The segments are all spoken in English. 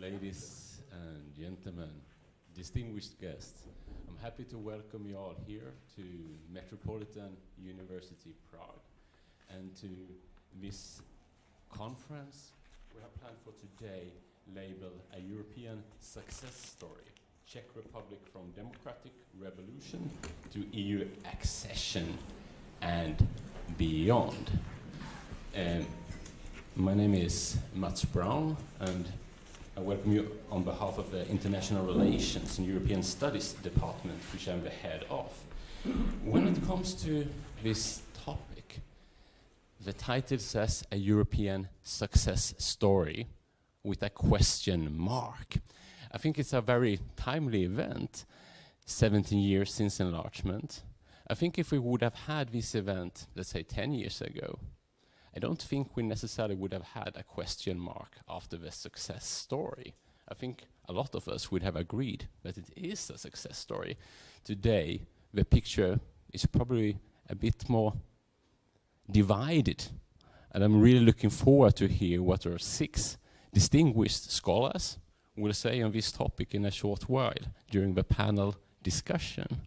Ladies and gentlemen, distinguished guests, I'm happy to welcome you all here to Metropolitan University Prague and to this conference we have planned for today, labeled A European Success Story, Czech Republic from Democratic Revolution to EU Accession and Beyond. My name is Mats Brown, and I welcome you on behalf of the International Relations and European Studies Department, which I'm the head of. When it comes to this topic, the title says A European Success Story with a question mark. I think it's a very timely event, 17 years since enlargement. I think if we would have had this event, let's say 10 years ago, I don't think we necessarily would have had a question mark after the success story. I think a lot of us would have agreed that it is a success story. Today, the picture is probably a bit more divided, and I'm really looking forward to hear what our 6 distinguished scholars will say on this topic in a short while during the panel discussion.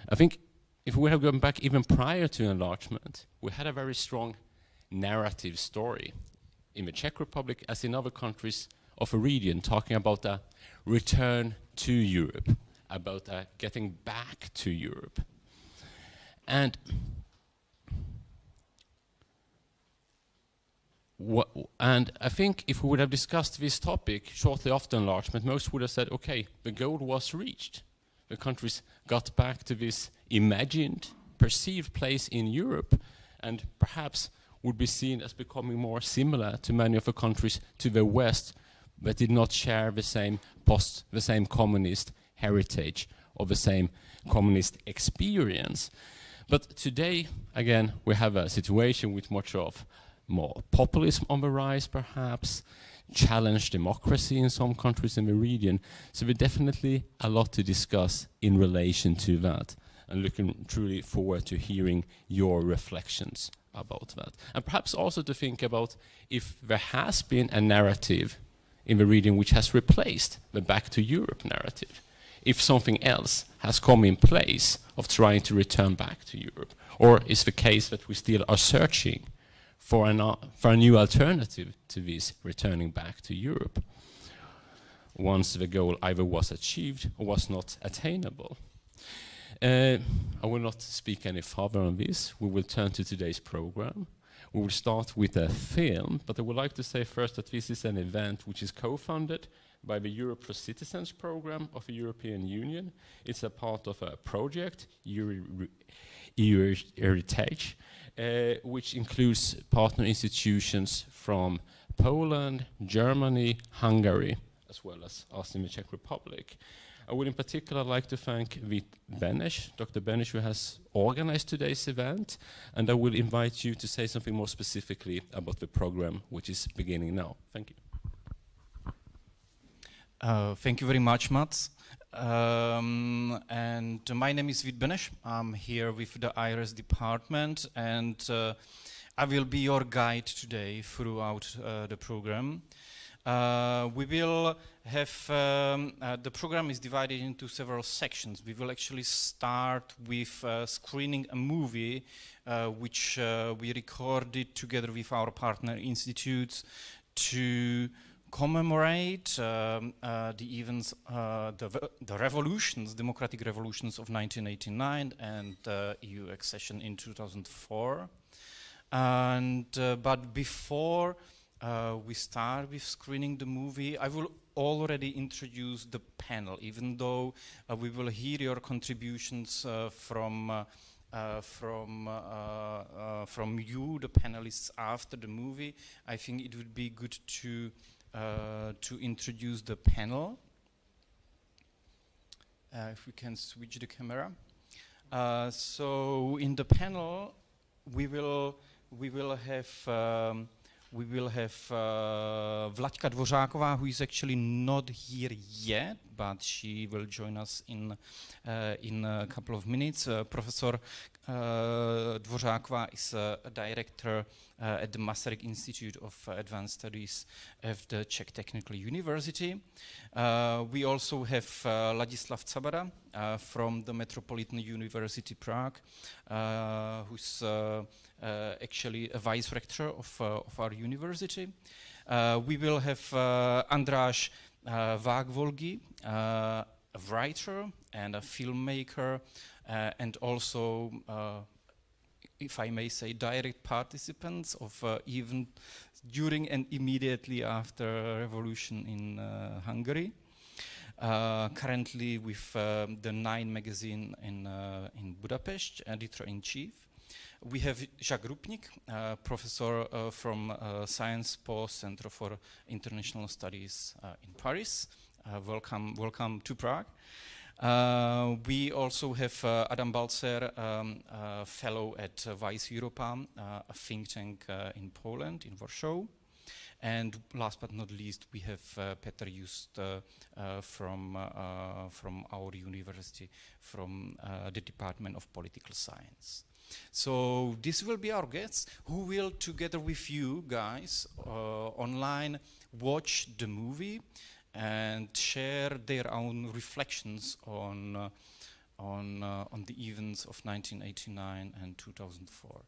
I think if we have gone back even prior to enlargement, we had a very strong narrative story in the Czech Republic as in other countries of a region, talking about a return to Europe, about getting back to Europe. And I think if we would have discussed this topic shortly after enlargement, most would have said, okay, the goal was reached. The countries got back to this imagined, perceived place in Europe, and perhaps would be seen as becoming more similar to many of the countries to the west that did not share the same communist heritage or the same communist experience. But today, again, we have a situation with much of more populism on the rise, perhaps, challenged democracy in some countries in the region. So there's definitely a lot to discuss in relation to that, and looking truly forward to hearing your reflections about that. And perhaps also to think about if there has been a narrative in the region which has replaced the Back to Europe narrative, if something else has come in place of trying to return back to Europe, or is the case that we still are searching for a new alternative to this returning back to Europe, once the goal either was achieved or was not attainable. I will not speak any further on this. We will turn to today's program. We will start with a film, but I would like to say first that this is an event which is co-funded by the Europe for Citizens program of the European Union. It's a part of a project, EU Heritage, which includes partner institutions from Poland, Germany, Hungary, as well as us in the Czech Republic. I would in particular like to thank Dr. Beneš, who has organized today's event, and I will invite you to say something more specifically about the program which is beginning now. Thank you. Thank you very much, Mats. And my name is Beneš. I'm here with the IRS department, and I will be your guide today throughout the program. We will have, the program is divided into several sections. We will actually start with screening a movie which we recorded together with our partner institutes to commemorate the events, the revolutions, democratic revolutions of 1989 and EU accession in 2004. And but before we start with screening the movie, I will already introduce the panel, even though we will hear your contributions from you, the panelists, after the movie. I think it would be good to introduce the panel. If we can switch the camera. So in the panel, we will have Vlaďka Dvořáková, who is actually not here yet, but she will join us in a couple of minutes. Professor Dvořáková is a director at the Masaryk Institute of Advanced Studies of the Czech Technical University. We also have Ladislav Cabara from the Metropolitan University Prague, who's actually a vice rector of our university. We will have András Vágvolgi, a writer and a filmmaker, and also, if I may say, direct participants of even during and immediately after revolution in Hungary. Currently with the 9 magazine in Budapest, editor-in-chief. We have Jacques Rupnik, professor from Sciences Po Center for International Studies in Paris. Welcome to Prague. We also have Adam Balcer, fellow at Vice Europa, a think tank in Poland, in Warsaw. And last but not least, we have Petr Just from our university, from the Department of Political Science. So this will be our guests who will, together with you guys online, watch the movie and share their own reflections on the events of 1989 and 2004.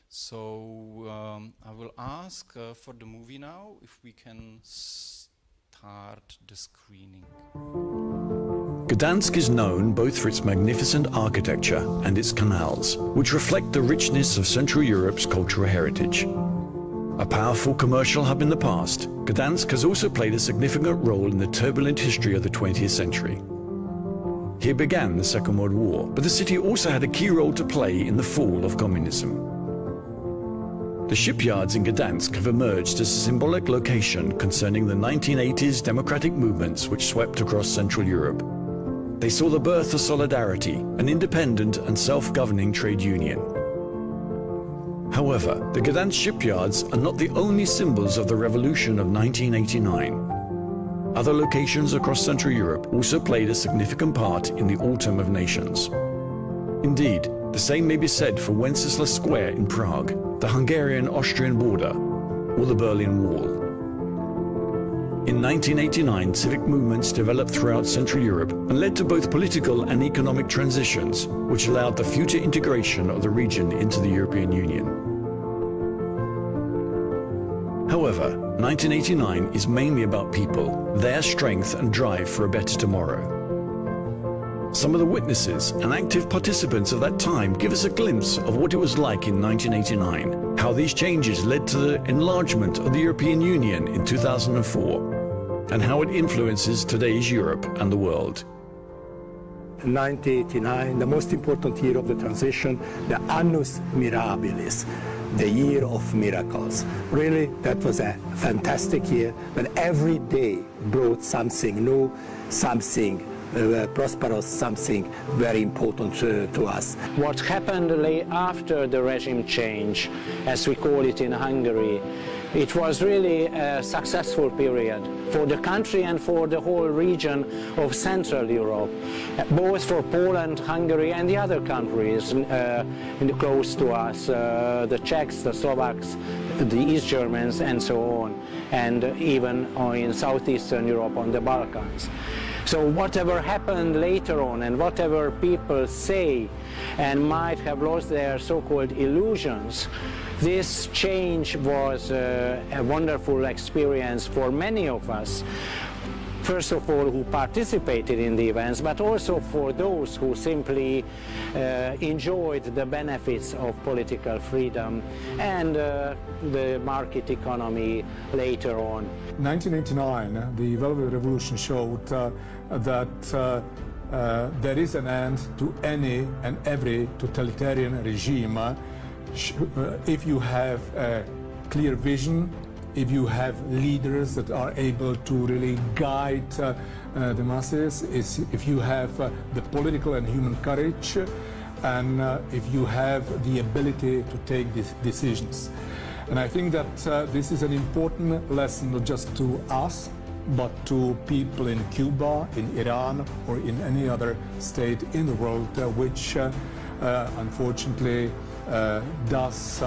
So I will ask for the movie now, if we can start the screening. Gdansk is known both for its magnificent architecture and its canals, which reflect the richness of Central Europe's cultural heritage. A powerful commercial hub in the past, Gdansk has also played a significant role in the turbulent history of the 20th century. Here began the Second World War, but the city also had a key role to play in the fall of communism. The shipyards in Gdansk have emerged as a symbolic location concerning the 1980s democratic movements which swept across Central Europe. They saw the birth of Solidarity, an independent and self-governing trade union. However, the Gdansk shipyards are not the only symbols of the revolution of 1989. Other locations across Central Europe also played a significant part in the Autumn of Nations. Indeed, the same may be said for Wenceslas Square in Prague, the Hungarian-Austrian border, or the Berlin Wall. In 1989, civic movements developed throughout Central Europe and led to both political and economic transitions, which allowed the future integration of the region into the European Union. However, 1989 is mainly about people, their strength and drive for a better tomorrow. Some of the witnesses and active participants of that time give us a glimpse of what it was like in 1989, how these changes led to the enlargement of the European Union in 2004, and how it influences today's Europe and the world. 1989, the most important year of the transition, the Annus Mirabilis, the year of miracles. Really, that was a fantastic year when every day brought something new, something prosperous, something very important to us. What happened after the regime change, as we call it in Hungary, it was really a successful period for the country and for the whole region of Central Europe, both for Poland, Hungary and the other countries close to us, the Czechs, the Slovaks, the East Germans and so on, and even in Southeastern Europe on the Balkans. So whatever happened later on and whatever people say and might have lost their so-called illusions, this change was a wonderful experience for many of us. First of all, who participated in the events, but also for those who simply enjoyed the benefits of political freedom and the market economy later on. 1989, the Velvet Revolution showed that there is an end to any and every totalitarian regime if you have a clear vision, if you have leaders that are able to really guide the masses, if you have the political and human courage, and if you have the ability to take these decisions. And I think that this is an important lesson not just to us, but to people in Cuba, in Iran, or in any other state in the world which unfortunately does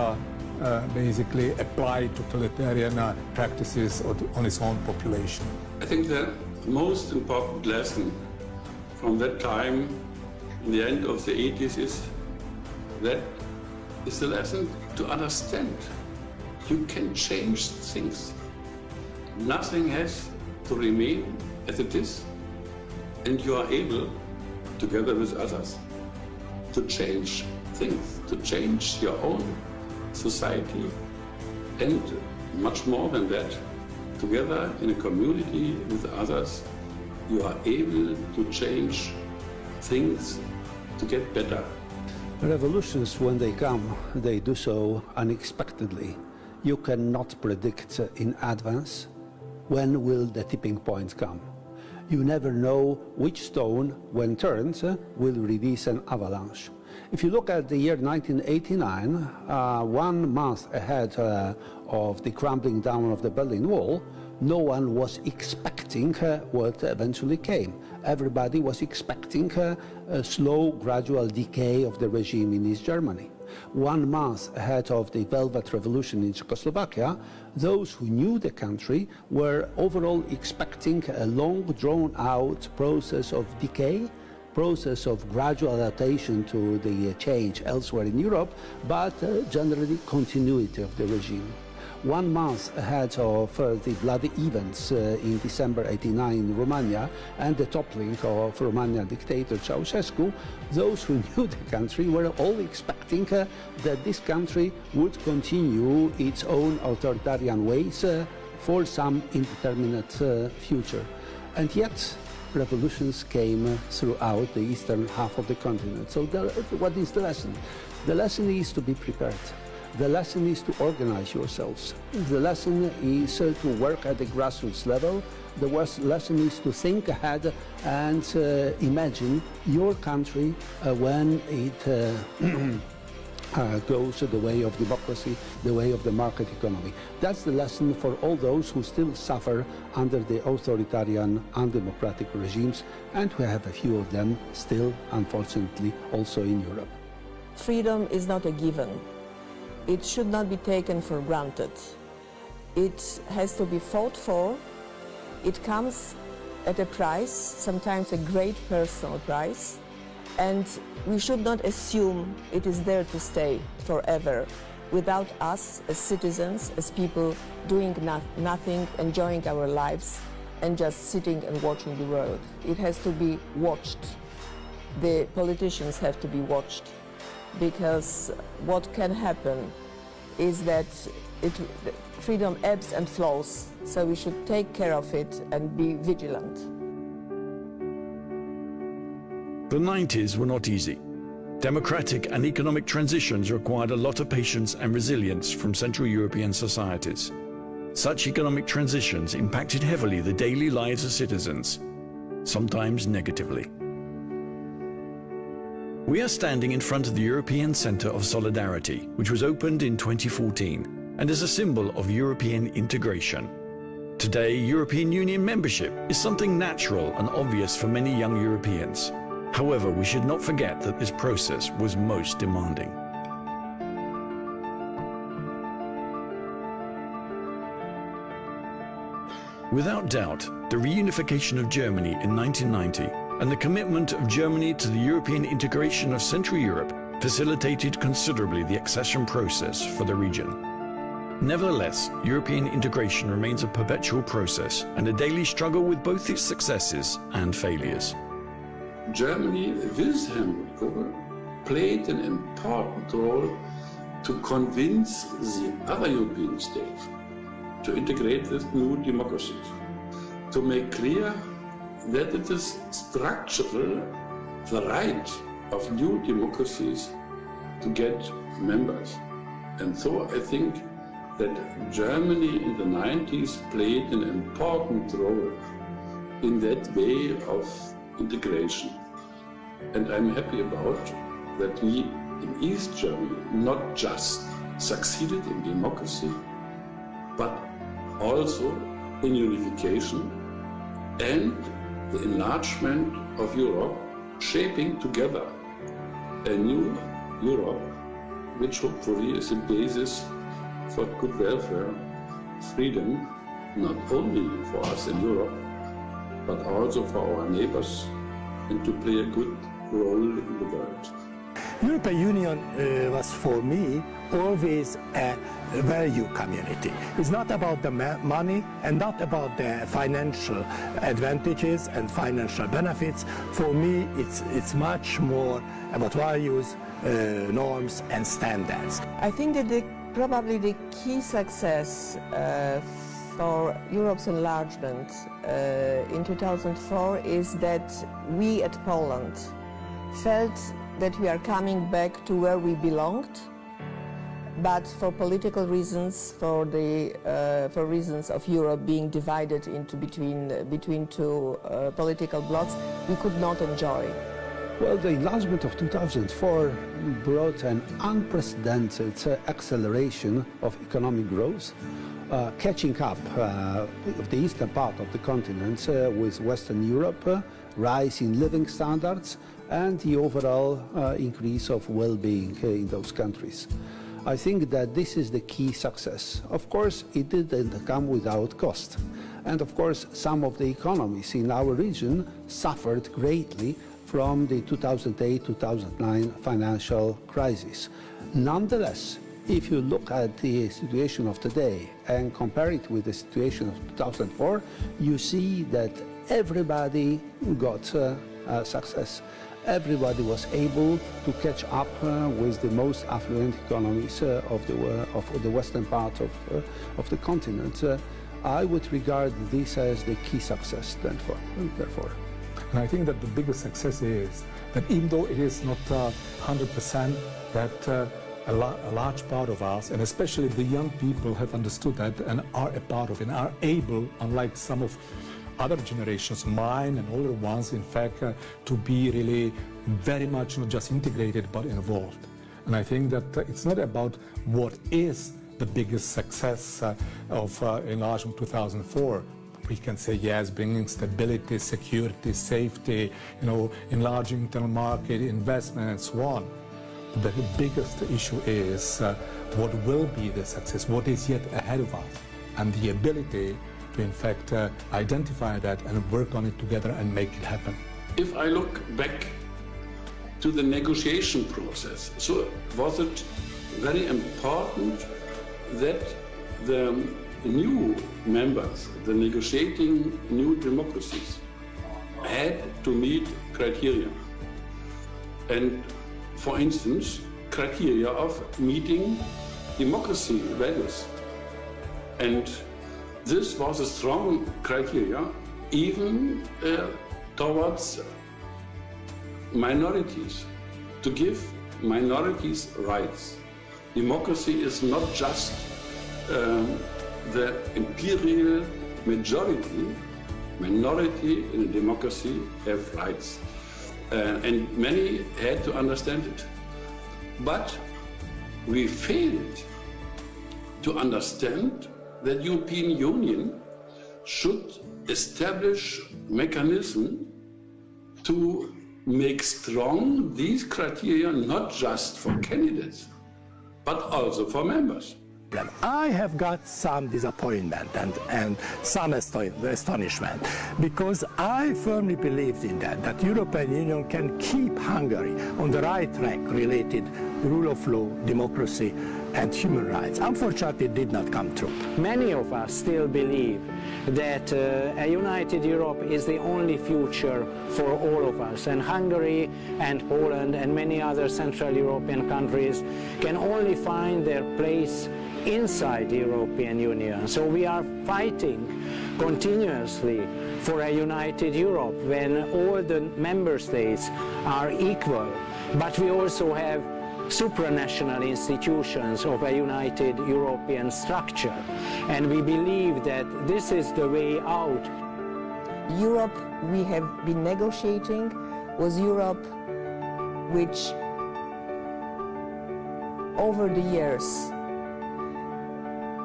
basically apply totalitarian practices on its own population. I think the most important lesson from that time, in the end of the 80s, is that is the lesson to understand you can change things. Nothing has to remain as it is, and you are able, together with others, to change things, to change your own society, and much more than that, together in a community with others, you are able to change things to get better. Revolutions, when they come, they do so unexpectedly. You cannot predict in advance when will the tipping point come. You never know which stone, when turned, will release an avalanche. If you look at the year 1989, 1 month ahead of the crumbling down of the Berlin Wall, no one was expecting what eventually came. Everybody was expecting a slow, gradual decay of the regime in East Germany. 1 month ahead of the Velvet Revolution in Czechoslovakia, those who knew the country were overall expecting a long, drawn-out process of decay, process of gradual adaptation to the change elsewhere in Europe, but generally continuity of the regime. 1 month ahead of the bloody events in December '89 in Romania and the toppling of Romanian dictator Ceausescu, those who knew the country were all expecting that this country would continue its own authoritarian ways for some indeterminate future. And yet, revolutions came throughout the eastern half of the continent. So what is the lesson? The lesson is to be prepared. The lesson is to organize yourselves. The lesson is to work at the grassroots level. The lesson is to think ahead and imagine your country when it goes the way of democracy, the way of the market economy. That's the lesson for all those who still suffer under the authoritarian, undemocratic regimes, and we have a few of them still, unfortunately, also in Europe. Freedom is not a given. It should not be taken for granted. It has to be fought for. It comes at a price, sometimes a great personal price, and we should not assume it is there to stay forever without us as citizens, as people doing nothing, enjoying our lives and just sitting and watching the world. It has to be watched. The politicians have to be watched, because what can happen is that freedom ebbs and flows, so we should take care of it and be vigilant. The 90s were not easy. Democratic and economic transitions required a lot of patience and resilience from Central European societies. Such economic transitions impacted heavily the daily lives of citizens, sometimes negatively. We are standing in front of the European Centre of Solidarity, which was opened in 2014 and is a symbol of European integration. Today, European Union membership is something natural and obvious for many young Europeans. However, we should not forget that this process was most demanding. Without doubt, the reunification of Germany in 1990 and the commitment of Germany to the European integration of Central Europe facilitated considerably the accession process for the region. Nevertheless, European integration remains a perpetual process and a daily struggle with both its successes and failures. Germany, with Hamburg, played an important role to convince the other European states to integrate with new democracies, to make clear that it is structural the right of new democracies to get members. And so I think that Germany in the 90s played an important role in that way of integration. And I'm happy about that we in East Germany not just succeeded in democracy, but also in unification and the enlargement of Europe, shaping together a new Europe, which hopefully is a basis for good welfare, freedom, not only for us in Europe, but also for our neighbors, and to play a good role in the world. European Union was for me always a value community. It's not about the money and not about the financial advantages and financial benefits. For me, it's much more about values, norms and standards. I think that probably the key success for Europe's enlargement in 2004 is that we at Poland felt that we are coming back to where we belonged, but for political reasons, for reasons of Europe being divided into between two political blocs, we could not enjoy. Well, the enlargement of 2004 brought an unprecedented acceleration of economic growth, catching up of the eastern part of the continent with Western Europe, rise in living standards, and the overall increase of well-being in those countries. I think that this is the key success. Of course, it didn't come without cost. And of course, some of the economies in our region suffered greatly from the 2008-2009 financial crisis. Nonetheless, if you look at the situation of today and compare it with the situation of 2004, you see that everybody got success. Everybody was able to catch up with the most affluent economies of the western part of the continent. I would regard this as the key success, therefore. And I think that the biggest success is that even though it is not 100%, that a large part of us, and especially the young people, have understood that and are a part of it, and are able, unlike some of other generations, mine and older ones, in fact, to be really very much not just integrated but involved. And I think that it's not about what is the biggest success of enlargement 2004. We can say yes, bringing stability, security, safety, enlarging internal market, investment, and so on. The biggest issue is what will be the success, what is yet ahead of us, and the ability to in fact identify that and work on it together and make it happen. If I look back to the negotiation process, so was it very important that the new members, the negotiating new democracies, had to meet criteria. And for instance, criteria of meeting democracy values. And this was a strong criteria even towards minorities, to give minorities rights. Democracy is not just the imperial majority. Minority in a democracy have rights. And many had to understand it. But we failed to understand that the European Union should establish mechanism to make strong these criteria, not just for candidates, but also for members. I have got some disappointment and some astonishment, because I firmly believed in that European Union can keep Hungary on the right track related to rule of law, democracy and human rights. Unfortunately, it did not come true. Many of us still believe that a united Europe is the only future for all of us, and Hungary and Poland and many other Central European countries can only find their place inside the European Union. So we are fighting continuously for a united Europe when all the member states are equal, but we also have supranational institutions of a united European structure, and we believe that this is the way out. Europe we have been negotiating was Europe which over the years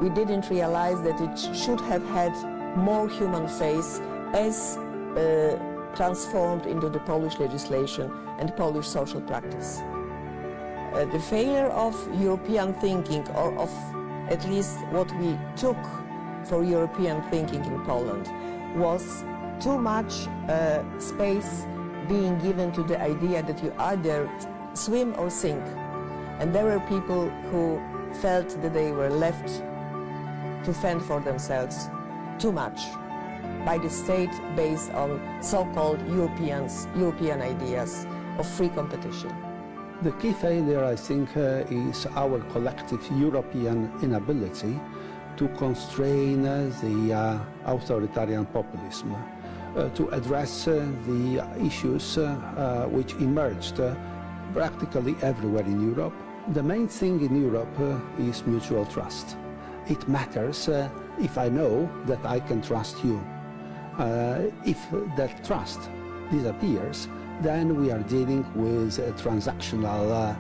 we didn't realize that it should have had more human face as transformed into the Polish legislation and Polish social practice. The failure of European thinking, or of at least what we took for European thinking in Poland, was too much space being given to the idea that you either swim or sink. And there were people who felt that they were left to fend for themselves too much by the state based on so-called European ideas of free competition. The key failure, I think, is our collective European inability to constrain the authoritarian populism, to address the issues which emerged practically everywhere in Europe. The main thing in Europe is mutual trust. It matters if I know that I can trust you. If that trust disappears, then we are dealing with a transactional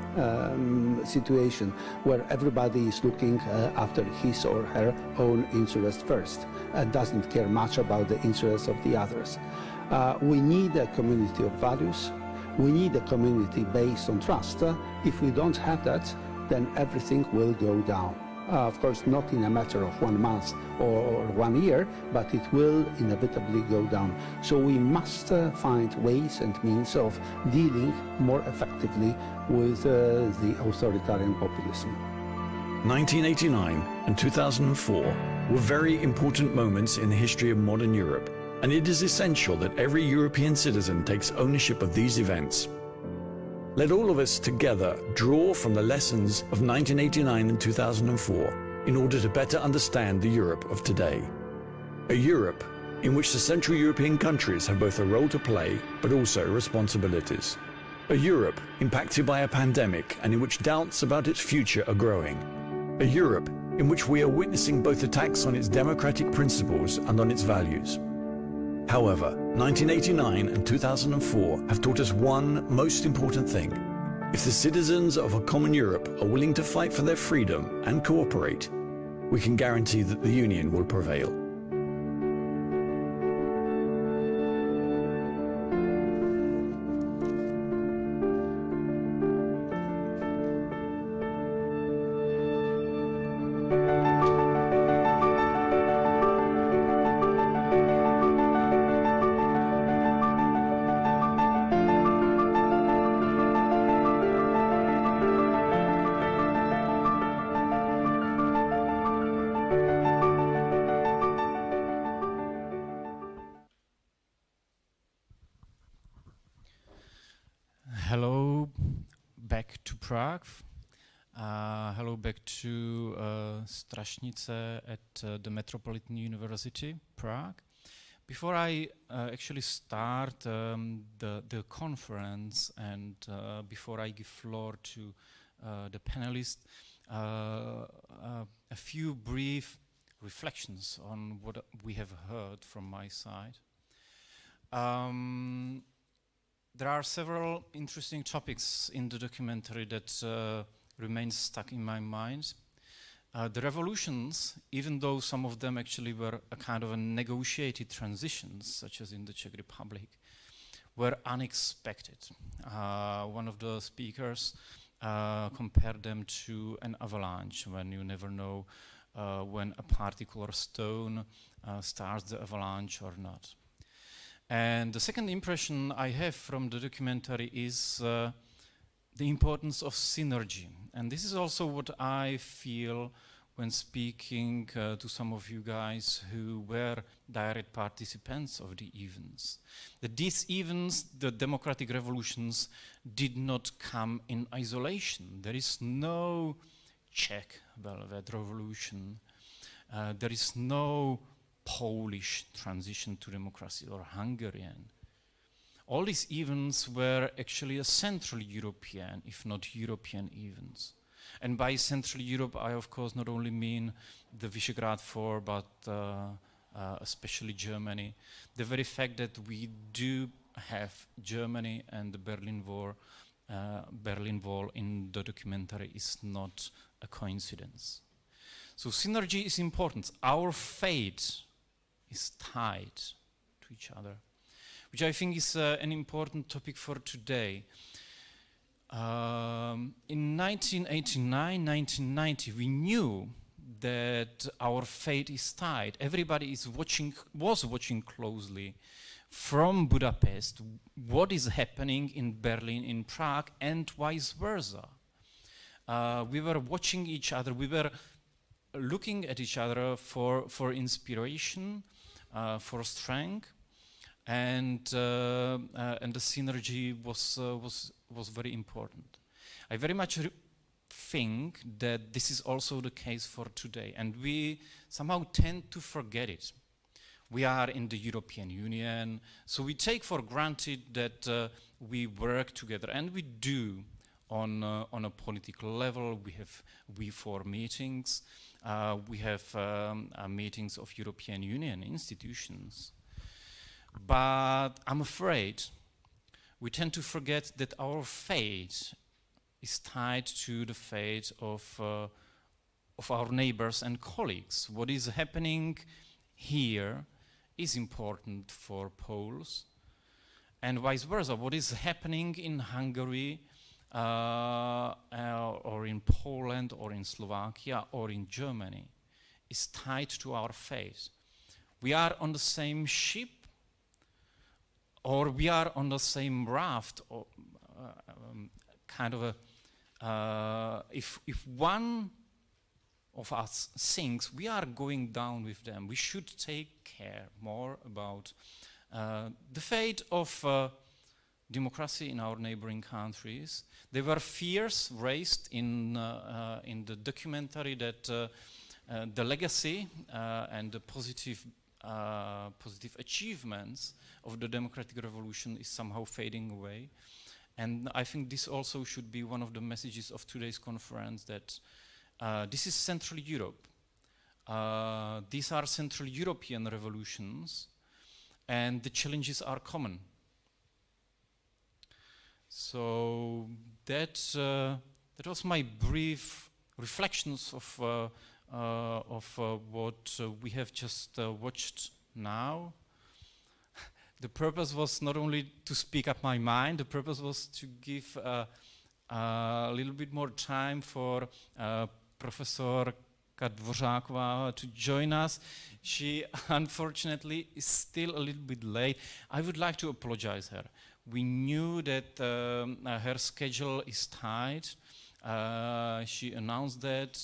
situation where everybody is looking after his or her own interest first and doesn't care much about the interests of the others. We need a community of values. We need a community based on trust. If we don't have that, then everything will go down. Of course, not in a matter of 1 month or 1 year, but it will inevitably go down. So we must find ways and means of dealing more effectively with the authoritarian populism. 1989 and 2004 were very important moments in the history of modern Europe, and it is essential that every European citizen takes ownership of these events. Let all of us together draw from the lessons of 1989 and 2004 in order to better understand the Europe of today. A Europe in which the Central European countries have both a role to play but also responsibilities. A Europe impacted by a pandemic and in which doubts about its future are growing. A Europe in which we are witnessing both attacks on its democratic principles and on its values. However, 1989 and 2004 have taught us one most important thing. If the citizens of a common Europe are willing to fight for their freedom and cooperate, we can guarantee that the Union will prevail. Hello back to Prague. Hello back to Strašnice at the Metropolitan University, Prague. Before I actually start the conference and before I give floor to the panelists, a few brief reflections on what we have heard from my side. There are several interesting topics in the documentary that remain stuck in my mind. The revolutions, even though some of them actually were a kind of a negotiated transitions, such as in the Czech Republic, were unexpected. One of the speakers compared them to an avalanche, when you never know when a particular stone starts the avalanche or not. And the second impression I have from the documentary is the importance of synergy. And this is also what I feel when speaking to some of you guys who were direct participants of the events. That these events, the democratic revolutions, did not come in isolation. There is no Czech Velvet Revolution. There is no Polish transition to democracy or Hungarian. All these events were actually a Central European, if not European events. And by Central Europe, I of course not only mean the Visegrad Four, but especially Germany. The very fact that we do have Germany and the Berlin Wall in the documentary is not a coincidence. So synergy is important. Our fate is tied to each other. which I think is an important topic for today. In 1989, 1990, we knew that our fate is tied. Everybody was watching closely from Budapest what is happening in Berlin, in Prague, and vice versa. We were watching each other, we were looking at each other for inspiration, for strength, and the synergy was very important. I very much think that this is also the case for today, and we somehow tend to forget it. We are in the European Union, so we take for granted that we work together, and we do on a political level. We have V4 meetings, we have meetings of European Union institutions. But I'm afraid we tend to forget that our fate is tied to the fate of our neighbors and colleagues. What is happening here is important for Poles, and vice versa. What is happening in Hungary or in Poland or in Slovakia or in Germany is tied to our fate. We are on the same ship, or we are on the same raft, or kind of a, if one of us sinks, we are going down with them. We should take care more about the fate of democracy in our neighboring countries. There were fears raised in the documentary that the legacy and the positive achievements of the democratic revolution is somehow fading away. And I think this also should be one of the messages of today's conference, that this is Central Europe. These are Central European revolutions, and the challenges are common. So that was my brief reflections of what we have just watched now. The purpose was not only to speak up my mind, the purpose was to give a little bit more time for Professor Dvořáková to join us. She unfortunately is still a little bit late. I would like to apologize her. We knew that her schedule is tight. She announced that,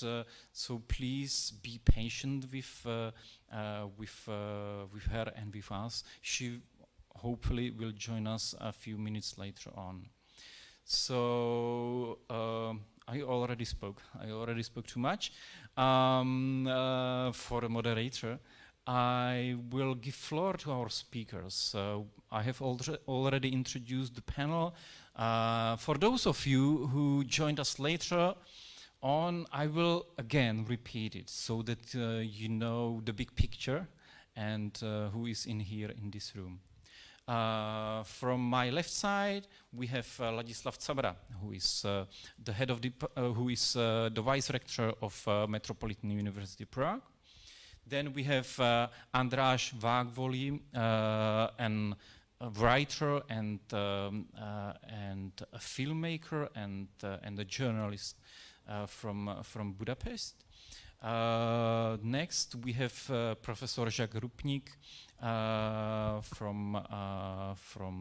so please be patient with her and with us. She hopefully will join us a few minutes later on. So I already spoke too much. For a moderator, I will give floor to our speakers. I have already introduced the panel. For those of you who joined us later on, I will again repeat it so that you know the big picture and who is in here in this room. From my left side, we have Ladislav Cabra, who is the head of the vice rector of Metropolitan University Prague. Then we have András Vágvoli, a writer and a filmmaker and a journalist from Budapest. Next, we have Professor Jacques Rupnik from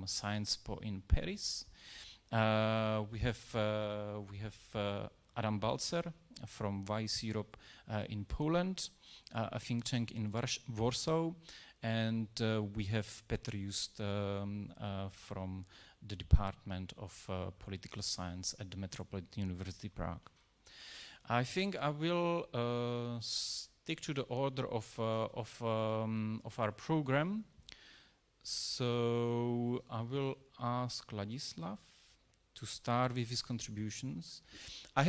Sciences Po in Paris. We have Adam Balcer from Vice Europe in Poland, a think tank in Warsaw, and we have Petr Just from the Department of Political Science at the Metropolitan University Prague. I think I will stick to the order of our program. So I will ask Ladislav to start with his contributions. I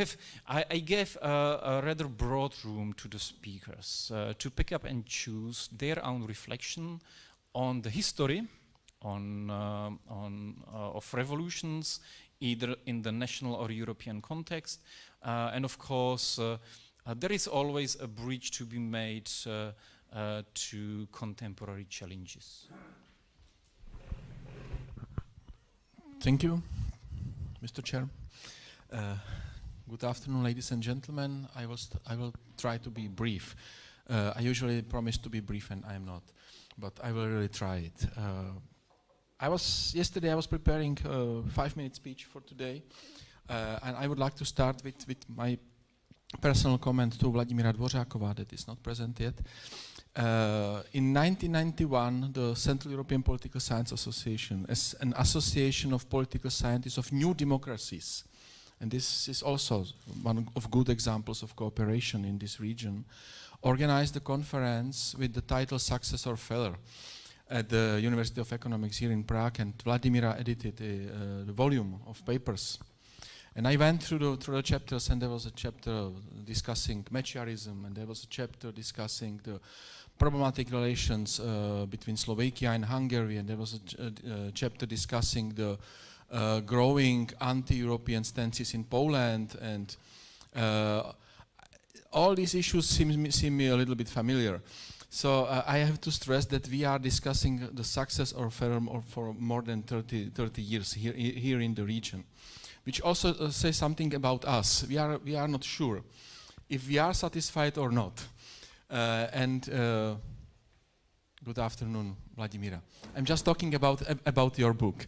gave a rather broad room to the speakers to pick up and choose their own reflection on the history of revolutions, either in the national or European context, and of course there is always a bridge to be made to contemporary challenges. Thank you, Mr. Chair. Good afternoon, ladies and gentlemen. I will try to be brief. I usually promise to be brief, and I am not, but I will really try it. Yesterday I was preparing a 5-minute speech for today, and I would like to start with my personal comment to Vladimíra Dvořáková that is not present yet. In 1991, the Central European Political Science Association, as an association of political scientists of new democracies, and this is also one of good examples of cooperation in this region, organized a conference with the title Success or Failure at the University of Economics here in Prague, and Vladimíra edited the volume of papers. And I went through the chapters, and there was a chapter discussing Mečiarism, and there was a chapter discussing the problematic relations between Slovakia and Hungary, and there was a chapter discussing the growing anti-European stances in Poland, and all these issues seem me a little bit familiar. So I have to stress that we are discussing the success or failure for more than 30 years here in the region, which also says something about us. We are not sure if we are satisfied or not. Good afternoon, Vladimíra. I'm just talking about your book.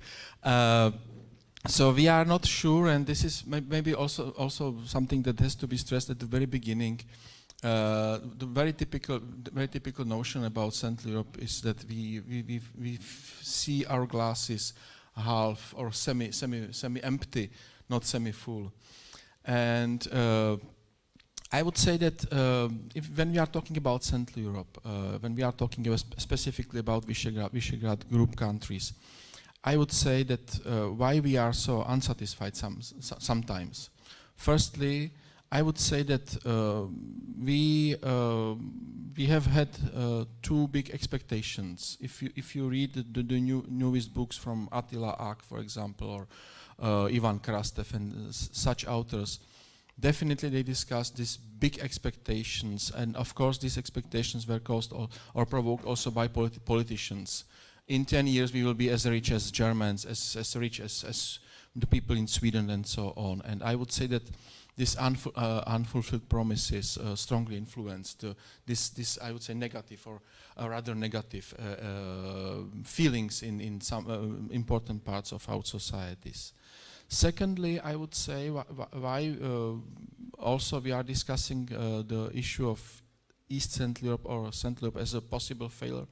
So we are not sure, and this is maybe also something that has to be stressed at the very beginning. The very typical notion about Central Europe is that we see our glasses half or semi-empty, not semi-full. And I would say that when we are talking about Central Europe, when we are talking specifically about Visegrad group countries, I would say that why we are so unsatisfied sometimes. Firstly, I would say that we have had too big expectations. If you read the newest books from Attila Ak, for example, or Ivan Krastev and such authors, definitely they discuss these big expectations, and of course these expectations were caused or provoked also by politicians. In 10 years we will be as rich as Germans, as rich as the people in Sweden and so on. And I would say that these unfulfilled promises strongly influenced this I would say negative or rather negative feelings in some important parts of our societies. Secondly, I would say why also we are discussing the issue of East Central Europe or Central Europe as a possible failure.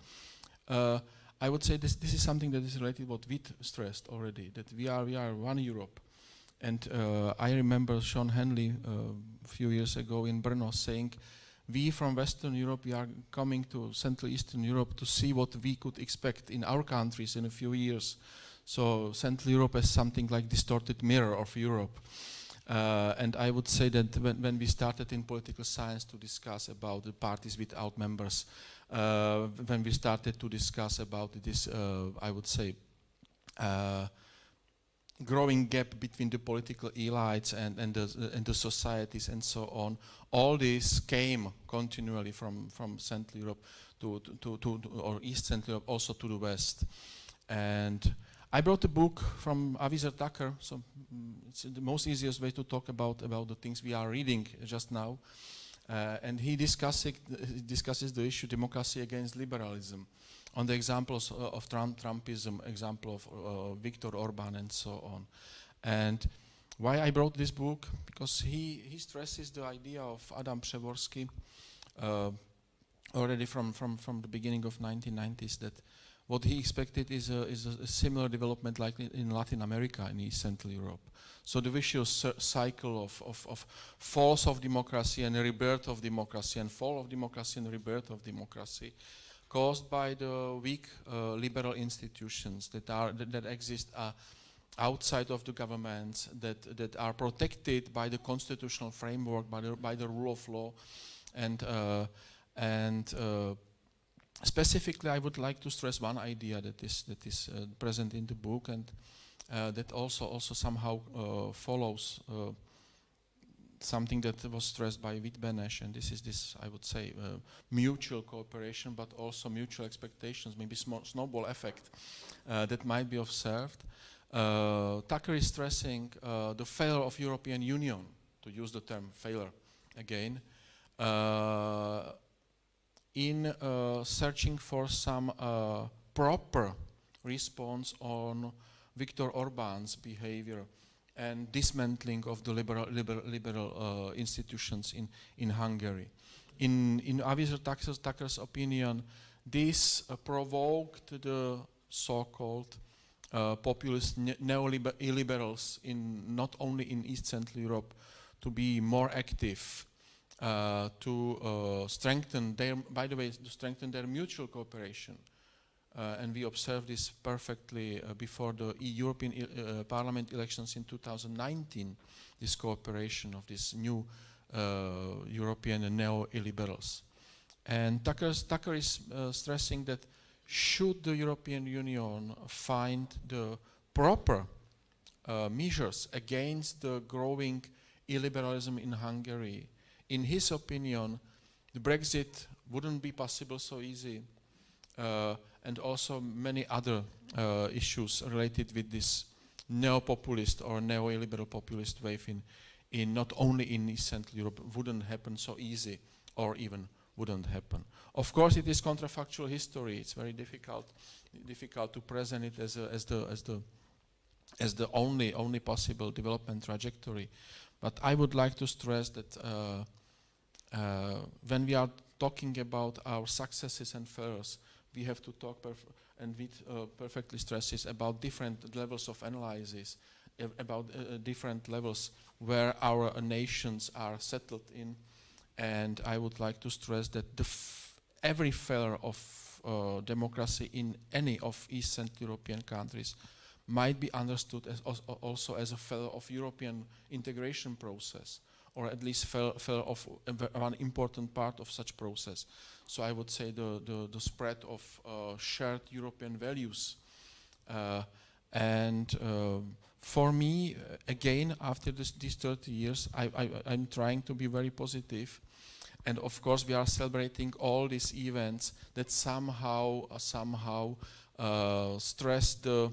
I would say this is something that is related to what Vít stressed already, that we are one Europe. And I remember Sean Henley a few years ago in Brno saying, we from Western Europe, we are coming to Central Eastern Europe to see what we could expect in our countries in a few years. So Central Europe is something like distorted mirror of Europe. And I would say that when we started in political science to discuss about the parties without members, when we started to discuss about this, I would say, growing gap between the political elites and the societies and so on, all this came continually from Central Europe or East Central Europe also to the West. And I brought a book from Avizer Tucker, so it's the most easiest way to talk about the things we are reading just now. And he discusses the issue democracy against liberalism on the examples of Trumpism, example of Viktor Orban and so on. And why I brought this book? Because he stresses the idea of Adam Przeworski already from the beginning of 1990s, that what he expected is a similar development like in Latin America, in East Central Europe. So the vicious cycle of falls of democracy and rebirth of democracy, and fall of democracy and rebirth of democracy, caused by the weak liberal institutions that exist outside of the governments, that are protected by the constitutional framework, by the rule of law, and specifically, I would like to stress one idea that is present in the book, and that also somehow follows something that was stressed by Vít Beneš, and this is this, I would say, mutual cooperation, but also mutual expectations, maybe snowball effect that might be observed. Tucker is stressing the failure of European Union, to use the term failure again, in searching for some proper response on Viktor Orban's behavior and dismantling of the liberal institutions in Hungary. In Avizer Tucker's opinion, this provoked the so-called populist neoliberals not only in East Central Europe to be more active, to strengthen their mutual cooperation. And we observed this perfectly before the European Parliament elections in 2019, this cooperation of these new European neoliberals. And Tucker is stressing that should the European Union find the proper measures against the growing illiberalism in Hungary, in his opinion, the Brexit wouldn't be possible so easy, and also many other issues related with this neo-populist or neo-liberal populist wave in not only in East Central Europe wouldn't happen so easy, or even wouldn't happen. Of course, it is contrafactual history. It's very difficult to present it as the only possible development trajectory. But I would like to stress that when we are talking about our successes and failures, we have to talk perfectly stresses about different levels of analysis, about different levels where our nations are settled in. And I would like to stress that every failure of democracy in any of East Central European countries might be understood as also as a failure of European integration process, or at least failure of one important part of such process. So I would say the spread of shared European values. For me, again, after these 30 years, I'm trying to be very positive. And of course, we are celebrating all these events that somehow stress the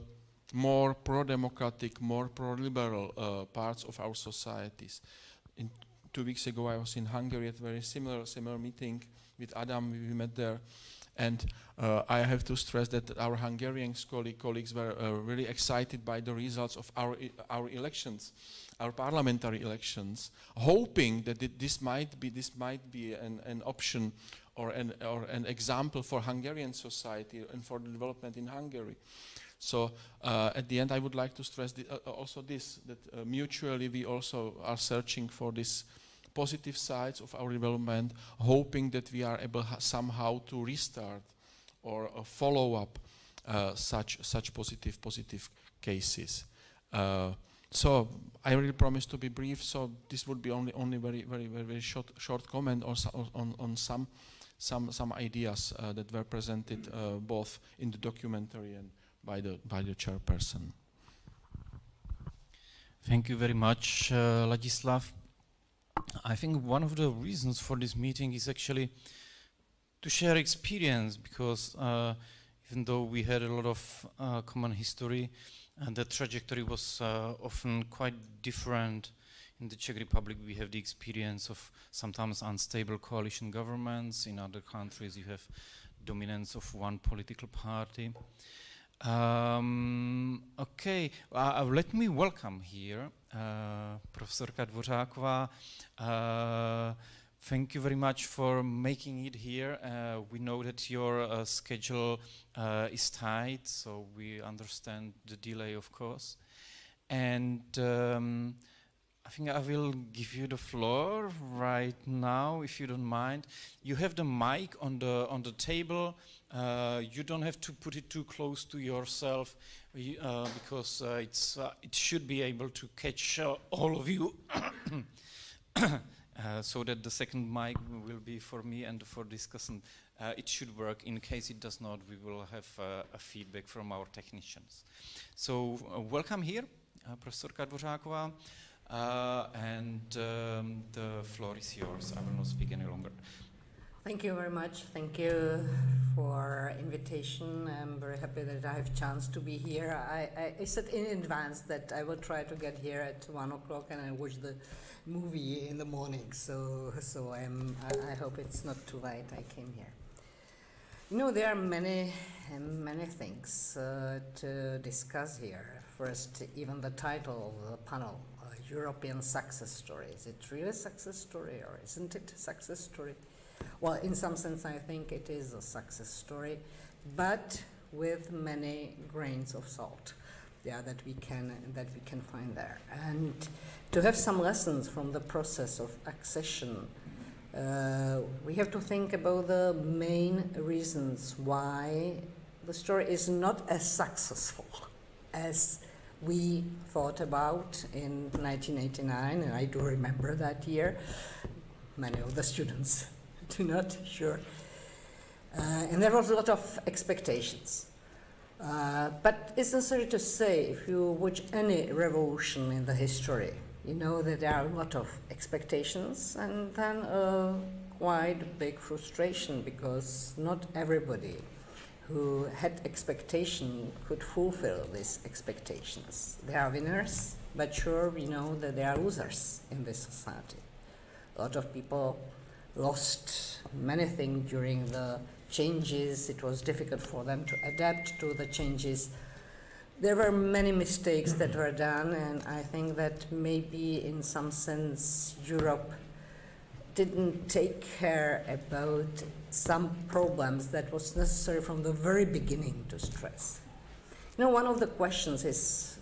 more pro-democratic, more pro-liberal parts of our societies. 2 weeks ago, I was in Hungary at a very similar meeting with Adam. We met there, and I have to stress that our Hungarian colleagues were really excited by the results of our elections, our parliamentary elections, hoping that this might be an option or an example for Hungarian society and for the development in Hungary. So at the end, I would like to stress also this, that mutually we also are searching for these positive sides of our development, hoping that we are able somehow to restart or follow up such positive cases. So I really promise to be brief. So this would be only very short comment on some ideas that were presented both in the documentary and by the chairperson. Thank you very much, Ladislav. I think one of the reasons for this meeting is actually to share experience, because even though we had a lot of common history, and the trajectory was often quite different. In the Czech Republic, we have the experience of sometimes unstable coalition governments. In other countries, you have dominance of one political party. Okay, let me welcome here Profesorka Dvořáková. Thank you very much for making it here. We know that your schedule is tight, so we understand the delay, of course. And I think I will give you the floor right now, if you don't mind. You have the mic on the table. You don't have to put it too close to yourself, because it should be able to catch all of you. So that the second mic will be for me and for discussion. It should work. In case it does not, we will have a feedback from our technicians. So welcome here, Profesorka Dvořáková, and the floor is yours. I will not speak any longer. Thank you very much. Thank you for invitation. I'm very happy that I have a chance to be here. I said in advance that I will try to get here at 1 o'clock and I watch the movie in the morning. So I hope it's not too late. I came here. You know, there are many things to discuss here. First, even the title of the panel, European Success Story. Is it really a success story or isn't it a success story? Well, in some sense, I think it is a success story, but with many grains of salt, yeah, that we can find there. And to have some lessons from the process of accession, we have to think about the main reasons why the story is not as successful as we thought about in 1989, and I do remember that year. Many of the students do not, sure. And there was a lot of expectations. But it's necessary to say, if you watch any revolution in the history, you know that there are a lot of expectations and then a quite big frustration, because not everybody who had expectation could fulfill these expectations. There are winners, but sure, we know that there are losers in this society. A lot of people lost many things during the changes. It was difficult for them to adapt to the changes. There were many mistakes that were done, and I think that maybe in some sense Europe didn't take care about some problems that was necessary from the very beginning to stress. You know, one of the questions is,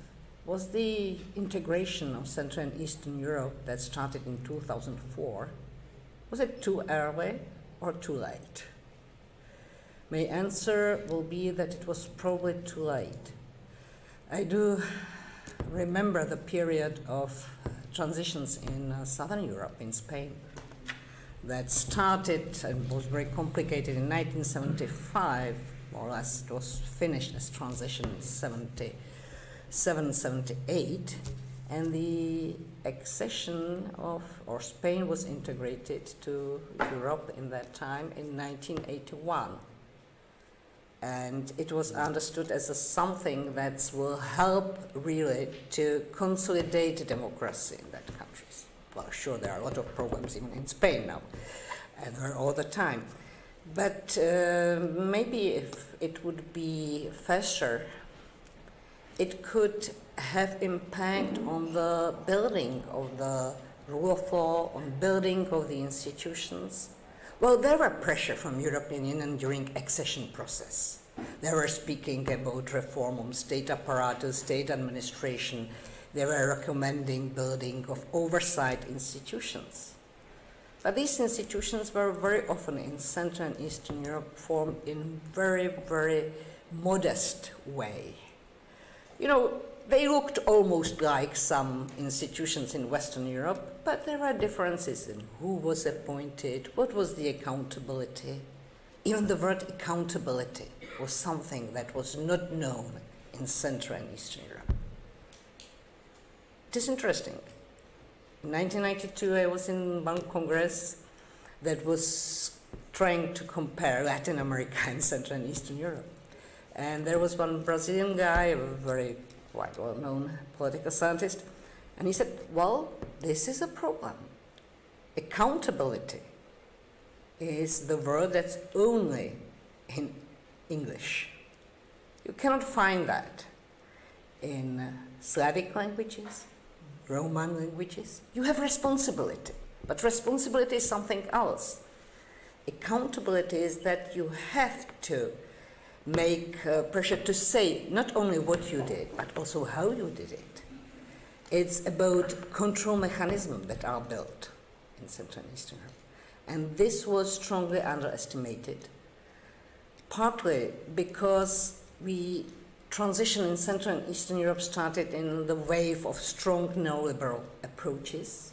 was the integration of Central and Eastern Europe that started in 2004, was it too early or too late? My answer will be that it was probably too late. I do remember the period of transitions in Southern Europe, in Spain, that started and was very complicated in 1975, more or less. It was finished as transition in 77, 78, and the accession of, or Spain was integrated to Europe in that time in 1981. And it was understood as something that will help really to consolidate democracy in that countries. Well, sure, there are a lot of problems even in Spain now, and there are all the time. But maybe if it would be faster, it could have impact on the building of the rule of law, on building of the institutions. Well, there were pressure from European Union during accession process. They were speaking about reform of state apparatus, state administration. They were recommending building of oversight institutions. But these institutions were very often in Central and Eastern Europe formed in very, very modest way. You know, they looked almost like some institutions in Western Europe, but there were differences in who was appointed, what was the accountability. Even the word accountability was something that was not known in Central and Eastern Europe. It is interesting. In 1992, I was in one congress that was trying to compare Latin America and Central and Eastern Europe. And there was one Brazilian guy, a very quite well-known political scientist, and he said, well, this is a problem. Accountability is the word that's only in English. You cannot find that in Slavic languages, Roman languages. You have responsibility, but responsibility is something else. Accountability is that you have to make pressure to say not only what you did, but also how you did it. It's about control mechanisms that are built in Central and Eastern Europe. And this was strongly underestimated, partly because we transition in Central and Eastern Europe started in the wave of strong neoliberal approaches,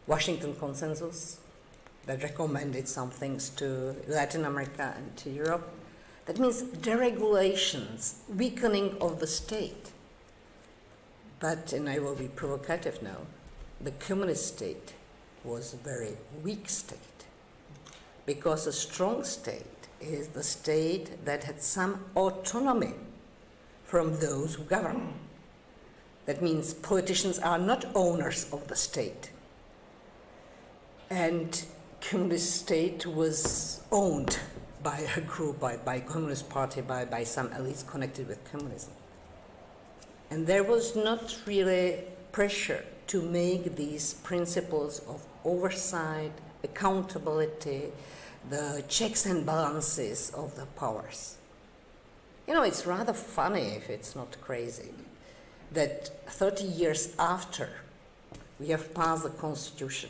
Washington Consensus, that recommended some things to Latin America and to Europe. That means deregulations, weakening of the state. But, and I will be provocative now, the communist state was a very weak state. because a strong state is the state that had some autonomy from those who govern. That means politicians are not owners of the state. And communist state was owned by a group, by Communist Party, by some elites connected with communism. And there was not really pressure to make these principles of oversight, accountability, the checks and balances of the powers. You know, it's rather funny, if it's not crazy, that 30 years after we have passed the Constitution,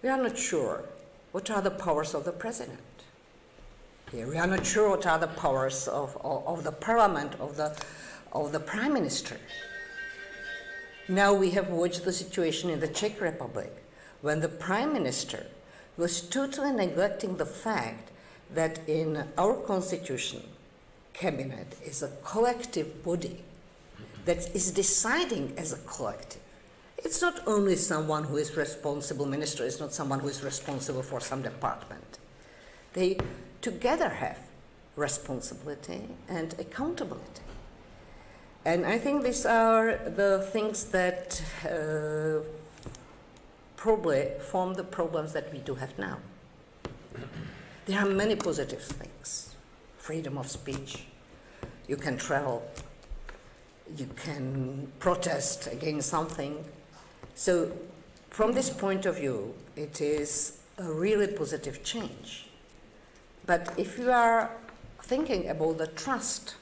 we are not sure what are the powers of the President. Here, we are not sure what are the powers of the Parliament, of the Prime Minister. Now we have watched the situation in the Czech Republic, when the Prime Minister was totally neglecting the fact that in our Constitution, Cabinet is a collective body that is deciding as a collective. It's not only someone who is responsible, minister is not someone who is responsible for some department. They together have responsibility and accountability. And I think these are the things that probably form the problems that we do have now. There are many positive things. Freedom of speech, you can travel, you can protest against something. So from this point of view, it is a really positive change. But if you are thinking about the trust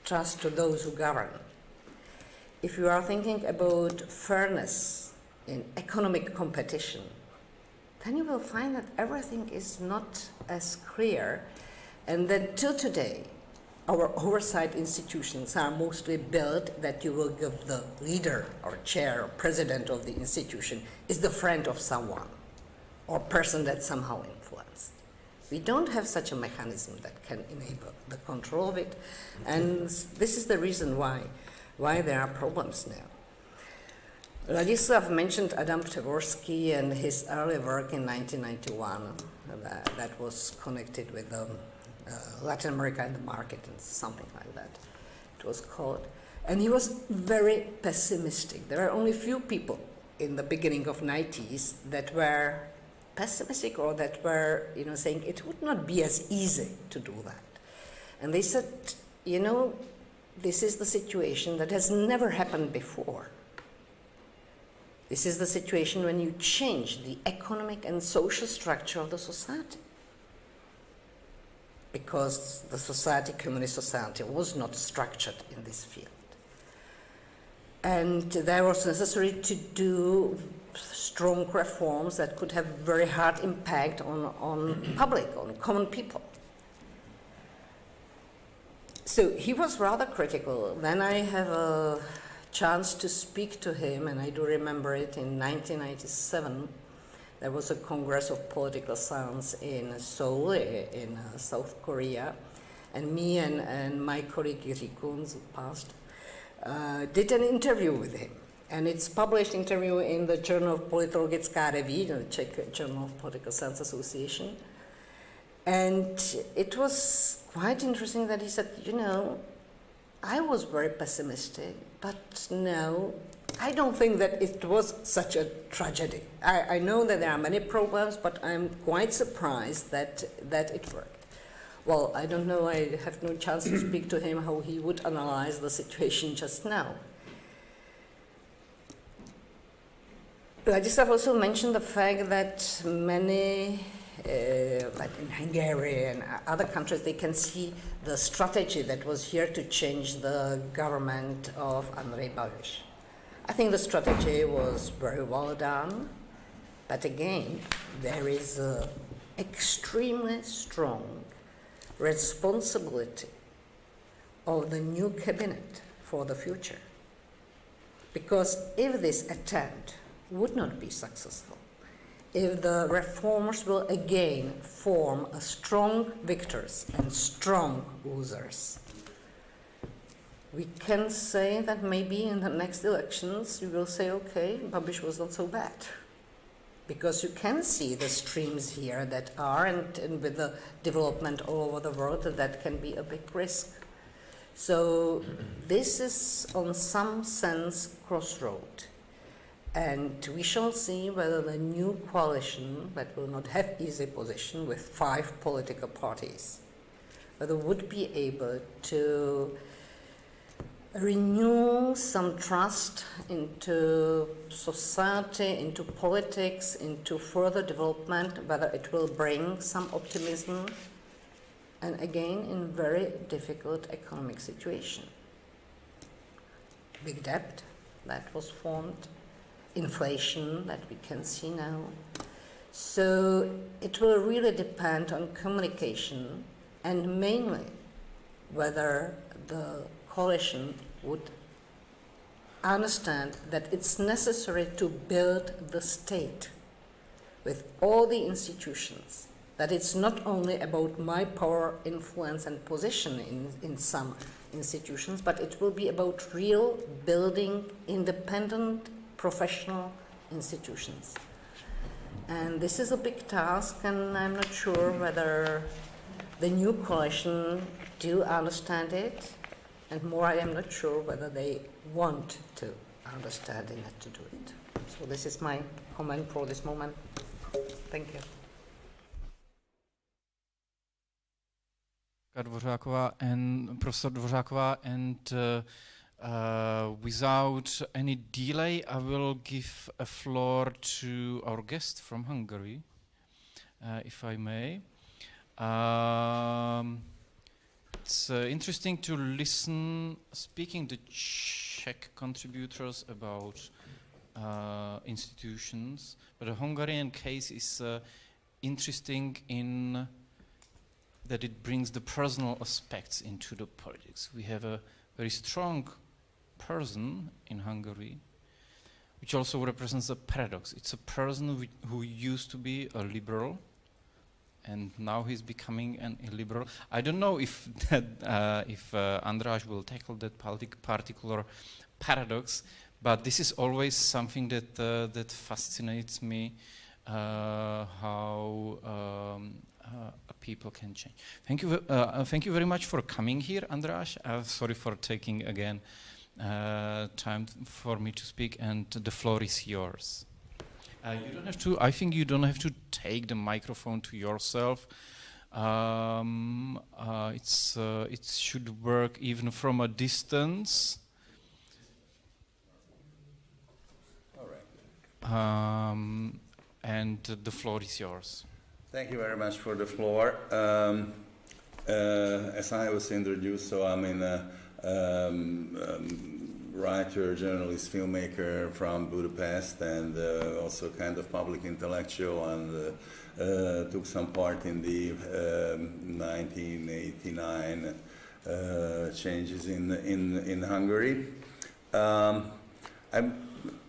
to those who govern, if you are thinking about fairness in economic competition, then you will find that everything is not as clear, and that till today, our oversight institutions are mostly built that you will give the leader or chair or president of the institution is the friend of someone or person that somehow influenced. We don't have such a mechanism that can enable the control of it, and this is the reason why there are problems now. Ladislav mentioned Adam Przeworski and his early work in 1991 that was connected with Latin America and the market and something like that it was called. And he was very pessimistic. There are only few people in the beginning of 90s that were pessimistic or that were, saying it would not be as easy to do that. And they said, this is the situation that has never happened before. This is the situation when you change the economic and social structure of the society. Because the society, communist society, was not structured in this field. And there was necessary to do strong reforms that could have very hard impact on public, on common people. So he was rather critical. Then I have a chance to speak to him, and I do remember it in 1997. There was a Congress of Political Science in Seoul, in South Korea, and me and my colleague Jiří Kunz, who passed, did an interview with him. And it's published interview in the Journal of Politologická revue, the Czech Journal of Political Science Association. And it was quite interesting that he said, I was very pessimistic, but no, I don't think that it was such a tragedy. I know that there are many problems, but I'm quite surprised that it worked. Well, I don't know, I have no chance to speak to him how he would analyze the situation just now. Ladislav also mentioned the fact that many, like in Hungary and other countries, they can see the strategy that was here to change the government of Andrej Babiš. I think the strategy was very well done, but again, there is an extremely strong responsibility of the new cabinet for the future. Because if this attempt would not be successful, if the reformers will again form a strong victors and strong losers, we can say that maybe in the next elections we will say, okay, Babiš was not so bad. because you can see the streams here that are, and with the development all over the world, that can be a big risk. So this is, on some sense, crossroad. And we shall see whether the new coalition, that will not have easy position with 5 political parties, whether would be able to renew some trust into society, into politics, into further development, whether it will bring some optimism, and again in very difficult economic situation. Big debt that was formed, inflation that we can see now. So it will really depend on communication, and mainly whether the coalition would understand that it's necessary to build the state with all the institutions, that it's not only about my power, influence and position in some institutions, but it will be about real building independent professional institutions. And this is a big task, and I'm not sure whether the new coalition do understand it, and more, I am not sure whether they want to understand it and to do it. So this is my comment for this moment. Thank you. Professor Dvořáková, and without any delay, I will give a floor to our guest from Hungary, if I may. It's interesting to listen, speaking the Czech contributors about institutions, but the Hungarian case is interesting in that it brings the personal aspects into the politics. We have a very strong person in Hungary, which also represents a paradox. It's a person who used to be a liberal, and now he's becoming an illiberal. I don't know if that, András will tackle that particular paradox, but this is always something that that fascinates me, how people can change. Thank you very much for coming here, András. Sorry for taking again time for me to speak, and the floor is yours. You don't have to. I think you don't have to take the microphone to yourself. It should work even from a distance. All right. And the floor is yours. Thank you very much for the floor. As I was introduced, so I'm writer, journalist, filmmaker from Budapest, and also kind of public intellectual, and took some part in the 1989 changes in Hungary.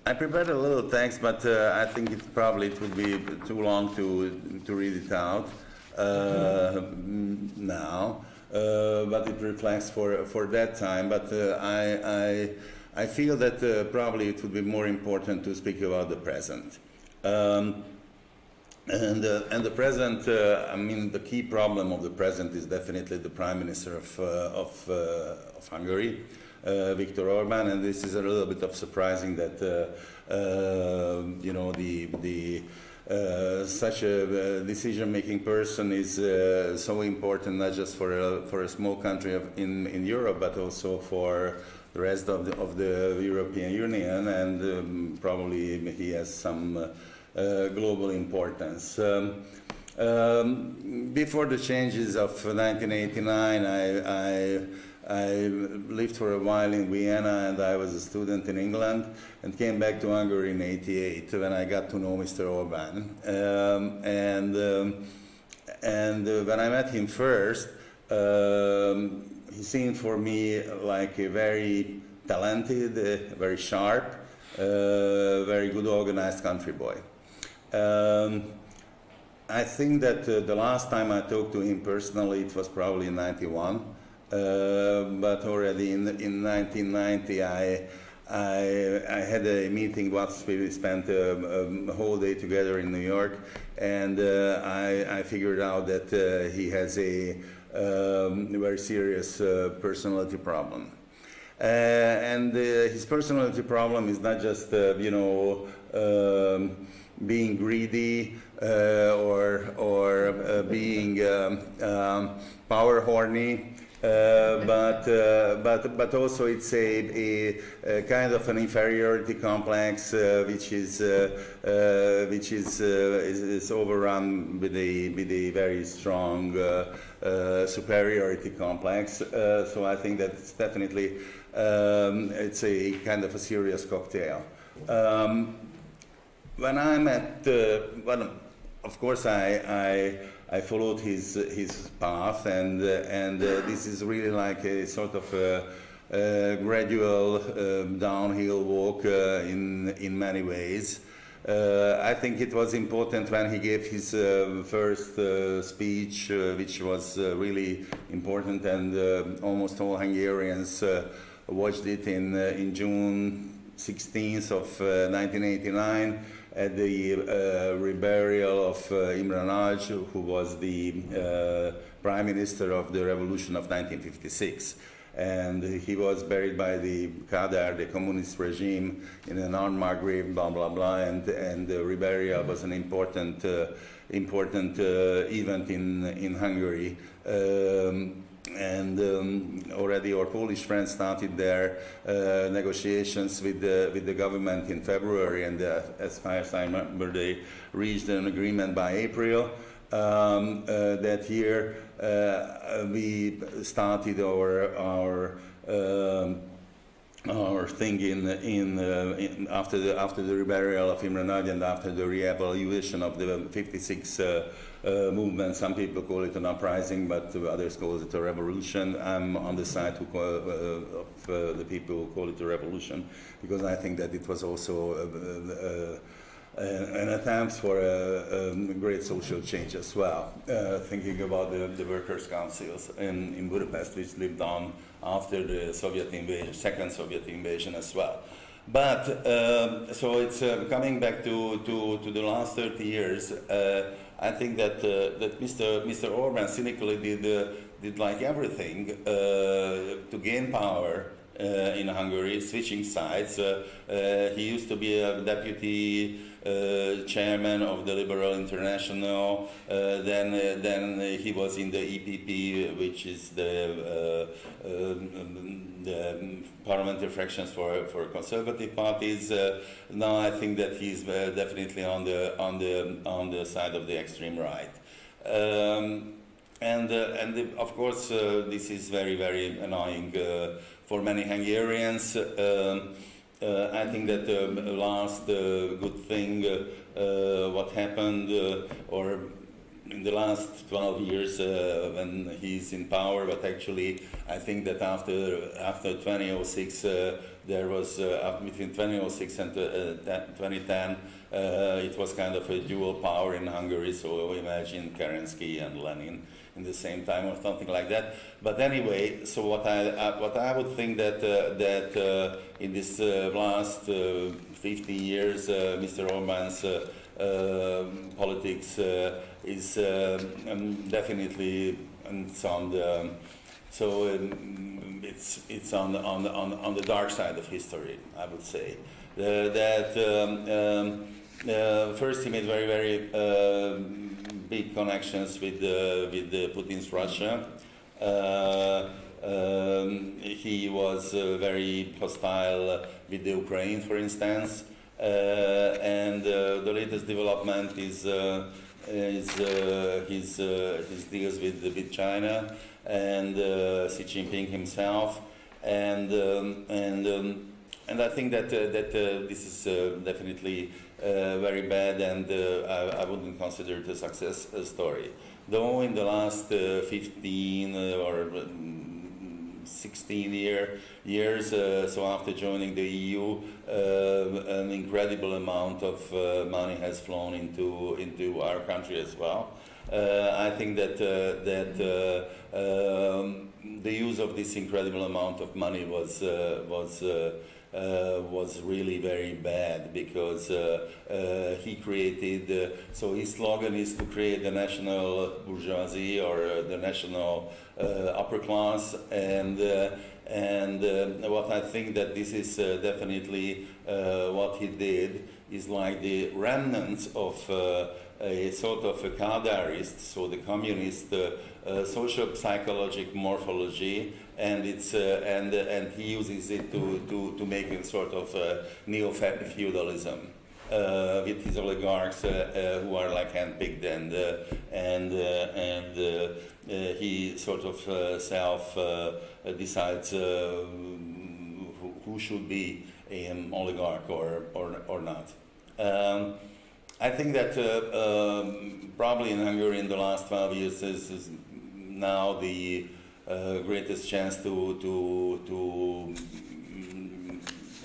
I prepared a little text, but I think it would be too long to read it out now. But it reflects for that time. But I feel that probably it would be more important to speak about the present. And the present, I mean, the key problem of the present is definitely the Prime Minister of Hungary, Viktor Orban, and this is a little bit of surprising that you know, such a decision-making person is so important, not just for a small country in Europe, but also for the rest of the European Union, and probably he has some global importance. Before the changes of 1989, I lived for a while in Vienna, and I was a student in England, and came back to Hungary in '88 when I got to know Mr. Orban. And when I met him first, he seemed for me like a very talented, very sharp, very good organized country boy. I think that the last time I talked to him personally, it was probably in '91. But already in 1990, I had a meeting once. We spent a whole day together in New York, and I figured out that he has a very serious personality problem. And his personality problem is not just, you know, being greedy or being power horny. But also it's a kind of an inferiority complex which is overrun with a very strong superiority complex. So I think that it's definitely it's a kind of a serious cocktail. When I'm at, well, of course I followed his path, and this is really like a sort of a gradual downhill walk in many ways. I think it was important when he gave his first speech, which was really important, and almost all Hungarians watched it in June 16th of 1989. At the reburial of Imre Nagy, who was the Prime Minister of the Revolution of 1956. And he was buried by the Kadar, the communist regime, in an unmarked grave, blah, blah, blah, and the reburial was an important event in Hungary. Already our Polish friends started their negotiations with the government in February, and as far as I remember, they reached an agreement by April. That year, we started our thing after the reburial of Imre Nagy and after the re-evaluation of the 56 movement. Some people call it an uprising, but others call it a revolution. I'm on the side of the people who call it a revolution, because I think that it was also an attempt for a great social change as well. Thinking about the workers' councils in Budapest, which lived on after the Soviet invasion, second Soviet invasion as well. But so it's coming back to the last 30 years. I think that Mr. Orbán cynically did like everything to gain power in Hungary, switching sides. He used to be a deputy chairman of the Liberal International. Then he was in the EPP, which is the parliamentary fractions for conservative parties. Now I think that he's definitely on the side of the extreme right. Of course, this is very, very annoying for many Hungarians. I think that the last good thing, what happened, or in the last 12 years when he's in power, but actually I think that after 2006, there was, between 2006 and 2010, it was kind of a dual power in Hungary, so imagine Kerensky and Lenin in the same time or something like that. But anyway, so what I would think that in this last 50 years, Mr. Orbán's politics is definitely it's on the dark side of history, I would say. First, he made very, very big connections with Putin's Russia. He was very hostile with the Ukraine, for instance, and the latest development is his deals with China and Xi Jinping himself, and I think that this is definitely very bad, and I wouldn't consider it a success story. Though in the last 15 or 16 years, so after joining the EU, an incredible amount of money has flown into our country as well. I think that the use of this incredible amount of money was was really very bad, because he created, so his slogan is to create the national bourgeoisie, or the national upper class, and what I think that this is definitely what he did, is like the remnants of a sort of a Kadarist, so the communist social psychological morphology, and it's and he uses it to make a sort of neo-feudalism with his oligarchs who are like handpicked, and he sort of self decides who should be an oligarch or not. I think that probably in Hungary in the last 12 years is now the greatest chance to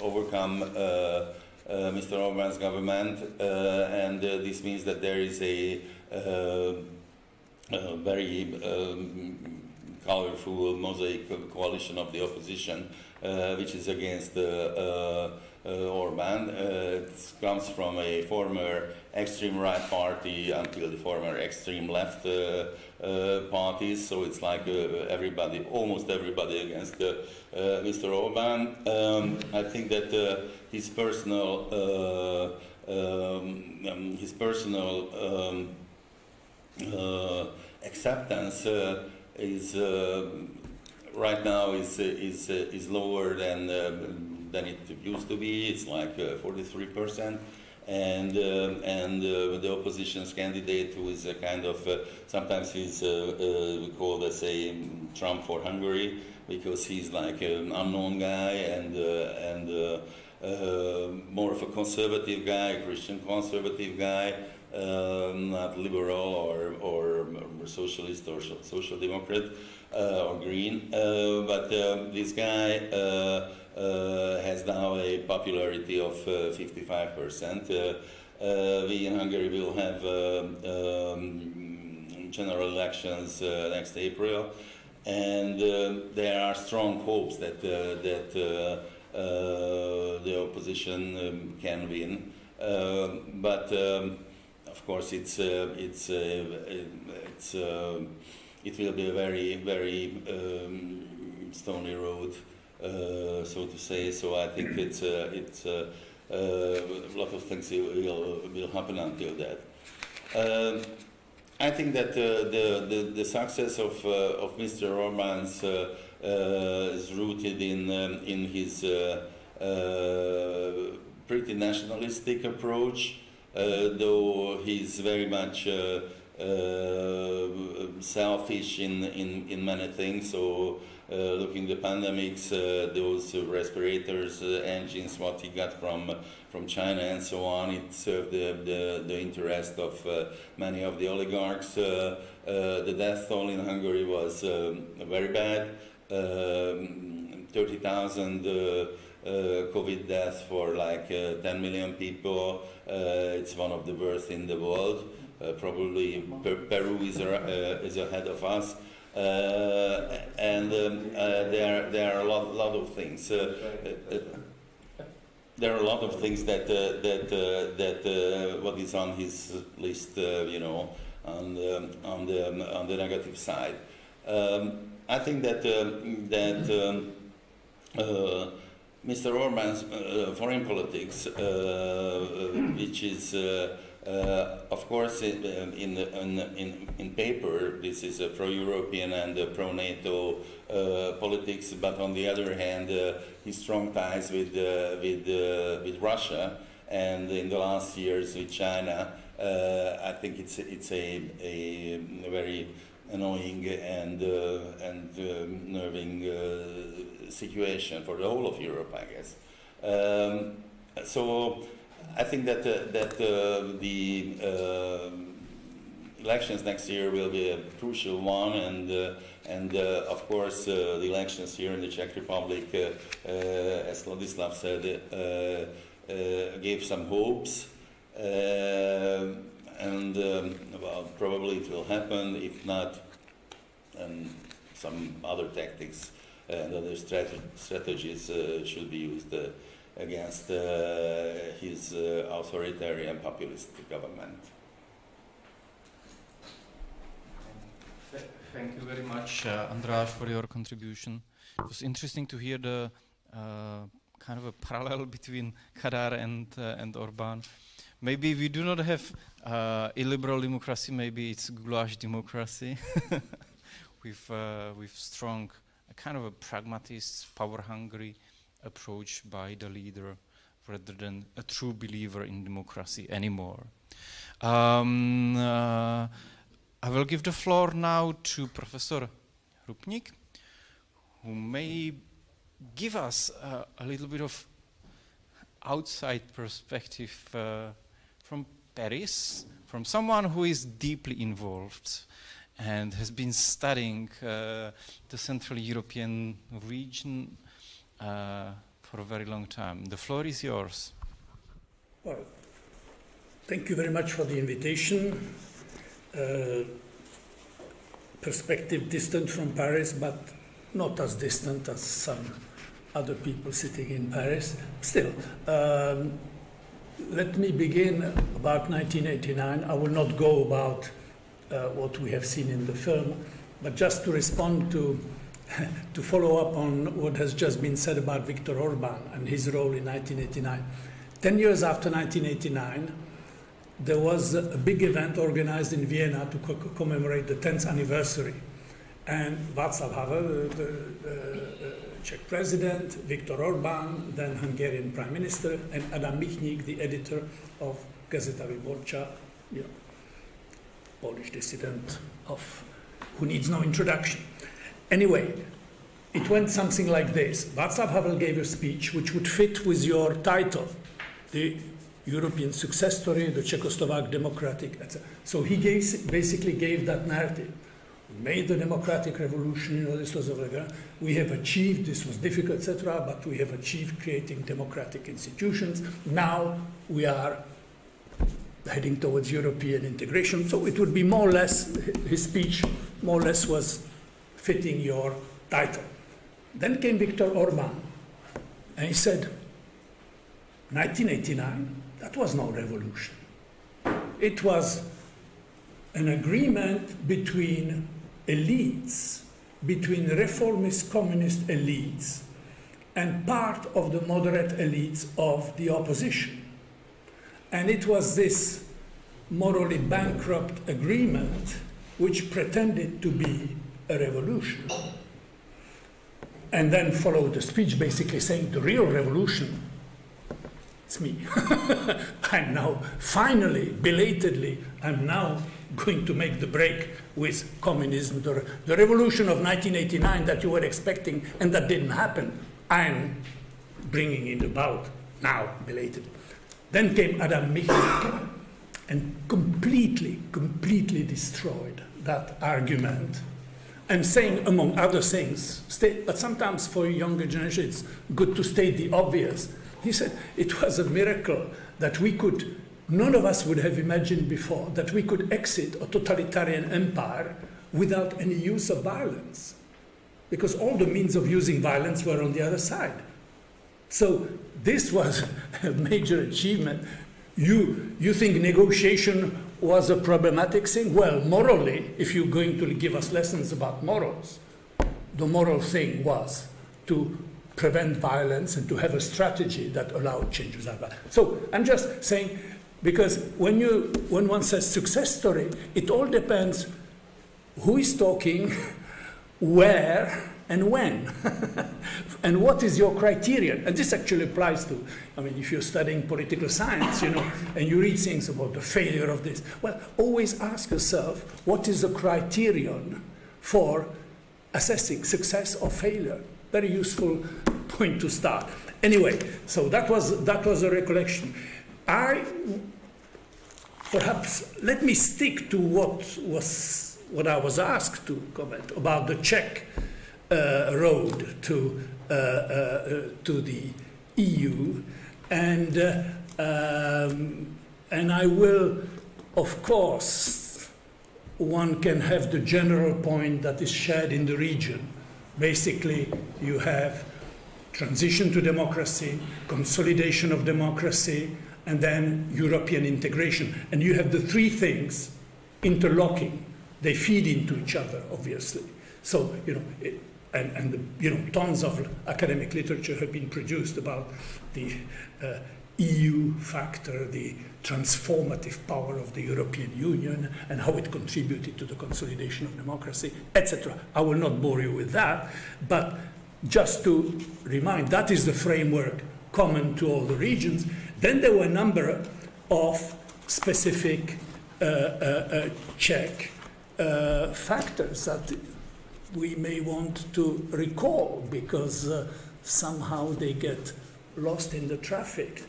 overcome Mr. Orbán's government, and this means that there is a very colorful mosaic coalition of the opposition, which is against Orbán. It comes from a former extreme right party until the former extreme left parties, so it's like everybody, almost everybody against Mr. Orbán. I think that his personal acceptance is right now is lower than it used to be. It's like 43%, and the opposition's candidate, who is a kind of sometimes he's called as a Trump for Hungary, because he's like an unknown guy and more of a conservative guy, a Christian conservative guy, not liberal or socialist or social democrat or green, but this guy has now a popularity of 55%. We in Hungary will have general elections next April, and there are strong hopes that the opposition can win, but of course it will be a very stony road, so to say. So I think it's a lot of things will happen until that. I think that the success of Mr. Orbán's is rooted in his pretty nationalistic approach, though he's very much selfish in many things. So looking at the pandemics, those respirators, engines, what he got from China and so on, it served the interest of many of the oligarchs. The death toll in Hungary was very bad. 30,000 COVID deaths for like 10 million people. It's one of the worst in the world. Probably Peru is ahead of us. And there are a lot of things. There are a lot of things that what is on his list, you know, on the negative side. I think that Mr. Orbán's foreign politics, which is of course in paper this is a pro-European and pro-NATO politics, but on the other hand his strong ties with Russia, and in the last years with China, I think it's a very annoying and nerving situation for the whole of Europe, I guess. So I think that the elections next year will be a crucial one, and of course the elections here in the Czech Republic, as Ladislav said, gave some hopes. And well, probably it will happen. If not, some other tactics and other strategies should be used against his authoritarian populist government. Thank you very much, András, for your contribution. It was interesting to hear the kind of a parallel between Kadar and Orban. Maybe we do not have illiberal democracy, maybe it's goulash democracy with strong, kind of a pragmatist, power-hungry approach by the leader rather than a true believer in democracy anymore. I will give the floor now to Professor Hrupnik, who may give us a little bit of outside perspective from Paris, from someone who is deeply involved and has been studying the Central European region for a very long time. The floor is yours. Well, thank you very much for the invitation. Perspective distant from Paris, but not as distant as some other people sitting in Paris. Still, let me begin about 1989. I will not go about what we have seen in the film, but just to respond to follow up on what has just been said about Viktor Orban and his role in 1989. 10 years after 1989, there was a big event organized in Vienna to commemorate the 10th anniversary. And Václav Havel, the Czech president, Viktor Orban, then Hungarian prime minister, and Adam Michnik, the editor of Gazeta Wyborcza, Polish dissident who needs no introduction. Anyway, it went something like this. Václav Havel gave a speech which would fit with your title, the European success story, the Czechoslovak democratic, etc. So he basically gave that narrative. We made the democratic revolution, this was we have achieved, this was difficult, etc., but we have achieved creating democratic institutions. Now we are heading towards European integration. So it would be more or less, his speech more or less was fitting your title. Then came Viktor Orban, and he said, 1989, that was no revolution. It was an agreement between elites, between reformist communist elites and part of the moderate elites of the opposition. And it was this morally bankrupt agreement which pretended to be a revolution. And then followed a speech basically saying the real revolution, it's me. I'm now, finally, belatedly, I'm now going to make the break with communism. The revolution of 1989 that you were expecting and that didn't happen, I'm bringing it about now, belated. Then came Adam Michnik and completely destroyed that argument. I'm saying, among other things, but sometimes for a younger generation, it's good to state the obvious. He said it was a miracle that we could, none of us would have imagined before, that we could exit a totalitarian empire without any use of violence. Because all the means of using violence were on the other side. So this was a major achievement. You think negotiation was a problematic thing? Well, morally, if you're going to give us lessons about morals, the moral thing was to prevent violence and to have a strategy that allowed change without violence. So I'm just saying, because when one says success story, it all depends who is talking, where, and when, and what is your criterion. And this actually applies to, I mean, if you're studying political science, and you read things about the failure of this, well, always ask yourself, what is the criterion for assessing success or failure? Very useful point to start. Anyway, so that was a recollection. Perhaps let me stick to what I was asked to comment about the Czech road to the EU, and I will, of course, one can have the general point that is shared in the region Basically, you have transition to democracy, consolidation of democracy, and then European integration. And you have the three things interlocking. They feed into each other, obviously. So, tons of academic literature have been produced about the EU factor, the transformative power of the European Union, and how it contributed to the consolidation of democracy, etc. I will not bore you with that, but just to remind, that is the framework common to all the regions. Then there were a number of specific Czech factors that we may want to recall because somehow they get lost in the traffic.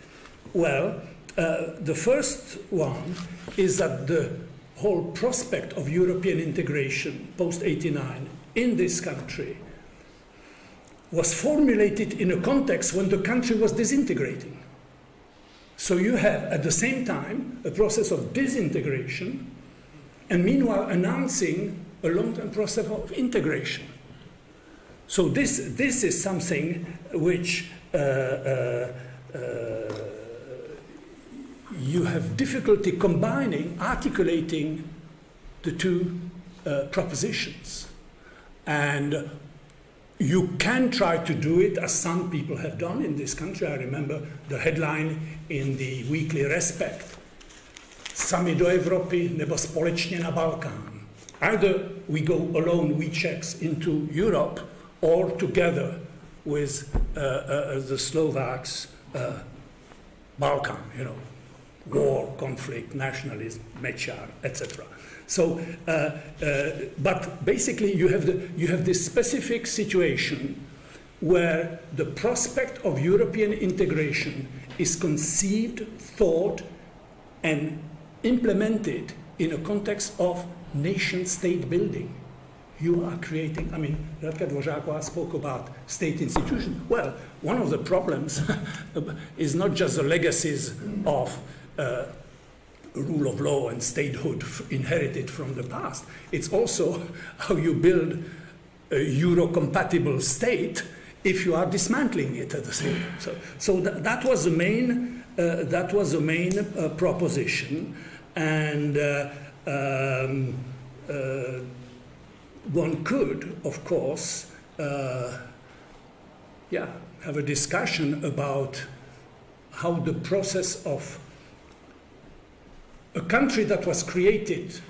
Well, the first one is that the whole prospect of European integration post-89 in this country was formulated in a context when the country was disintegrating. So you have at the same time a process of disintegration and meanwhile announcing a long-term process of integration. So this is something which you have difficulty combining, articulating the two propositions. And you can try to do it, as some people have done in this country. I remember the headline in the weekly Respect, Sami do Evropy nebo společně na Balkán. Either we go alone, we Czechs, into Europe, or together with the Slovaks, Balkan, war, conflict, nationalism, Mečiar, etc. So, but basically you have this specific situation where the prospect of European integration is conceived, thought, and implemented in a context of nation-state building. You are creating, Radka Dvořáková spoke about state institutions. Well, one of the problems is not just the legacies of rule of law and statehood inherited from the past. It's also how you build a Euro-compatible state if you are dismantling it at the same time. So that was the main proposition, and one could, of course, have a discussion about how the process of a country that was created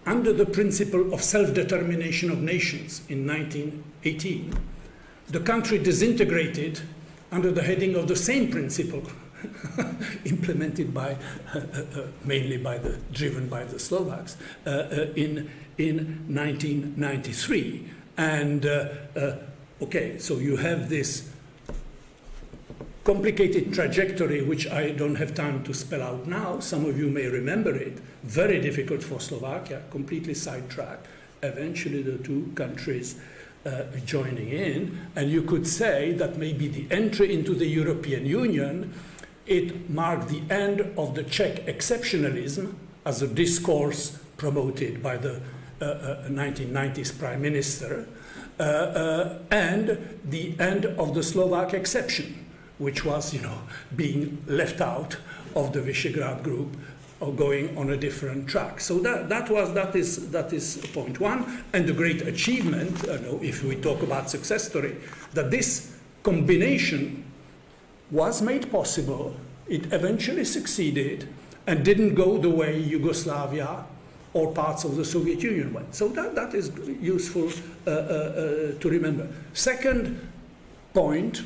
under the principle of self-determination of nations in 1918, the country disintegrated under the heading of the same principle, implemented by, driven by the Slovaks, in 1993. And, okay, so you have this complicated trajectory, which I don't have time to spell out now. Some of you may remember it. Very difficult for Slovakia, completely sidetracked. Eventually the two countries joining in. And you could say that maybe the entry into the European Union, it marked the end of the Czech exceptionalism as a discourse promoted by the 1990s Prime Minister, and the end of the Slovak exception, which was, being left out of the Visegrad group or going on a different track. So that is point one. And the great achievement, if we talk about success story, that this combination was made possible. It eventually succeeded and didn't go the way Yugoslavia or parts of the Soviet Union went. So that is useful to remember. Second point,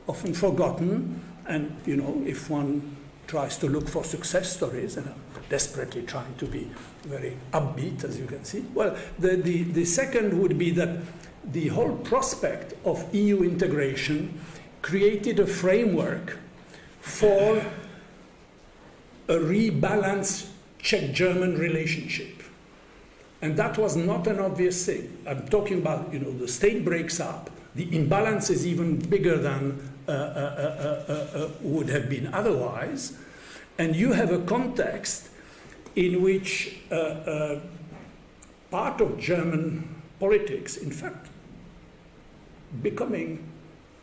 often forgotten, and if one tries to look for success stories, and I'm desperately trying to be very upbeat, as you can see, well, the second would be that the whole prospect of EU integration created a framework for a rebalanced Czech-German relationship. And that was not an obvious thing. I'm talking about, the state breaks up, the imbalance is even bigger than would have been otherwise, and you have a context in which part of German politics, in fact, becoming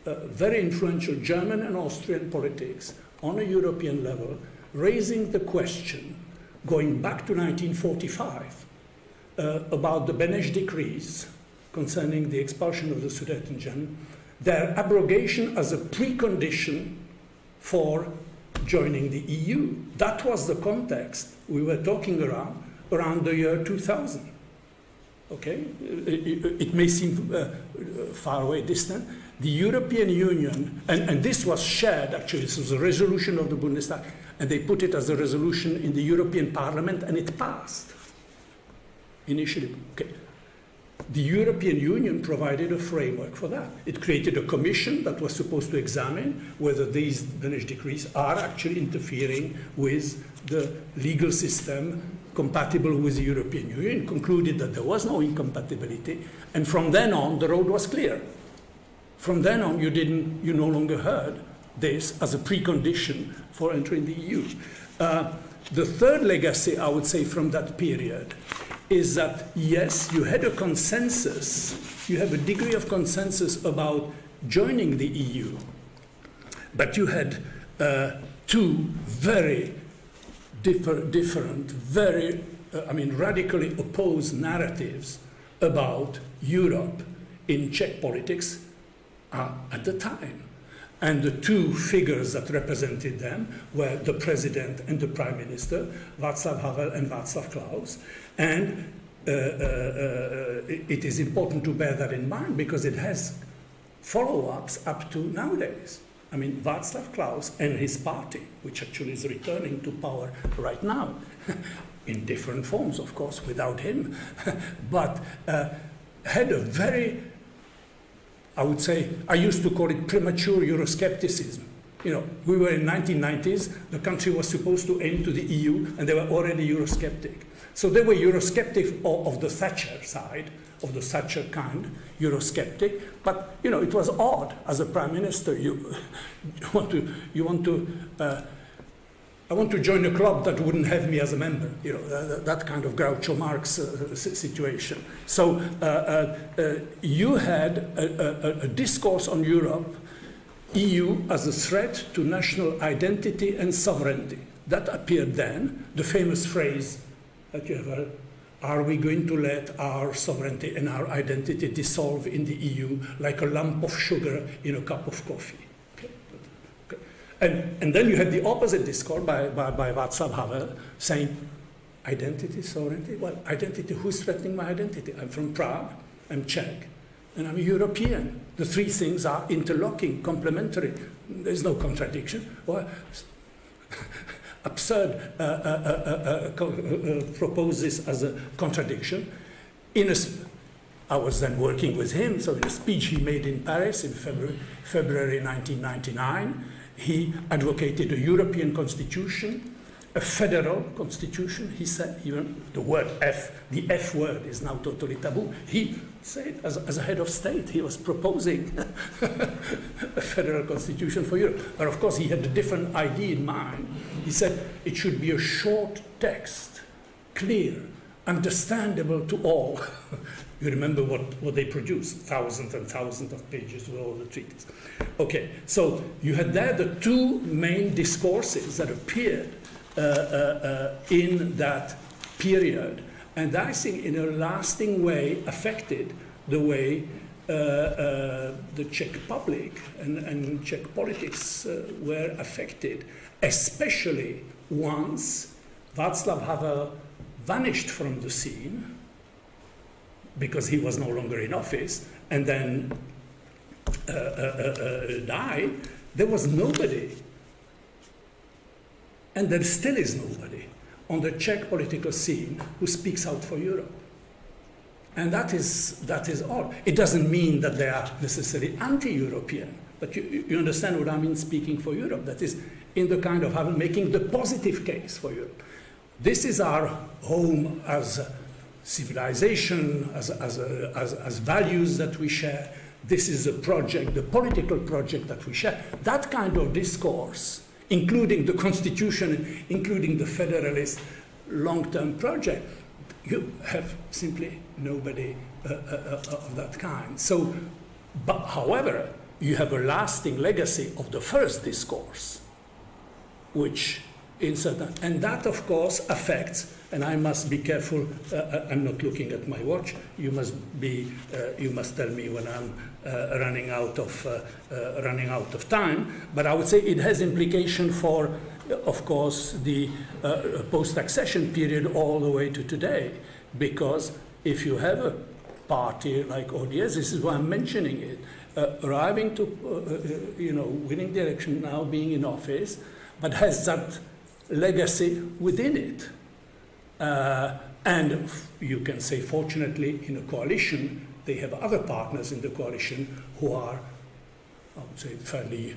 very influential German and Austrian politics on a European level, raising the question, going back to 1945, about the Beneš decrees concerning the expulsion of the Sudeten, their abrogation as a precondition for joining the EU. That was the context we were talking around the year 2000. Okay, it may seem far away, distant. The European Union, and this was shared, actually, this was a resolution of the Bundestag, and they put it as a resolution in the European Parliament, and it passed initially. Okay. The European Union provided a framework for that. It created a commission that was supposed to examine whether these Beneš decrees are actually interfering with the legal system compatible with the European Union, concluded that there was no incompatibility, and from then on the road was clear. From then on you no longer heard this as a precondition for entering the EU. The third legacy, I would say, from that period is that, yes, you had a consensus, you have a degree of consensus about joining the EU, but you had two very different, very, radically opposed narratives about Europe in Czech politics at the time. And the two figures that represented them were the president and the prime minister, Václav Havel and Václav Klaus. And it is important to bear that in mind because it has follow-ups up to nowadays. I mean, Václav Klaus and his party, which actually is returning to power right now, in different forms, of course, without him, but had a very, I would say, I used to call it premature Euroscepticism. You know, we were in 1990s, the country was supposed to aim to the EU, and they were already Eurosceptic. So they were Eurosceptic of the Thatcher side, of the Thatcher kind, Eurosceptic, but, you know, it was odd as a prime minister. I want to join a club that wouldn't have me as a member, you know, that kind of Groucho Marx situation. So you had a discourse on Europe, EU as a threat to national identity and sovereignty. That appeared then, the famous phrase that you have heard, are we going to let our sovereignty and our identity dissolve in the EU like a lump of sugar in a cup of coffee? And then you had the opposite discourse by Václav Havel saying, identity, sovereignty? Well, identity, who's threatening my identity? I'm from Prague, I'm Czech, and I'm a European. The three things are interlocking, complementary. There's no contradiction. Well, absurd propose this as a contradiction. I was then working with him, so in a speech he made in Paris in February 1999, he advocated a European constitution, a federal constitution, he said. Even the word F, the F word is now totally taboo. He said, as a head of state, he was proposing a federal constitution for Europe. But of course, he had a different idea in mind. He said it should be a short text, clear, understandable to all. You remember what they produced, thousands and thousands of pages with all the treaties. Okay, so you had there the two main discourses that appeared in that period, and I think in a lasting way affected the way the Czech Republic and Czech politics were affected, especially once Václav Havel vanished from the scene because he was no longer in office, and then died. There was nobody, and there still is nobody on the Czech political scene who speaks out for Europe. And that is odd. It doesn't mean that they are necessarily anti-European, but you understand what I mean, speaking for Europe. That is in the kind of making the positive case for Europe. This is our home as a civilization, as values that we share. This is a project, the political project that we share. That kind of discourse, including the constitution, including the federalist long-term project, you have simply nobody of that kind. So, but however, you have a lasting legacy of the first discourse, which in certain, and that of course affects, and I must be careful, I'm not looking at my watch, you must tell me when I'm running out of time, but I would say it has implication for, of course, the post-accession period all the way to today, because if you have a party like ODS, this is why I'm mentioning it, arriving to, winning the election, now being in office, but has that legacy within it. And you can say, fortunately, in a coalition, they have other partners in the coalition who are, I would say, fairly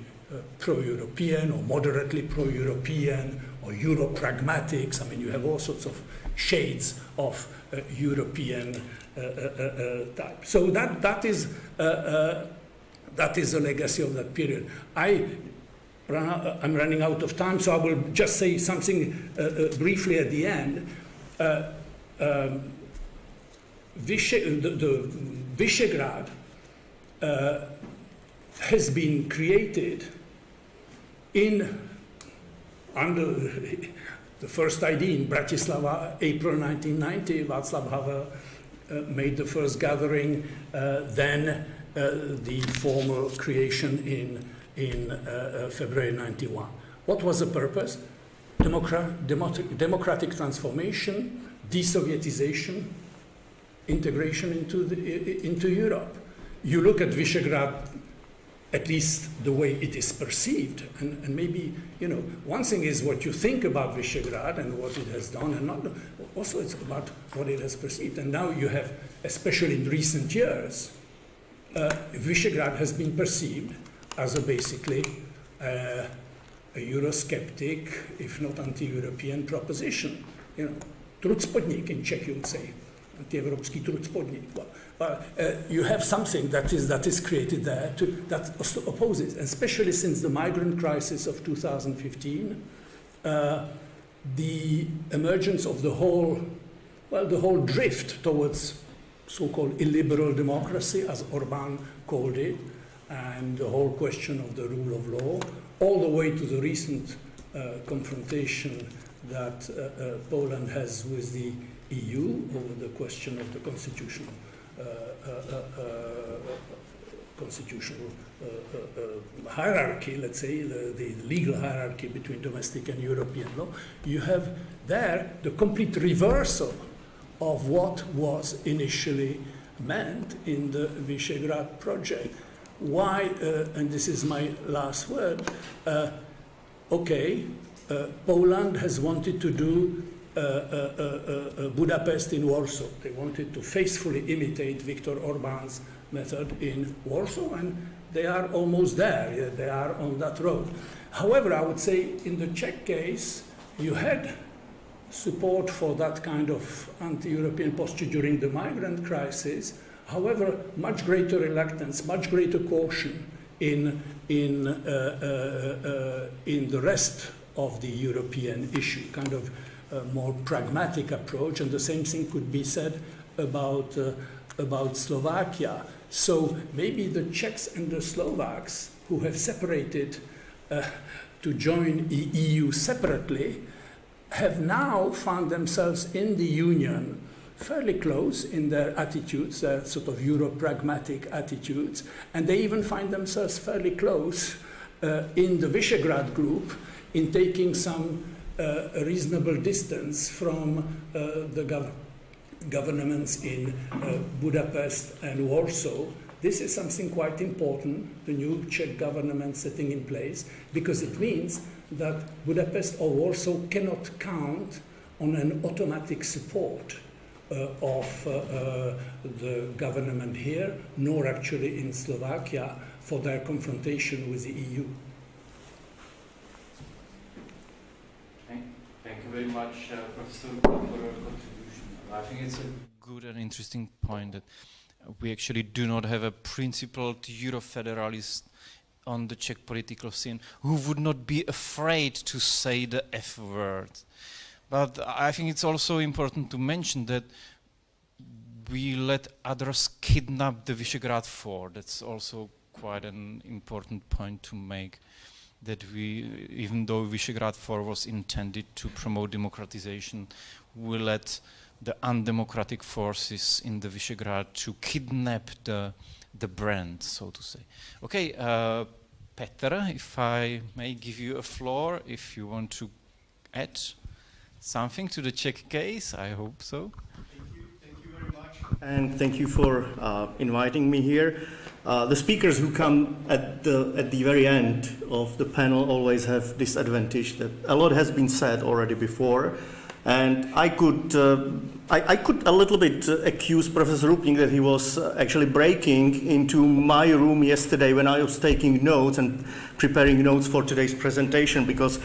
pro-European or moderately pro-European or Euro-pragmatics. I mean, you have all sorts of shades of European type. So that is the legacy of that period. I'm running out of time, so I will just say something briefly at the end. The Visegrad has been created under the first idea in Bratislava, April 1990. Václav Havel made the first gathering, then the formal creation in February 91. What was the purpose? Democratic transformation, desovietization, integration into Europe. You look at Visegrad, at least the way it is perceived, and maybe, one thing is what you think about Visegrad and what it has done, and not also it's about what it has perceived. And now you have, especially in recent years, Visegrad has been perceived as basically a Eurosceptic, if not anti-European proposition. Trucpodnik in Czech, you would say, anti-Evropský trucpodnik. You have something that is created there that opposes, especially since the migrant crisis of 2015, the emergence of the whole drift towards so-called illiberal democracy, as Orbán called it, and the whole question of the rule of law, all the way to the recent confrontation that Poland has with the EU over the question of the constitutional hierarchy, let's say, the legal hierarchy between domestic and European law. You have there the complete reversal of what was initially meant in the Visegrad project. Why, and this is my last word, Poland has wanted to do Budapest in Warsaw. They wanted to faithfully imitate Viktor Orbán's method in Warsaw, and they are almost there. They are on that road. However, I would say in the Czech case, you had support for that kind of anti-European posture during the migrant crisis. However, much greater reluctance, much greater caution in the rest of the European issue, kind of a more pragmatic approach, and the same thing could be said about Slovakia. So maybe the Czechs and the Slovaks, who have separated to join the EU separately, have now found themselves in the Union fairly close in their attitudes, their sort of Euro-pragmatic attitudes, and they even find themselves fairly close in the Visegrad group in taking some reasonable distance from the governments in Budapest and Warsaw. This is something quite important, the new Czech government setting in place, because it means that Budapest or Warsaw cannot count on an automatic support of the government here, nor actually in Slovakia, for their confrontation with the EU. Thank you very much, Professor, for your contribution. I think it's a good and interesting point that we actually do not have a principled Euro-federalist on the Czech political scene who would not be afraid to say the F word. But I think it's also important to mention that we let others kidnap the Visegrad Four. That's also quite an important point to make, that we, even though Visegrad Four was intended to promote democratization, we let the undemocratic forces in the Visegrad to kidnap the brand, so to say. Okay, Petr, if I may give you a floor, if you want to add something to the Czech case, I hope so. Thank you very much. And thank you for inviting me here. The speakers who come at the very end of the panel always have this advantage that a lot has been said already before. And I could a little bit accuse Professor Rupnik that he was actually breaking into my room yesterday when I was taking notes and preparing notes for today's presentation, because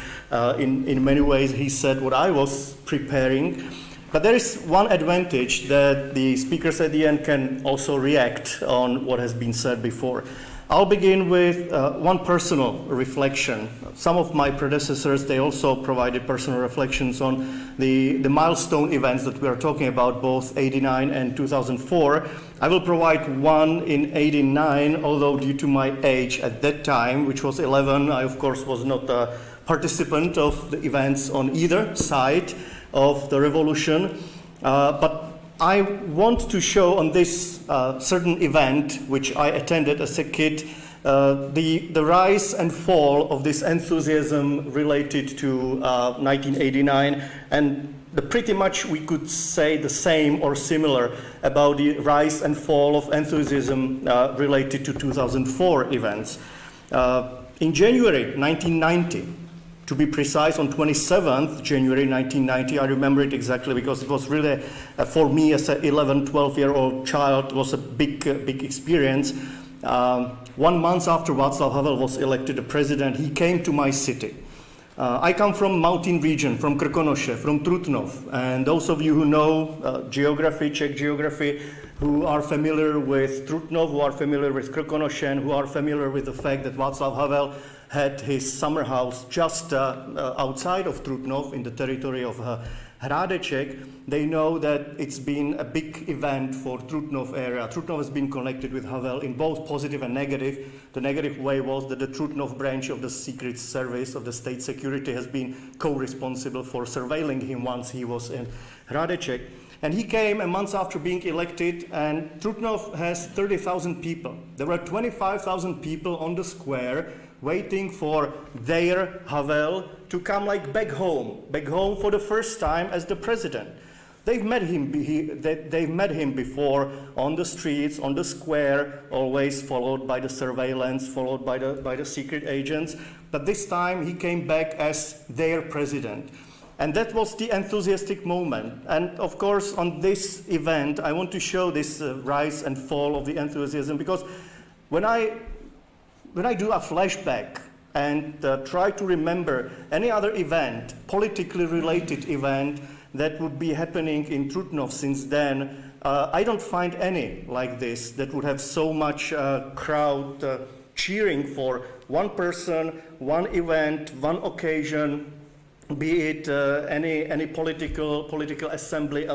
in many ways he said what I was preparing. But there is one advantage, that the speakers at the end can also react on what has been said before. I'll begin with one personal reflection. Some of my predecessors, they also provided personal reflections on the milestone events that we are talking about, both '89 and 2004. I will provide one in '89, although due to my age at that time, which was 11, I of course was not a participant of the events on either side of the revolution. But I want to show on this certain event, which I attended as a kid, the rise and fall of this enthusiasm related to 1989, and pretty much we could say the same or similar about the rise and fall of enthusiasm related to 2004 events. In January 1990, to be precise, on 27th January 1990, I remember it exactly because it was really, for me as an 11, 12-year-old child, was a big experience. 1 month after Václav Havel was elected the president, he came to my city. I come from mountain region, from Krkonoše, from Trutnov, and those of you who know geography, Czech geography, who are familiar with Trutnov, who are familiar with Krkonoše, and who are familiar with the fact that Václav Havel had his summer house just outside of Trutnov in the territory of Hradeček, they know that it's been a big event for Trutnov area. Trutnov has been connected with Havel in both positive and negative. The negative way was that the Trutnov branch of the Secret Service of the State Security has been co-responsible for surveilling him once he was in Hradeček. And he came a month after being elected, and Trutnov has 30,000 people. There were 25,000 people on the square waiting for their Havel to come back home for the first time as the president. They've met him before on the streets, on the square, always followed by the surveillance, followed by the secret agents. But this time he came back as their president. And that was the enthusiastic moment. And of course, on this event, I want to show this rise and fall of the enthusiasm, because when I do a flashback and try to remember any other event, politically related event, that would be happening in Trutnov since then, I don't find any like this that would have so much crowd cheering for one person, one event, one occasion, be it any political assembly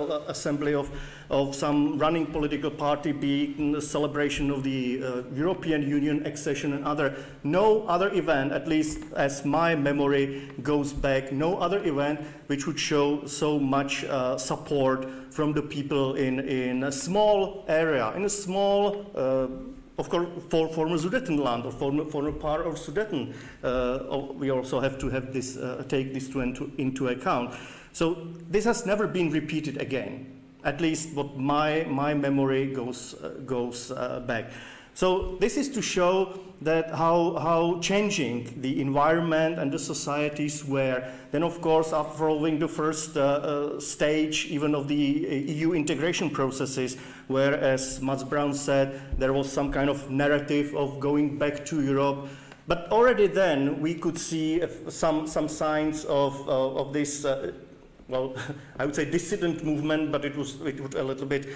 of some running political party, be it in the celebration of the European Union accession and other. No other event, at least as my memory goes back, no other event which would show so much support from the people in a small area, in a small of course, for former Sudetenland, or former part of Sudeten, we also have to have this, take this into account. So this has never been repeated again, at least what my memory goes back. So this is to show that how changing the environment and the societies were. Then, of course, after following the first stage, even of the EU integration processes, where, as Mats Brown said, there was some kind of narrative of going back to Europe. But already then, we could see some signs of this well, I would say dissident movement, but it would a little bit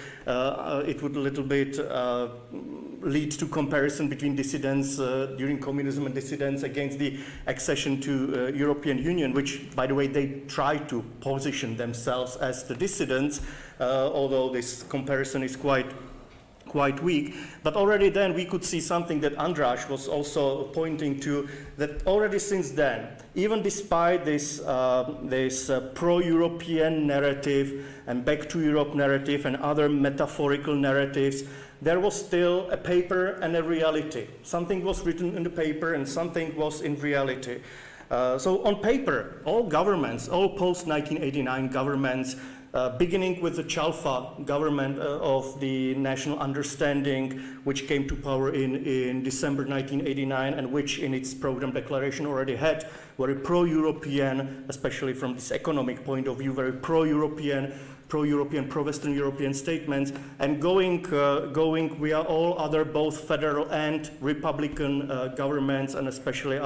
lead to comparison between dissidents during communism and dissidents against the accession to European Union, which, by the way, they tried to position themselves as the dissidents, although this comparison is quite weak. But already then we could see something that András was also pointing to, that already since then, even despite this, pro-European narrative and back to Europe narrative and other metaphorical narratives, there was still a paper and a reality. Something was written in the paper and something was in reality. So on paper, all governments, all post-1989 governments, beginning with the Chalfa government of the National Understanding, which came to power in December 1989, and which in its program declaration already had very pro-European, especially from this economic point of view, very pro-European, pro-Western European statements, and going via all other both federal and Republican governments, and especially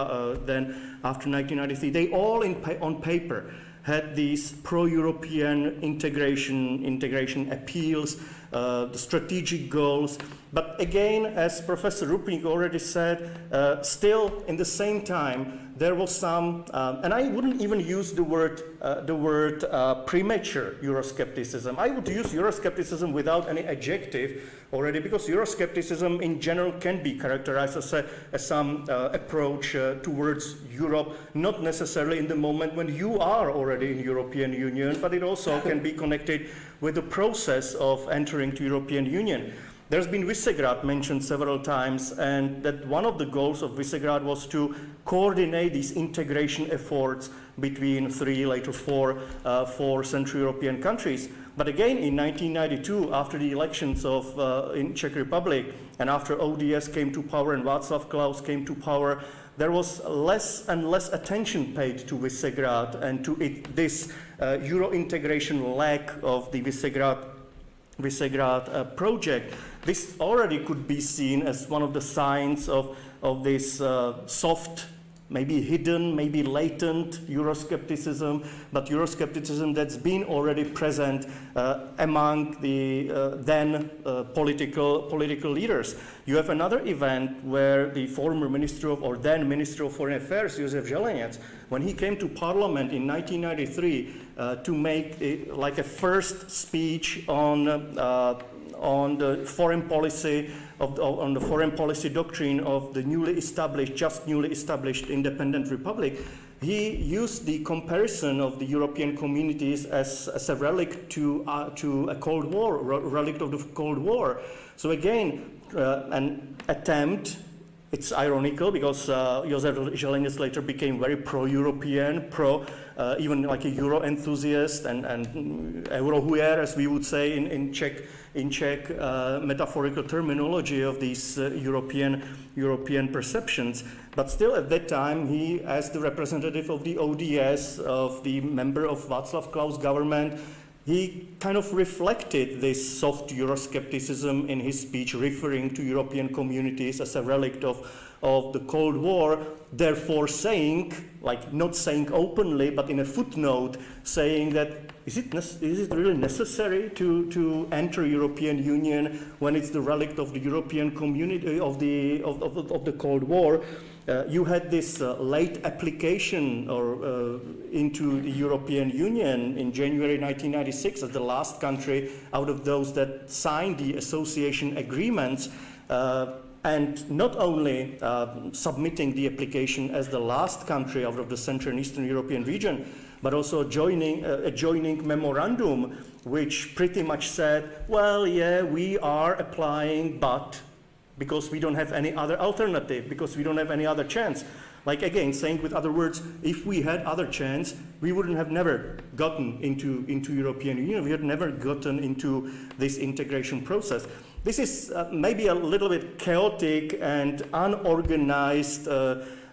then after 1993, they all on paper had these pro-European integration appeals, the strategic goals. But again, as Professor Rupnik already said, still in the same time, there was some, and I wouldn't even use the word premature Euroscepticism. I would use Euroscepticism without any adjective already, because Euroscepticism in general can be characterized as some approach towards Europe, not necessarily in the moment when you are already in European Union, but it also can be connected with the process of entering to European Union. There's been Visegrad mentioned several times, and that one of the goals of Visegrad was to coordinate these integration efforts between later four Central European countries. But again, in 1992, after the elections in Czech Republic, and after ODS came to power and Václav Klaus came to power, there was less and less attention paid to Visegrad and to this Euro integration lack of the Visegrad project. This already could be seen as one of the signs of this soft, maybe hidden, maybe latent Euroscepticism, but Euroscepticism that's been already present among the then political leaders. You have another event where the former then Minister of Foreign Affairs, Josef Zelenec, when he came to Parliament in 1993 to make like a first speech on the foreign policy on the foreign policy doctrine of the newly established independent republic, he used the comparison of the European communities as a relic to a Cold War, relic of the Cold War. So again, an attempt. It's ironical because Josef Zelenec later became very pro-European, even like a Euro enthusiast and Eurohujer, as we would say in Czech metaphorical terminology of these European perceptions. But still at that time, he, as the representative of the ODS, of the member of Václav Klaus government, he kind of reflected this soft Euroscepticism in his speech, referring to European communities as a relic of the Cold War, therefore saying, like not saying openly, but in a footnote, saying that is it really necessary to enter European Union when it's the relic of the European community of the Cold War? You had this late application into the European Union in January 1996 as the last country out of those that signed the association agreements, and not only submitting the application as the last country out of the Central and Eastern European region, but also a joining memorandum which pretty much said, well, yeah, we are applying, but because we don't have any other alternative, because we don't have any other chance. Like again, saying with other words, if we had other chance, we wouldn't have never gotten into European Union. We had never gotten into this integration process. This is maybe a little bit chaotic and unorganized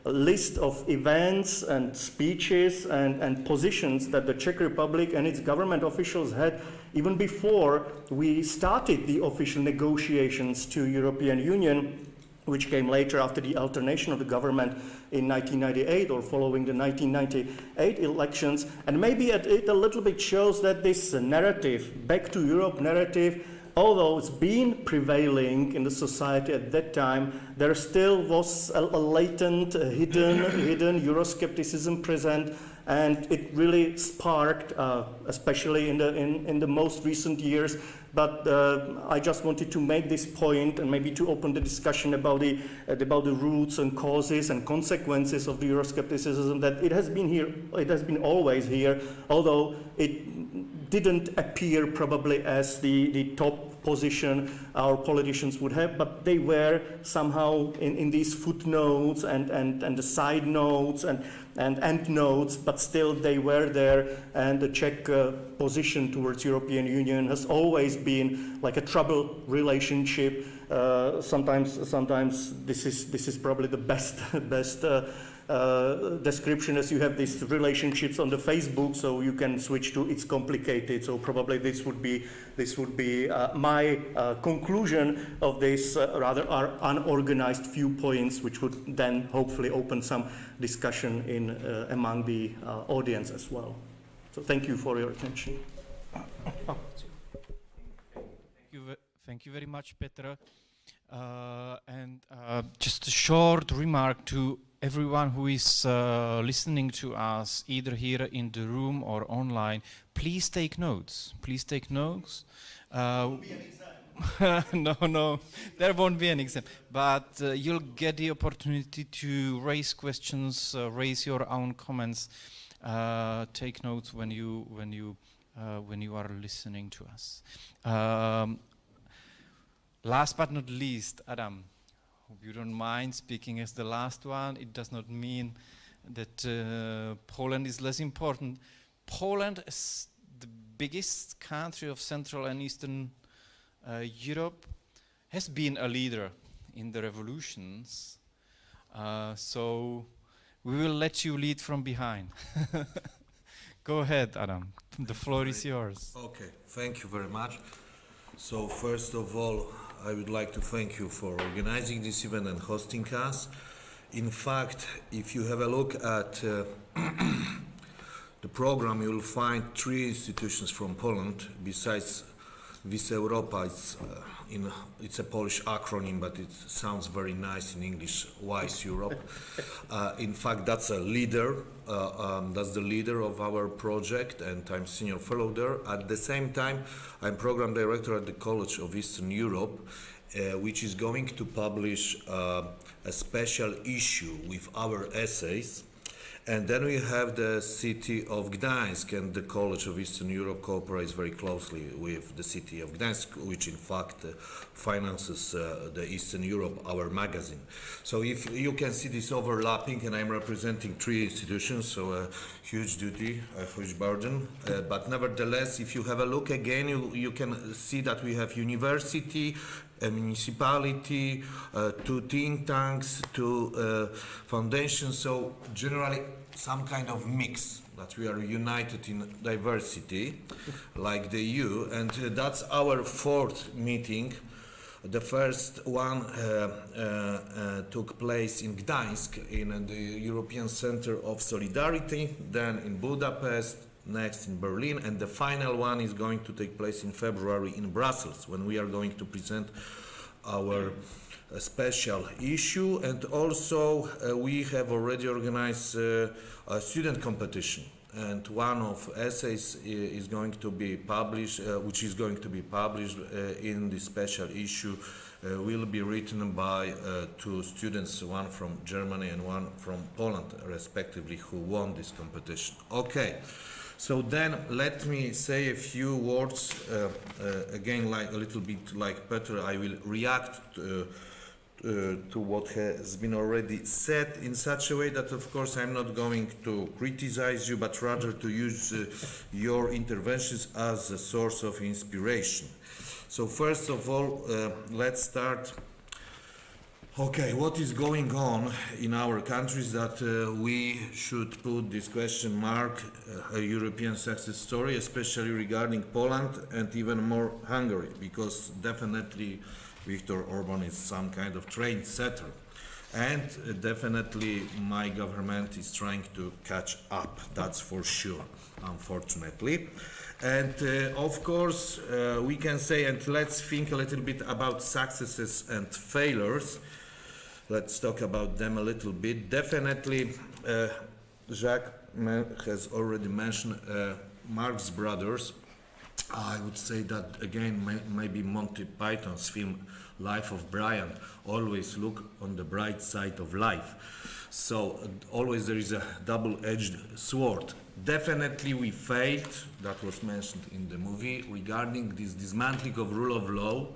list of events and speeches and positions that the Czech Republic and its government officials had even before we started the official negotiations to European Union. which came later after the alternation of the government in 1998 or following the 1998 elections. And maybe it a little bit shows that this narrative, back to Europe narrative, although it's been prevailing in the society at that time, there still was a latent, hidden Euroscepticism present, and it really sparked, especially in the most recent years. But I just wanted to make this point and maybe to open the discussion about the roots and causes and consequences of the Euroscepticism, that it has been here, it has been always here, although it didn't appear probably as the top position our politicians would have, but they were somehow in these footnotes and the side notes and end notes, but still they were there, and the Czech position towards European Union has always been like a troubled relationship. Sometimes this is probably the best description, as you have these relationships on the Facebook, so you can switch to it's complicated. So probably this would be my conclusion of this rather unorganized viewpoints, which would then hopefully open some discussion in among the audience as well. So thank you for your attention. Thank you very much, Petr. And just a short remark to everyone who is listening to us, either here in the room or online. Please take notes. Please take notes. No, there won't be an exam. But you'll get the opportunity to raise questions, raise your own comments. Take notes when you are listening to us. Last but not least, Adam, hope you don't mind speaking as the last one. It does not mean that Poland is less important. Poland is the biggest country of Central and Eastern Europe, has been a leader in the revolutions. So we will let you lead from behind. Go ahead, Adam. The floor is yours. Okay, thank you very much. So first of all, I would like to thank you for organizing this event and hosting us. In fact, if you have a look at the program, you will find 3 institutions from Poland besides Vis Europa. It's a Polish acronym, but it sounds very nice in English, WISE Europe. In fact, that's a leader. That's the leader of our project, and I'm senior fellow there. At the same time, I'm program director at the College of Eastern Europe, which is going to publish a special issue with our essays. And then we have the city of Gdańsk, and the College of Eastern Europe cooperates very closely with the city of Gdańsk, which in fact finances the Eastern Europe, our magazine. So if you can see this overlapping, and I'm representing 3 institutions, so a huge duty, a huge burden. But nevertheless, if you have a look again, you can see that we have university, a municipality, 2 think tanks, 2 foundations, so generally some kind of mix, that we are united in diversity, like the EU, and that's our 4th meeting. The first one took place in Gdańsk, in the European Center of Solidarity, then in Budapest, next in Berlin, and the final one is going to take place in February in Brussels, when we are going to present our special issue. And also we have already organized a student competition, and one of essays is going to be published, which is going to be published in the special issue, will be written by 2 students, one from Germany and one from Poland, respectively, who won this competition. Okay. So then let me say a few words, again, like a little bit like Petr. I will react to what has been already said in such a way that, of course, I'm not going to criticize you, but rather to use your interventions as a source of inspiration. So first of all, let's start. Okay, what is going on in our countries that we should put this question mark, a European success story, especially regarding Poland and even more Hungary, because definitely Viktor Orban is some kind of trend setter. And definitely my government is trying to catch up, that's for sure, unfortunately. And of course, we can say, and let's think a little bit about successes and failures. Let's talk about them a little bit. Definitely, Jacques has already mentioned Marx Brothers. I would say that again, maybe Monty Python's film Life of Brian, always look on the bright side of life. So always there is a double-edged sword. Definitely we failed, that was mentioned in the movie, regarding this dismantling of rule of law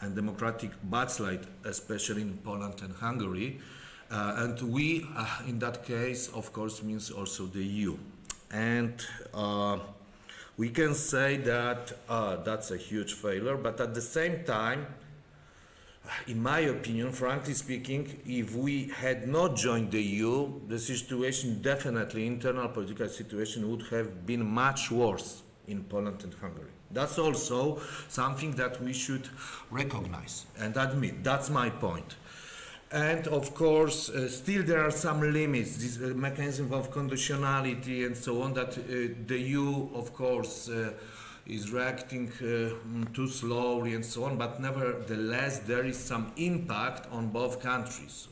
and democratic backslide, especially in Poland and Hungary. And we, in that case, of course, means also the EU. And we can say that that's a huge failure, but at the same time, in my opinion, frankly speaking, if we had not joined the EU, the situation, definitely, internal political situation would have been much worse in Poland and Hungary. That's also something that we should recognize and admit. That's my point. And of course, still there are some limits, this mechanism of conditionality and so on, that the EU, of course, is reacting too slowly and so on, but nevertheless there is some impact on both countries.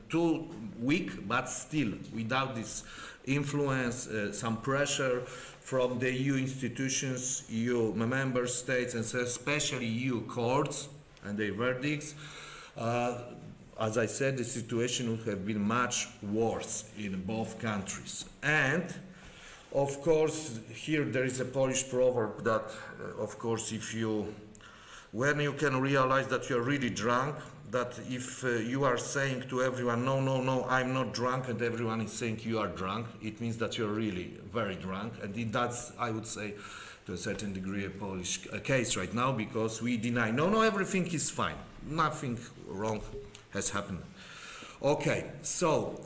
Too weak, but still without this influence, some pressure from the EU institutions, EU member states, and especially EU courts and their verdicts. As I said, the situation would have been much worse in both countries. And of course, here there is a Polish proverb that, of course, when you can realize that you're really drunk, that if you are saying to everyone, no, no, no, I'm not drunk, and everyone is saying you are drunk, it means that you're really very drunk. And that's, I would say, to a certain degree, a Polish case right now, because we deny, no, no, everything is fine. Nothing wrong has happened. Okay, so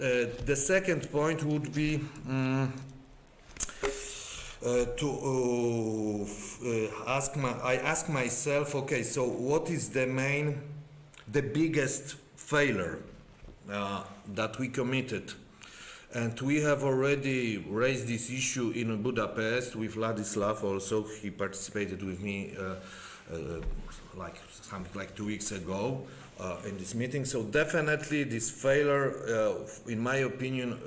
the second point would be I ask myself, okay, so what is the biggest failure that we committed? And we have already raised this issue in Budapest with Ladislav also. He participated with me something like 2 weeks ago in this meeting. So definitely this failure, in my opinion,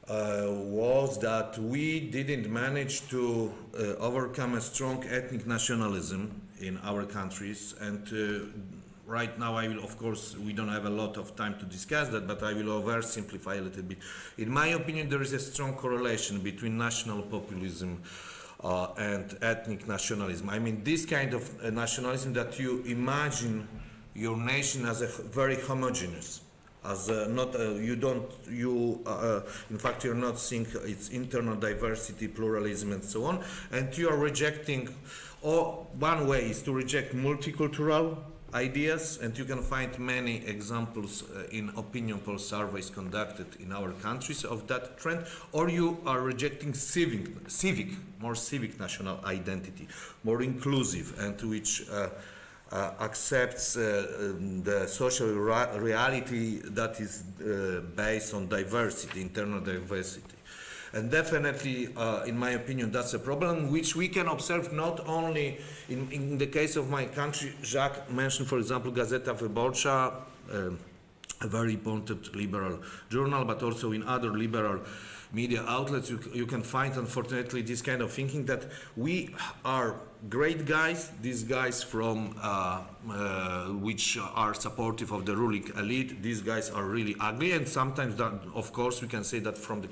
was that we didn't manage to overcome a strong ethnic nationalism in our countries. And right now I will, of course, we don't have a lot of time to discuss that, but I will oversimplify a little bit. In my opinion, there is a strong correlation between national populism and ethnic nationalism. I mean, this kind of nationalism that you imagine your nation as a very homogeneous, as in fact, you're not seeing its internal diversity, pluralism, and so on, and you are rejecting, or one way is to reject multicultural ideas, and you can find many examples in opinion poll surveys conducted in our countries of that trend, or you are rejecting more civic national identity, more inclusive, and which accepts the social reality that is based on diversity, internal diversity. And definitely, in my opinion, that's a problem which we can observe not only in the case of my country. Jacques mentioned, for example, Gazeta Wyborcza, a very important liberal journal, but also in other liberal media outlets, you can find, unfortunately, this kind of thinking that we are great guys, these guys from which are supportive of the ruling elite, these guys are really ugly, and sometimes, that, of course, we can say that from the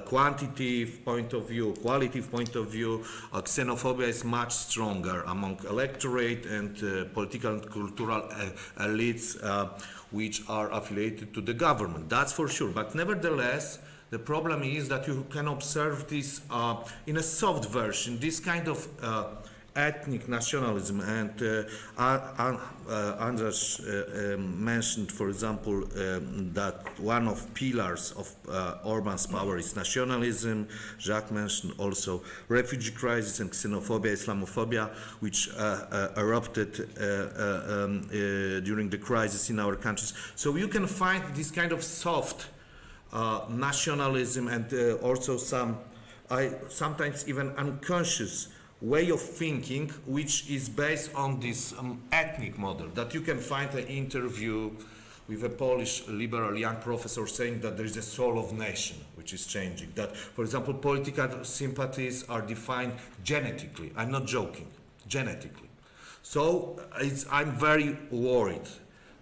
quantitative point of view, qualitative point of view, xenophobia is much stronger among electorate and political and cultural elites which are affiliated to the government. That's for sure. But nevertheless, the problem is that you can observe this in a soft version, this kind of ethnic nationalism, and Andras mentioned, for example, that one of pillars of Orban's power is nationalism. Jacques mentioned also refugee crisis and xenophobia, Islamophobia, which erupted during the crisis in our countries. So you can find this kind of soft nationalism and also sometimes even unconscious way of thinking, which is based on this ethnic model. That you can find an interview with a Polish liberal young professor saying that there is a soul of nation which is changing. That, for example, political sympathies are defined genetically. I'm not joking, genetically. So I'm very worried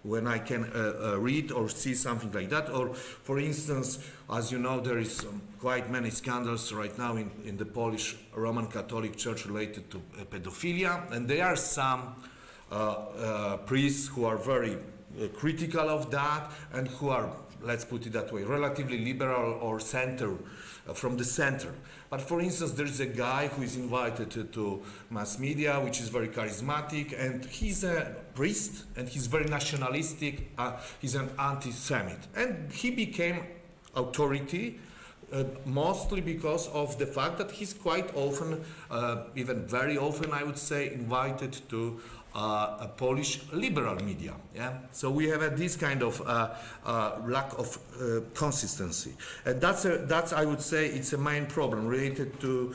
when I can read or see something like that. Or, for instance, as you know, there is quite many scandals right now in the Polish Roman Catholic Church related to pedophilia, and there are some priests who are very critical of that and who are, let's put it that way, relatively liberal or from the center. But for instance, there is a guy who is invited to mass media, which is very charismatic, and he's a priest, and he's very nationalistic, he's an anti-Semite. And he became authority mostly because of the fact that he's quite often, even very often, I would say, invited to a Polish liberal media. Yeah? So we have this kind of lack of consistency. And that's, I would say, it's a main problem related to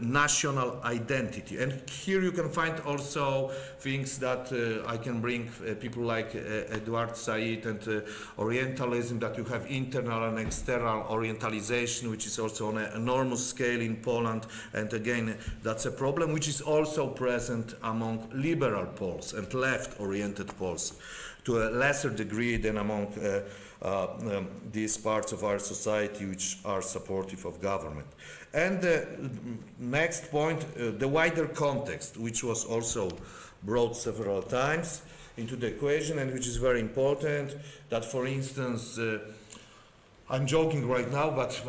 national identity. And here you can find also things that I can bring people like Edward Said and Orientalism, that you have internal and external Orientalization, which is also on an enormous scale in Poland. And again, that's a problem which is also present among liberal Poles and left-oriented Poles to a lesser degree than among these parts of our society which are supportive of government. And the next point, the wider context, which was also brought several times into the equation and which is very important, that, for instance, I'm joking right now, but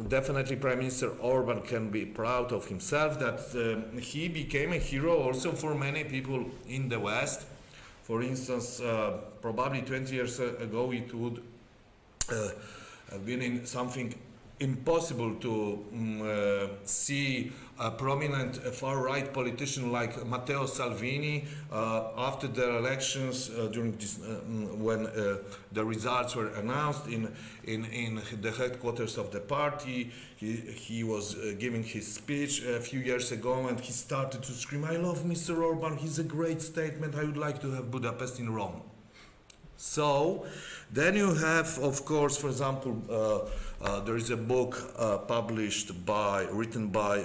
definitely Prime Minister Orban can be proud of himself that he became a hero also for many people in the West. For instance, probably 20 years ago it would have been in something impossible to see a prominent far-right politician like Matteo Salvini after the elections during this, when the results were announced in the headquarters of the party. He was giving his speech a few years ago, and he started to scream, "I love Mr. Orban, he's a great statement, I would like to have Budapest in Rome." So then you have, of course, for example, there is a book written by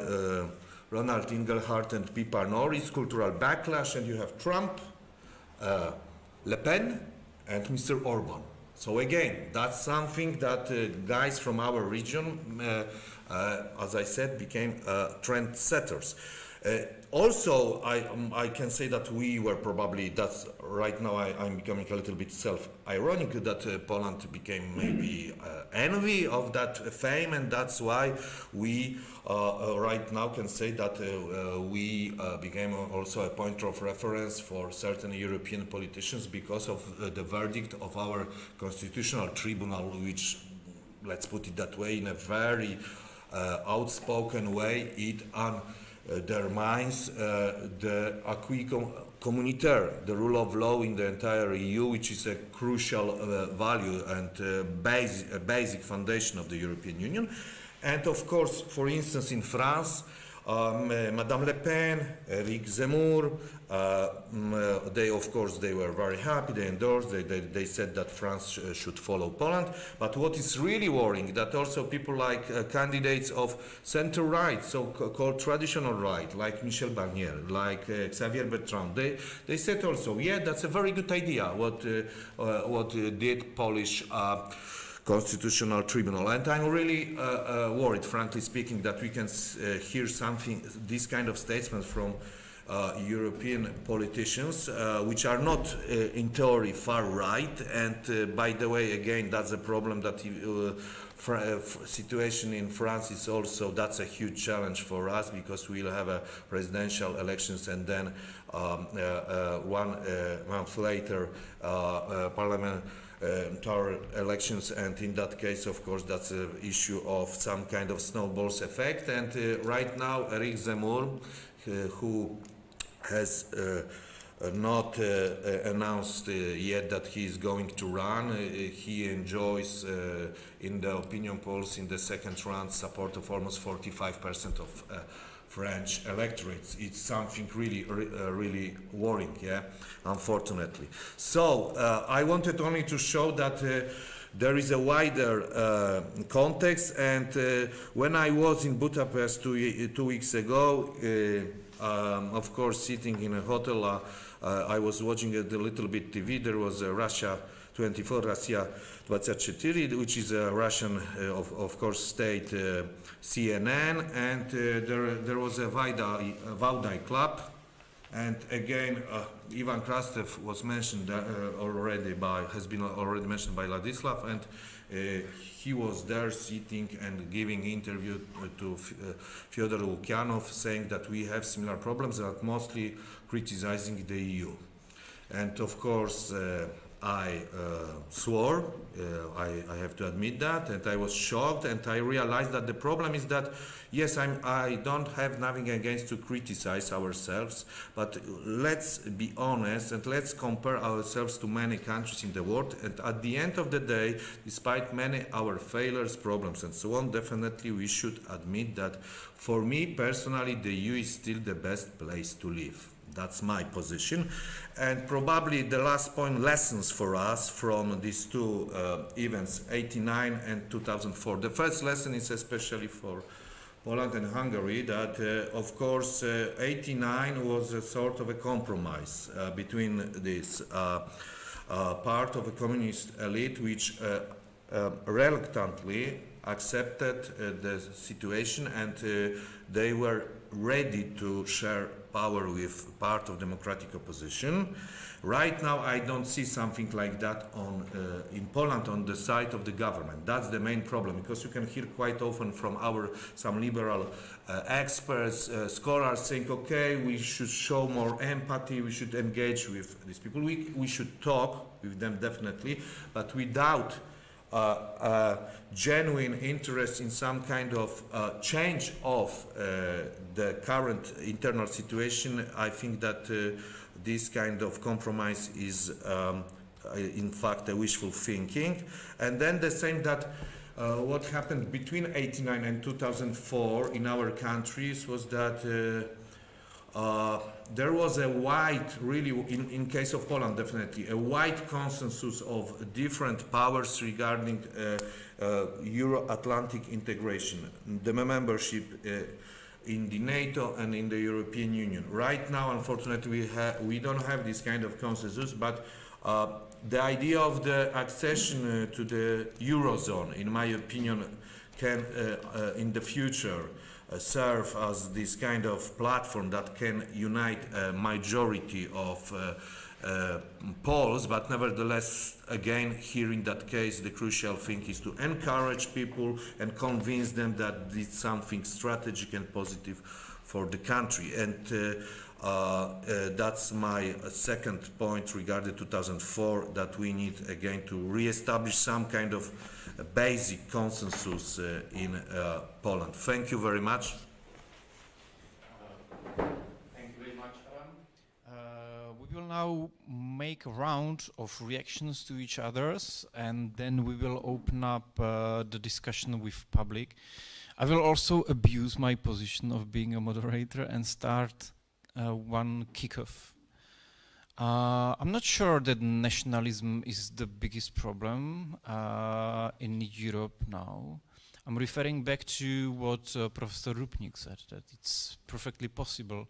Ronald Inglehart and Pippa Norris, Cultural Backlash, and you have Trump, Le Pen, and Mr. Orban. So again, that's something that guys from our region, as I said, became trendsetters. Also, I can say that we were probably, that's right now I'm becoming a little bit self-ironic that Poland became maybe envy of that fame, and that's why we right now can say that we became also a point of reference for certain European politicians because of the verdict of our constitutional tribunal, which, let's put it that way, in a very outspoken way, it undermines the acquis communautaire, the rule of law in the entire EU, which is a crucial value and basic foundation of the European Union. And of course, for instance, in France, Madame Le Pen, Eric Zemmour, they were very happy, they endorsed, they said that France should follow Poland. But what is really worrying, that also people like candidates of center-right, so-called traditional right, like Michel Barnier, like Xavier Bertrand, they said also, yeah, that's a very good idea, what did Polish Constitutional Tribunal. And I'm really worried, frankly speaking, that we can hear this kind of statements from European politicians, which are not in theory far right. And by the way, again, that's a problem that situation in France is also, that's a huge challenge for us, because we'll have a presidential elections, and then 1 month later parliamentary elections, and in that case, of course, that's an issue of some kind of snowballs effect. And right now, Eric Zemmour, who has not announced yet that he is going to run. He enjoys, in the opinion polls in the second round, support of almost 45% of French electorates. It's something really, really worrying, yeah, unfortunately. So I wanted only to show that there is a wider context, and when I was in Budapest two weeks ago, of course, sitting in a hotel, I was watching a little bit TV. There was a Russia 24, Russia 24, which is a Russian, of course, state CNN, and there was a Valdai club, and again, Ivan Krastev was mentioned has been already mentioned by Ladislav, and he was there sitting and giving interview to Fyodor Lukyanov, saying that we have similar problems, but mostly criticizing the EU. And of course, I swore, I have to admit that, and I was shocked, and I realized that the problem is that, yes, I don't have nothing against to criticize ourselves, but let's be honest and let's compare ourselves to many countries in the world, and at the end of the day, despite many our failures, problems and so on, definitely we should admit that for me personally, the EU is still the best place to live. That's my position. And probably the last point, lessons for us from these two events, 89 and 2004. The first lesson is especially for Poland and Hungary that, of course, 89 was a sort of a compromise between this part of a communist elite which reluctantly accepted the situation, and they were ready to share power with part of democratic opposition. Right now, I don't see something like that in Poland on the side of the government. That's the main problem, because you can hear quite often from some liberal experts, scholars saying, okay, we should show more empathy, we should engage with these people, we should talk with them definitely, but without genuine interest in some kind of change of the current internal situation, I think that this kind of compromise is in fact a wishful thinking. And then the same that what happened between 89 and 2004 in our countries was that there was a wide, really, in case of Poland definitely, a wide consensus of different powers regarding Euro-Atlantic integration, the membership in the NATO and in the European Union. Right now, unfortunately, we don't have this kind of consensus, but the idea of the accession to the Eurozone, in my opinion, can in the future serve as this kind of platform that can unite a majority of Poles, but nevertheless, again, here in that case, the crucial thing is to encourage people and convince them that it's something strategic and positive for the country. And that's my second point regarding 2004, that we need again to re-establish some kind of basic consensus in Poland. Thank you very much. Thank you very much, Adam. We will now make a round of reactions to each others, and then we will open up the discussion with public. I will also abuse my position of being a moderator and start one kickoff. I'm not sure that nationalism is the biggest problem in Europe now. I'm referring back to what Professor Rupnik said, that it's perfectly possible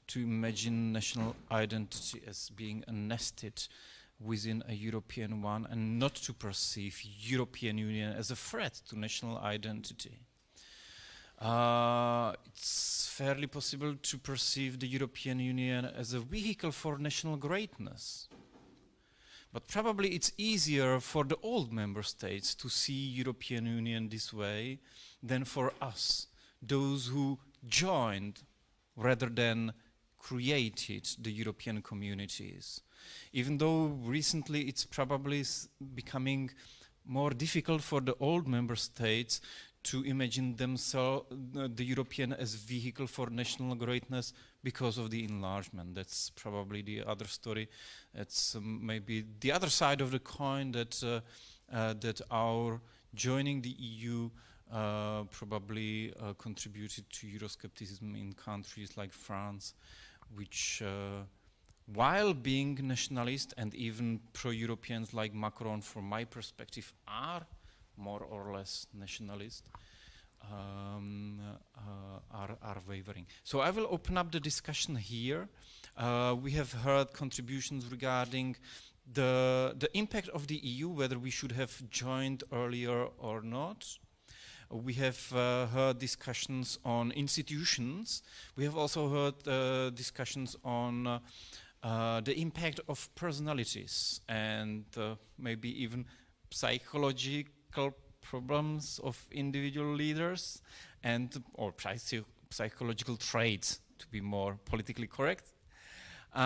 to imagine national identity as being nested within a European one, and not to perceive European Union as a threat to national identity. It's fairly possible to perceive the European Union as a vehicle for national greatness. But probably it's easier for the old member states to see European Union this way than for us, those who joined rather than created the European communities. Even though recently it's probably becoming more difficult for the old member states to imagine themselves, the European as vehicle for national greatness because of the enlargement. That's probably the other story. It's maybe the other side of the coin, that that our joining the EU probably contributed to Euroscepticism in countries like France, which while being nationalist and even pro-Europeans like Macron, from my perspective, are more or less nationalist, are wavering. So I will open up the discussion here. We have heard contributions regarding the impact of the EU, whether we should have joined earlier or not. We have heard discussions on institutions. We have also heard discussions on the impact of personalities and maybe even psychological problems of individual leaders and or psychological traits, to be more politically correct. We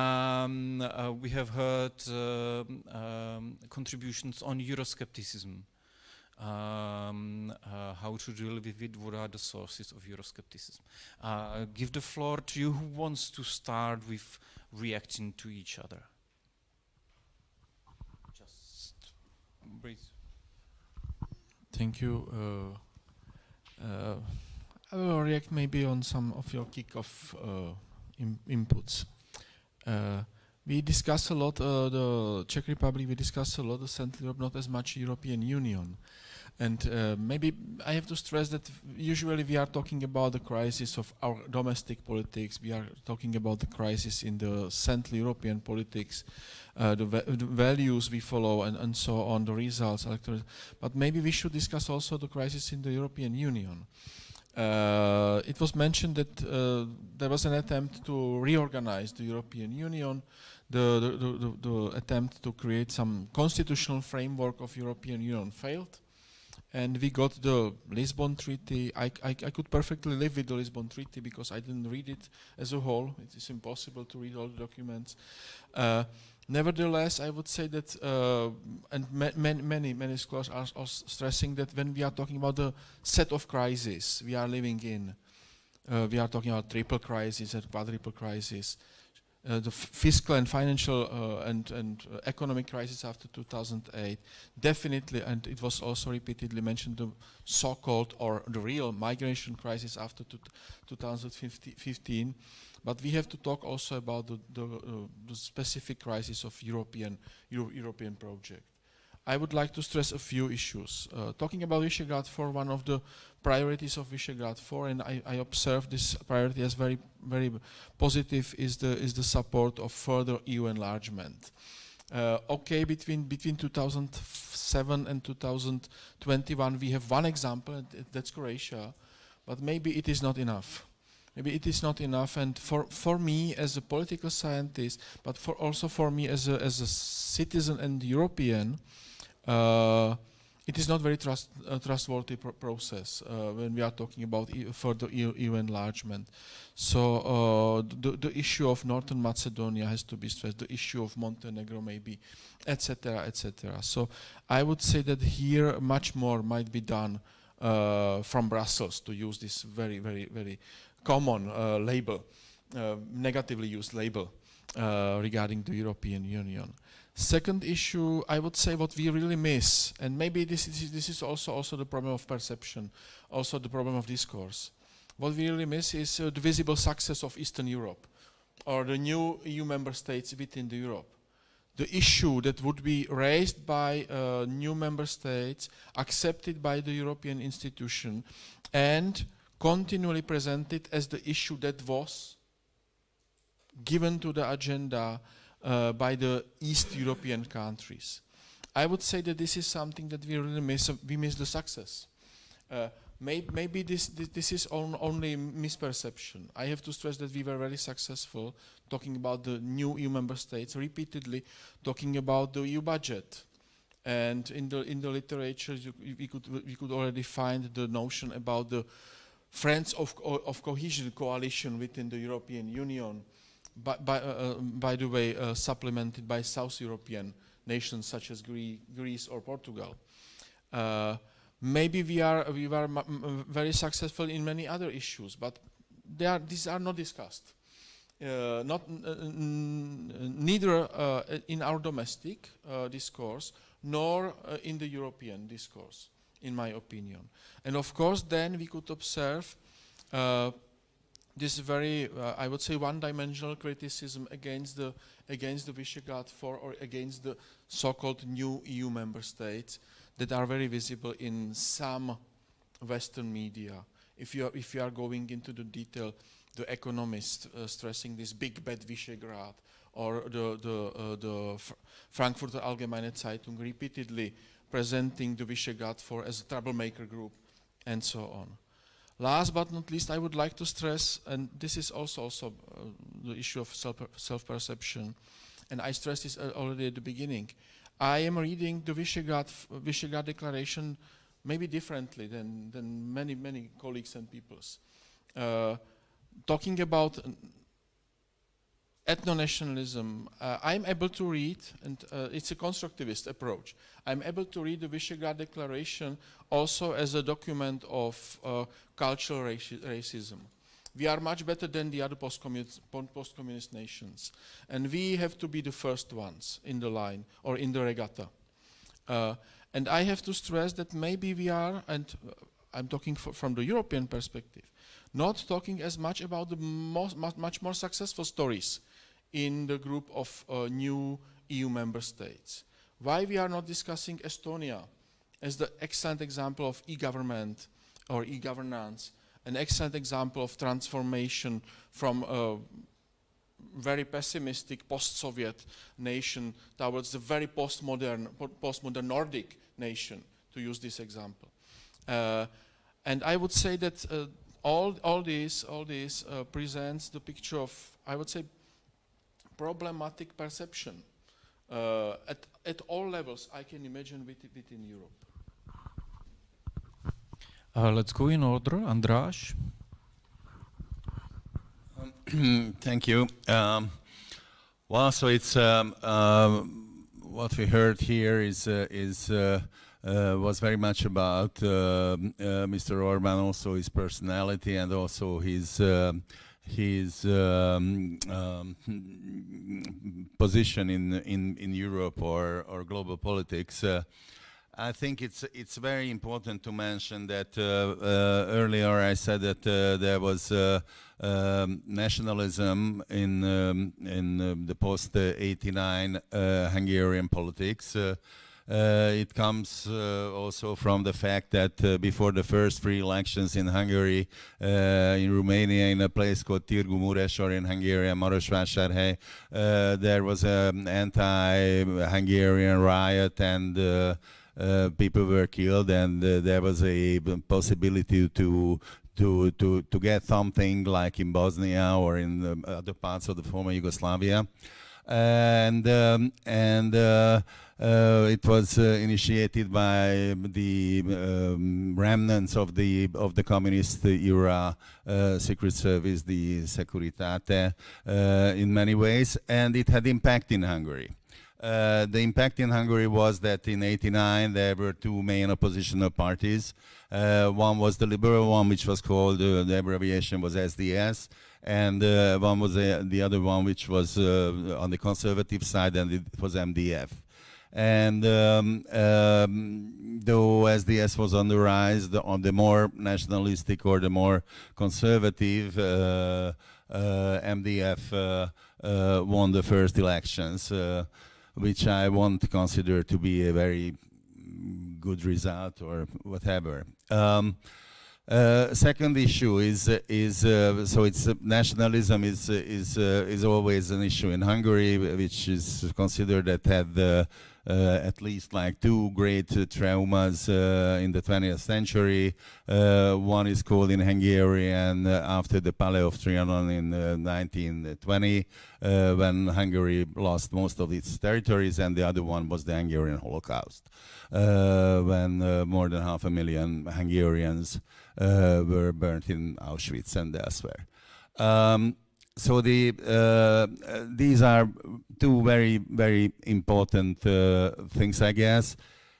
have heard contributions on Euroscepticism, how to deal with it, what are the sources of Euroscepticism. Give the floor to you. Who wants to start with reacting to each other? Just breathe. Thank you. I will react maybe on some of your kick-off inputs. We discuss a lot the Czech Republic, we discuss a lot the Central Europe, not as much European Union. And maybe I have to stress that usually we are talking about the crisis of our domestic politics, we are talking about the crisis in the Central European politics, the values we follow and so on, the results, but maybe we should discuss also the crisis in the European Union. It was mentioned that there was an attempt to reorganize the European Union, the attempt to create some constitutional framework of European Union failed. And we got the Lisbon Treaty. I could perfectly live with the Lisbon Treaty because I didn't read it as a whole. It is impossible to read all the documents. Nevertheless, I would say that, and many scholars are stressing that when we are talking about the set of crises we are living in, we are talking about triple crisis and quadruple crisis, the fiscal and financial and economic crisis after 2008, definitely, and it was also repeatedly mentioned, the so-called or the real migration crisis after 2015. But we have to talk also about the specific crisis of European project. I would like to stress a few issues. Talking about Visegrad 4, one of the priorities of Visegrad 4, and I observe this priority as very positive, is the support of further EU enlargement. Okay, between 2007 and 2021 we have one example, and that's Croatia, but maybe it is not enough. Maybe it is not enough, and for me as a political scientist, but also for me as a citizen and European, it is not very trustworthy process when we are talking about further EU enlargement. So the issue of Northern Macedonia has to be stressed, the issue of Montenegro maybe, etc., etc. So I would say that here much more might be done from Brussels, to use this very common label, negatively used label regarding the European Union. Second issue, I would say what we really miss, and maybe this is also the problem of perception, also the problem of discourse. What we really miss is the visible success of Eastern Europe, or the new EU member states within the Europe. The issue that would be raised by new member states, accepted by the European institution, and continually presented as the issue that was given to the agenda by the East European countries. I would say that this is something that we really miss. We miss the success. Maybe this is only misperception. I have to stress that we were very successful talking about the new EU member states, repeatedly talking about the EU budget. And in the literature, we could already find the notion about the Friends of Cohesion coalition within the European Union, by the way, supplemented by South European nations such as Greece or Portugal. Maybe we are very successful in many other issues, but these are not discussed. Neither in our domestic discourse nor in the European discourse, in my opinion. And of course, then we could observe this very, I would say, one-dimensional criticism against the Visegrad 4 or against the so-called new EU member states that are very visible in some Western media. If you are going into the detail, the Economist stressing this big bad Visegrad, or the Frankfurter Allgemeine Zeitung repeatedly presenting the Visegrad 4 as a troublemaker group, and so on. Last but not least, I would like to stress, and this is also the issue of self-perception, and I stressed this already at the beginning. I am reading the Visegrad Declaration maybe differently than many colleagues and peoples. Talking about ethno-nationalism, I'm able to read, and it's a constructivist approach, I'm able to read the Visegrad Declaration also as a document of cultural racism. We are much better than the other post-communist nations, and we have to be the first ones in the line or in the regatta. And I have to stress that maybe we are, and I'm talking from the European perspective, not talking as much about the much more successful stories in the group of new EU member states. Why we are not discussing Estonia as the excellent example of e-government or e-governance, an excellent example of transformation from a very pessimistic post-Soviet nation towards the very postmodern Nordic nation, to use this example. And I would say that all this presents the picture of, I would say, problematic perception at all levels I can imagine within Europe. Let's go in order. András. Thank you. Well, so it's what we heard here was very much about Mr. Orbán, also his personality, and also his position in Europe or global politics. I think it's very important to mention that earlier I said that there was nationalism in the post-89 Hungarian politics. It comes also from the fact that before the first free elections in Hungary, in Romania, in a place called Târgu Mureș, or in Hungarian Marosvásárhely, there was an anti-Hungarian riot, and people were killed, and there was a possibility to get something like in Bosnia or in other parts of the former Yugoslavia, and it was initiated by the remnants of the communist era secret service, the Securitate, in many ways, and it had impact in Hungary. The impact in Hungary was that in '89 there were two main oppositional parties. One was the liberal one, which was called, the abbreviation was SDS, and one was the other one, which was on the conservative side, and it was MDF. And though SDS was on the rise, on the more nationalistic or the more conservative, MDF won the first elections, which I won't consider to be a very good result or whatever. Second issue is so it's nationalism is always an issue in Hungary, which is considered that had at least like two great traumas in the 20th century. One is called in Hungarian after the Palais of Trianon in 1920, when Hungary lost most of its territories, and the other one was the Hungarian Holocaust, when more than 500,000 Hungarians were burnt in Auschwitz and elsewhere. So these are two very, very important things, I guess,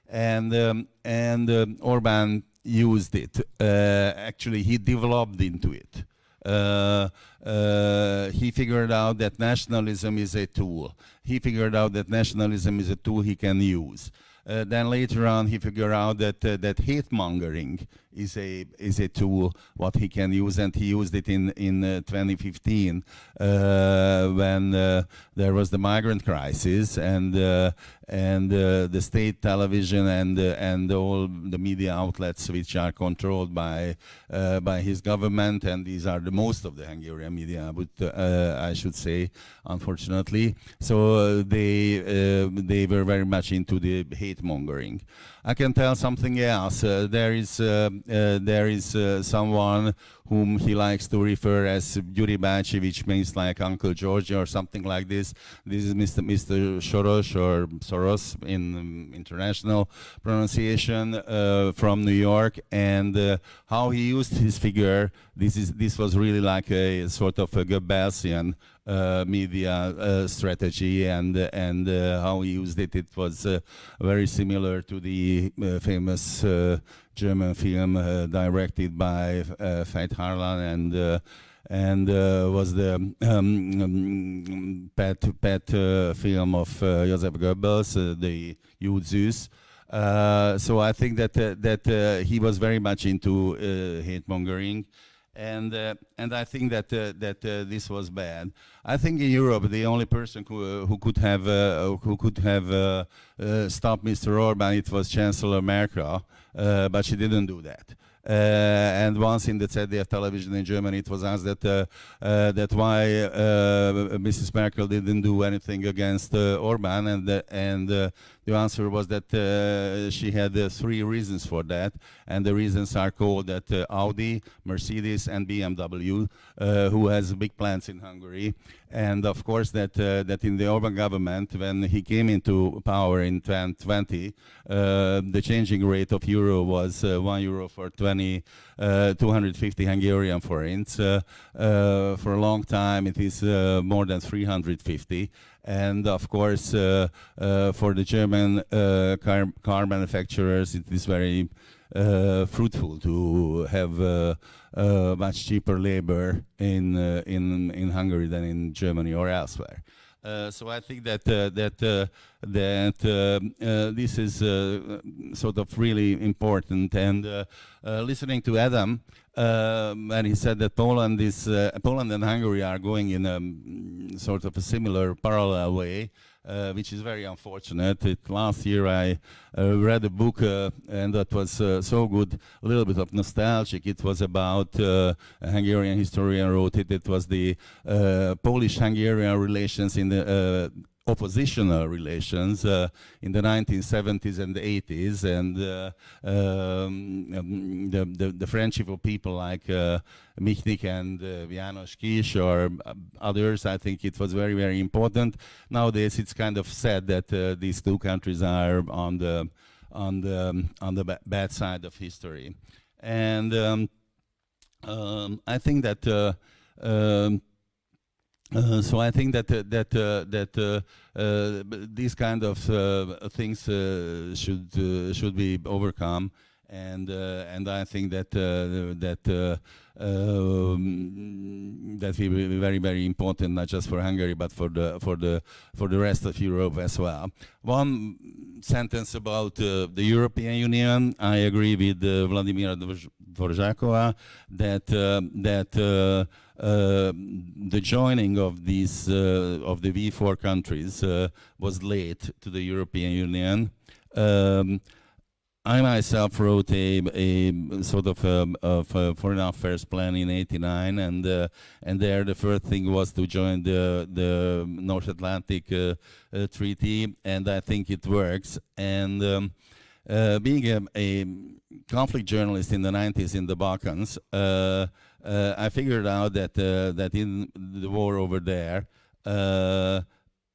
and Orbán used it. Actually, he developed into it. He figured out that nationalism is a tool. He figured out that nationalism is a tool he can use. Then later on, he figured out that that hate-mongering is a tool what he can use, and he used it in 2015 when there was the migrant crisis, and the state television and all the media outlets which are controlled by his government, and these are the most of the Hungarian media, I should say, unfortunately. So they were very much into the hate mongering. I can tell something else. There is someone whom he likes to refer as Gyuri Bácsi, which means like Uncle George or something like this. This is Mr. Soros, or Soros in international pronunciation, from New York, and how he used his figure. This was really like a sort of a Goebbelsian media strategy, and how he used it. It was very similar to the famous German film directed by Veit Harlan, and was the pet film of Joseph Goebbels, the Jude Süß. So I think that he was very much into hate mongering. And I think that this was bad. I think in Europe the only person who could have stopped Mr. Orbán, it was Chancellor Merkel, but she didn't do that. And once in the ZDF television in Germany, it was asked that why Mrs. Merkel didn't do anything against Orbán, and the answer was that she had 3 reasons for that, and the reasons are called that Audi, Mercedes, and BMW, who has big plants in Hungary, and of course that in the Orbán government, when he came into power in 2020, the changing rate of euro was €1 for 250 Hungarian forints. For a long time, it is more than 350. And of course, for the German car manufacturers, it is very fruitful to have much cheaper labor in Hungary than in Germany or elsewhere. So I think that this is sort of really important. And listening to Adam, when he said that Poland and Hungary are going in a sort of a similar parallel way, which is very unfortunate. Last year I read a book, and that was so good, a little bit of nostalgic. It was about a Hungarian historian wrote it. It was the Polish-Hungarian relations in the oppositional relations in the 1970s and the 80s, and the friendship of people like Michnik and János Kis or others. I think it was very, very important. Nowadays, it's kind of sad that these two countries are on the bad side of history, and I think that. So I think that these kind of things should be overcome, and I think that that will be very, very important, not just for Hungary but for the rest of Europe as well. One sentence about the European Union. I agree with Vladimira Dvoržáková that the joining of these of the V4 countries was late to the European Union. I myself wrote a sort of a foreign affairs plan in '89, and there the first thing was to join the North Atlantic Treaty, and I think it works. And being a conflict journalist in the 90s in the Balkans, I figured out that that in the war over there,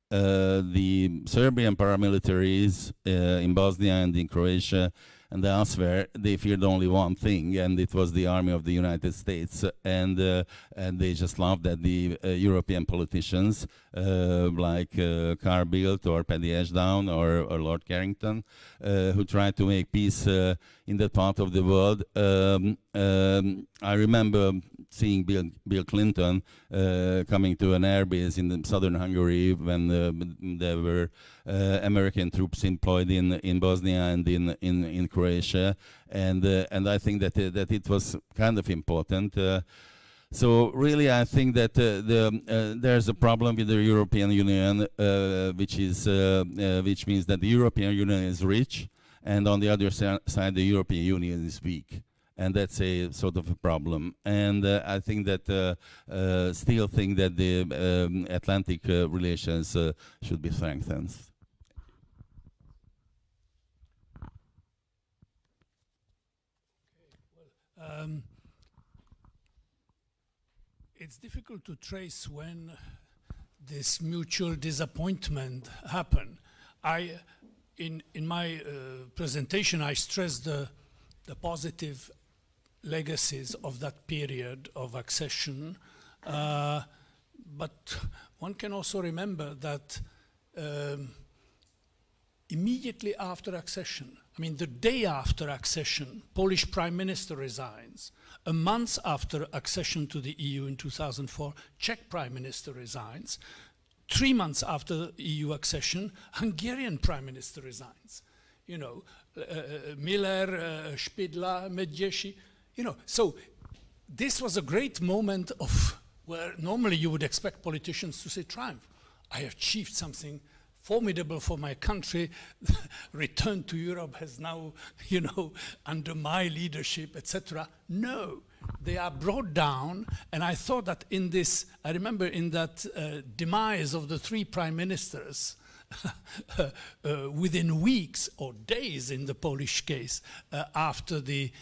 the Serbian paramilitaries in Bosnia and in Croatia and elsewhere, they feared only one thing, and it was the army of the United States. And they just laughed at the European politicians like Carl Bildt or Paddy Ashdown or Lord Carrington, who tried to make peace in that part of the world. I remember seeing Bill Clinton coming to an airbase in southern Hungary when there were American troops employed in Bosnia and in Croatia, and I think that it was kind of important. So really, I think that there's a problem with the European Union, which means that the European Union is rich, and on the other side, the European Union is weak. And that's a sort of a problem. And I think that still think that the Atlantic relations should be strengthened. It's difficult to trace when this mutual disappointment happened. In my presentation, I stressed the positive legacies of that period of accession, but one can also remember that immediately after accession, I mean the day after accession, Polish Prime Minister resigns. A month after accession to the EU in 2004, Czech Prime Minister resigns. 3 months after EU accession, Hungarian Prime Minister resigns. You know, Miller, Špidla, Medješi, you know. So this was a great moment of where normally you would expect politicians to say triumph. I achieved something formidable for my country. Return to Europe has now, you know, under my leadership, etc. No, they are brought down, and I thought that in this, I remember in that demise of the 3 prime ministers, within weeks or days in the Polish case after the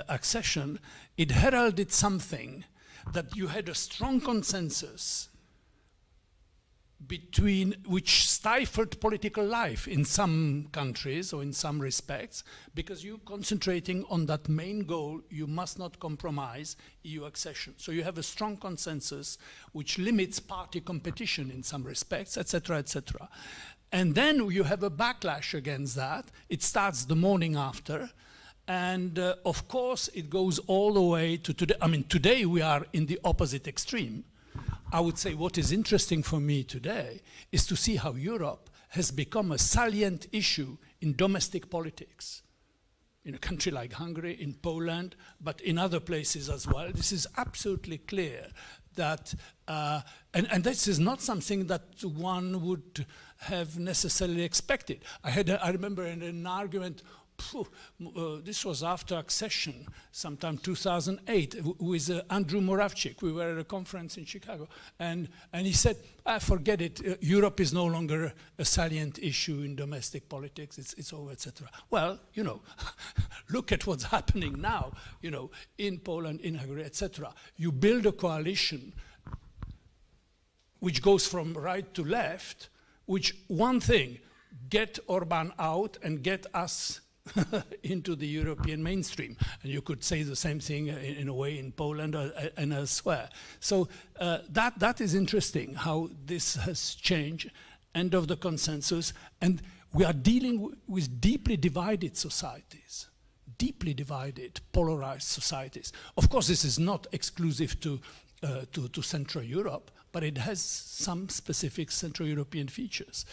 accession, it heralded something that you had a strong consensus between which stifled political life in some countries or in some respects, because you're concentrating on that main goal, you must not compromise EU accession. So you have a strong consensus which limits party competition in some respects, etc., etc. And then you have a backlash against that. It starts the morning after, and of course it goes all the way to today. I mean, today we are in the opposite extreme. I would say what is interesting for me today is to see how Europe has become a salient issue in domestic politics. In a country like Hungary, in Poland, but in other places as well. This is absolutely clear that, and this is not something that one would have necessarily expected. I remember in an argument, this was after accession, sometime 2008, with Andrew Moravchik. We were at a conference in Chicago, and he said, forget it, Europe is no longer a salient issue in domestic politics, it's over, etc. Well, you know, look at what's happening now, you know, in Poland, in Hungary, etc. You build a coalition which goes from right to left, which one thing, get Orban out and get us into the European mainstream. And you could say the same thing in a way in Poland and elsewhere. So that is interesting how this has changed, end of the consensus, and we are dealing with deeply divided societies, deeply divided, polarized societies. Of course, this is not exclusive to Central Europe, but it has some specific Central European features.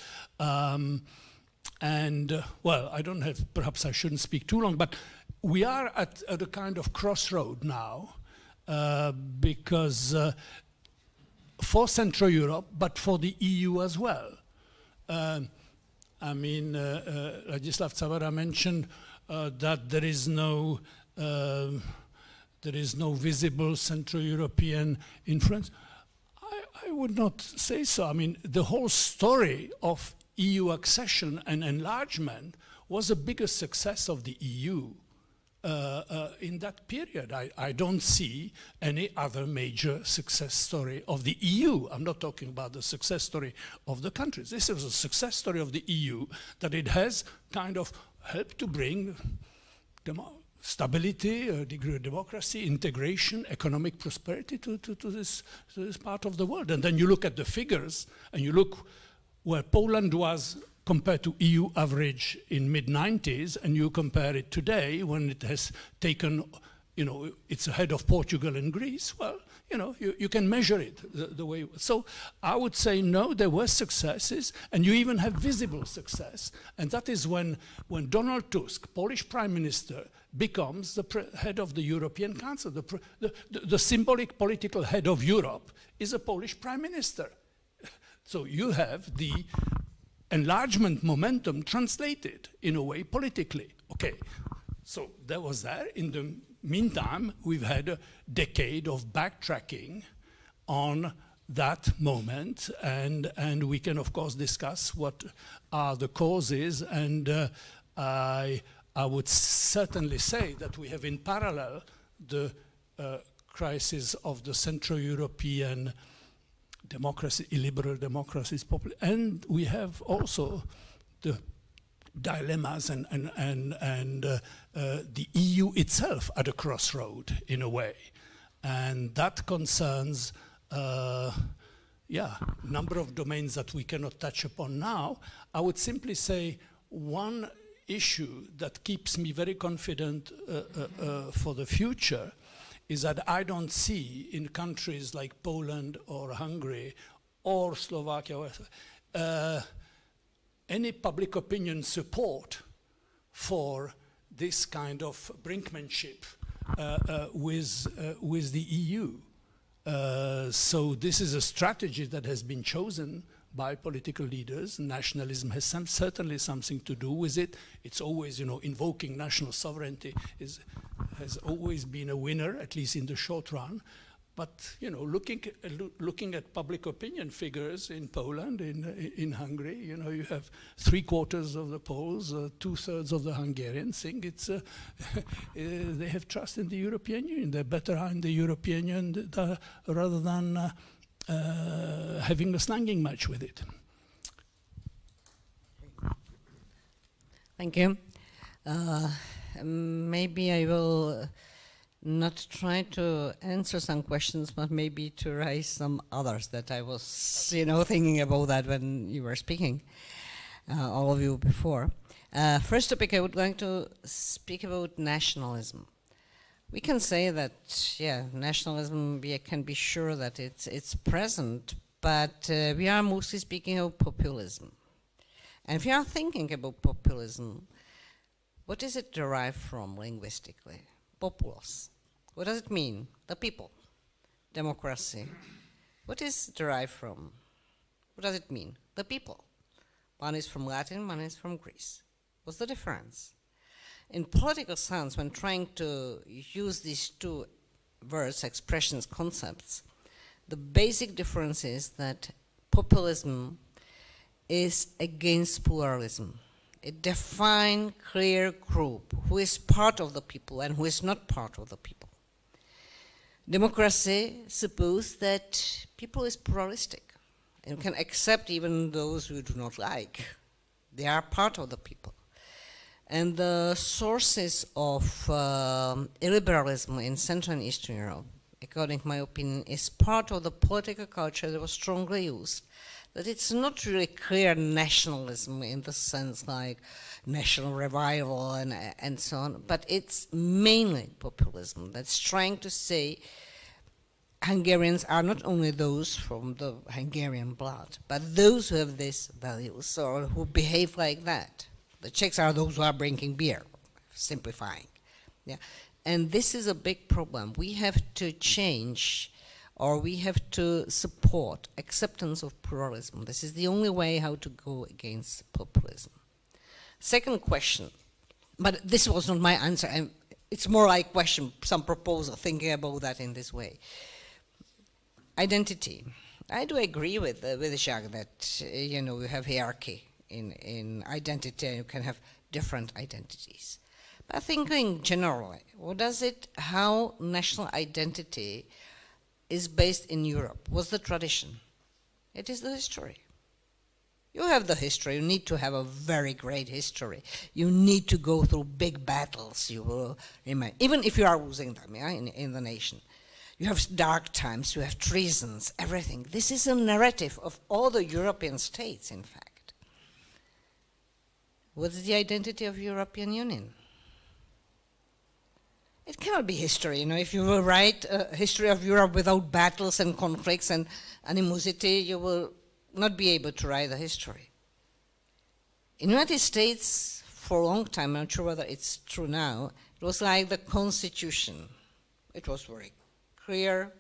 Well, I don't have, perhaps I shouldn't speak too long, but we are at a kind of crossroad now because for Central Europe, but for the EU as well. I mean, Ladislav Cavara mentioned that there is no visible Central European influence. I would not say so. I mean, the whole story of EU accession and enlargement was the biggest success of the EU in that period. I don't see any other major success story of the EU. I'm not talking about the success story of the countries. This is a success story of the EU, that it has kind of helped to bring stability, a degree of democracy, integration, economic prosperity to this part of the world. And then you look at the figures, and you look where Poland was compared to EU average in mid-90s, and you compare it today when it has taken, you know, it's ahead of Portugal and Greece. Well, you know, you can measure it the way. So I would say no, there were successes, and you even have visible success. And that is when Donald Tusk, Polish Prime Minister, becomes the head of the European Council. The symbolic political head of Europe is a Polish Prime Minister. So you have the enlargement momentum translated in a way politically. Okay, so that was there. In the meantime, we've had a decade of backtracking on that moment, and we can of course discuss what are the causes, and I would certainly say that we have in parallel the crisis of the Central European democracy, illiberal democracies, and we have also the dilemmas and the EU itself at a crossroad in a way, and that concerns a number of domains that we cannot touch upon now. I would simply say one issue that keeps me very confident for the future is that I don't see in countries like Poland or Hungary or Slovakia any public opinion support for this kind of brinkmanship with the EU. So this is a strategy that has been chosen by political leaders. Nationalism has certainly something to do with it. It's always, you know, invoking national sovereignty has always been a winner, at least in the short run. But, you know, looking at public opinion figures in Poland, in Hungary, you know, you have 3/4 of the Poles, 2/3 of the Hungarians think it's they have trust in the European Union. They're better in the European Union rather than having a slanging match with it. Thank you. Maybe I will not try to answer some questions, but maybe to raise some others that I was, you know, thinking about that when you were speaking, all of you before. First topic, I would like to speak about nationalism. We can say that, yeah, nationalism, we can be sure that it's present, but we are mostly speaking of populism. And if you are thinking about populism, what is it derived from linguistically? Populus. What does it mean? The people. Democracy. What is derived from? What does it mean? The people. One is from Latin, one is from Greece. What's the difference? In political science, when trying to use these two words, expressions, concepts, the basic difference is that populism is against pluralism. It defines a clear group who is part of the people and who is not part of the people. Democracy supposes that people is pluralistic and can accept even those who do not like. They are part of the people. And the sources of illiberalism in Central and Eastern Europe, according to my opinion, is part of the political culture that was strongly used. That it's not really clear nationalism in the sense like national revival and so on, but it's mainly populism that's trying to say Hungarians are not only those from the Hungarian blood, but those who have these values or who behave like that. The Czechs are those who are drinking beer, simplifying. Yeah. And this is a big problem. We have to change, or we have to support acceptance of pluralism. This is the only way how to go against populism. Second question, But this was not my answer. It's more like question, some proposal, thinking about that in this way. Identity. I do agree with Jacques that you know, you have hierarchy in identity, and you can have different identities. But thinking generally, how national identity is based in Europe? What's the tradition? It is the history. You have the history. You need to have a very great history. You need to go through big battles. You will remember, even if you are losing them, yeah, in the nation. You have dark times. You have treasons. Everything. This is a narrative of all the European states. In fact, what's the identity of European Union? It cannot be history. You know, if you will write a history of Europe without battles and conflicts and animosity, you will not be able to write the history. In the United States, for a long time, I'm not sure whether it's true now, it was like the Constitution. It was very clear,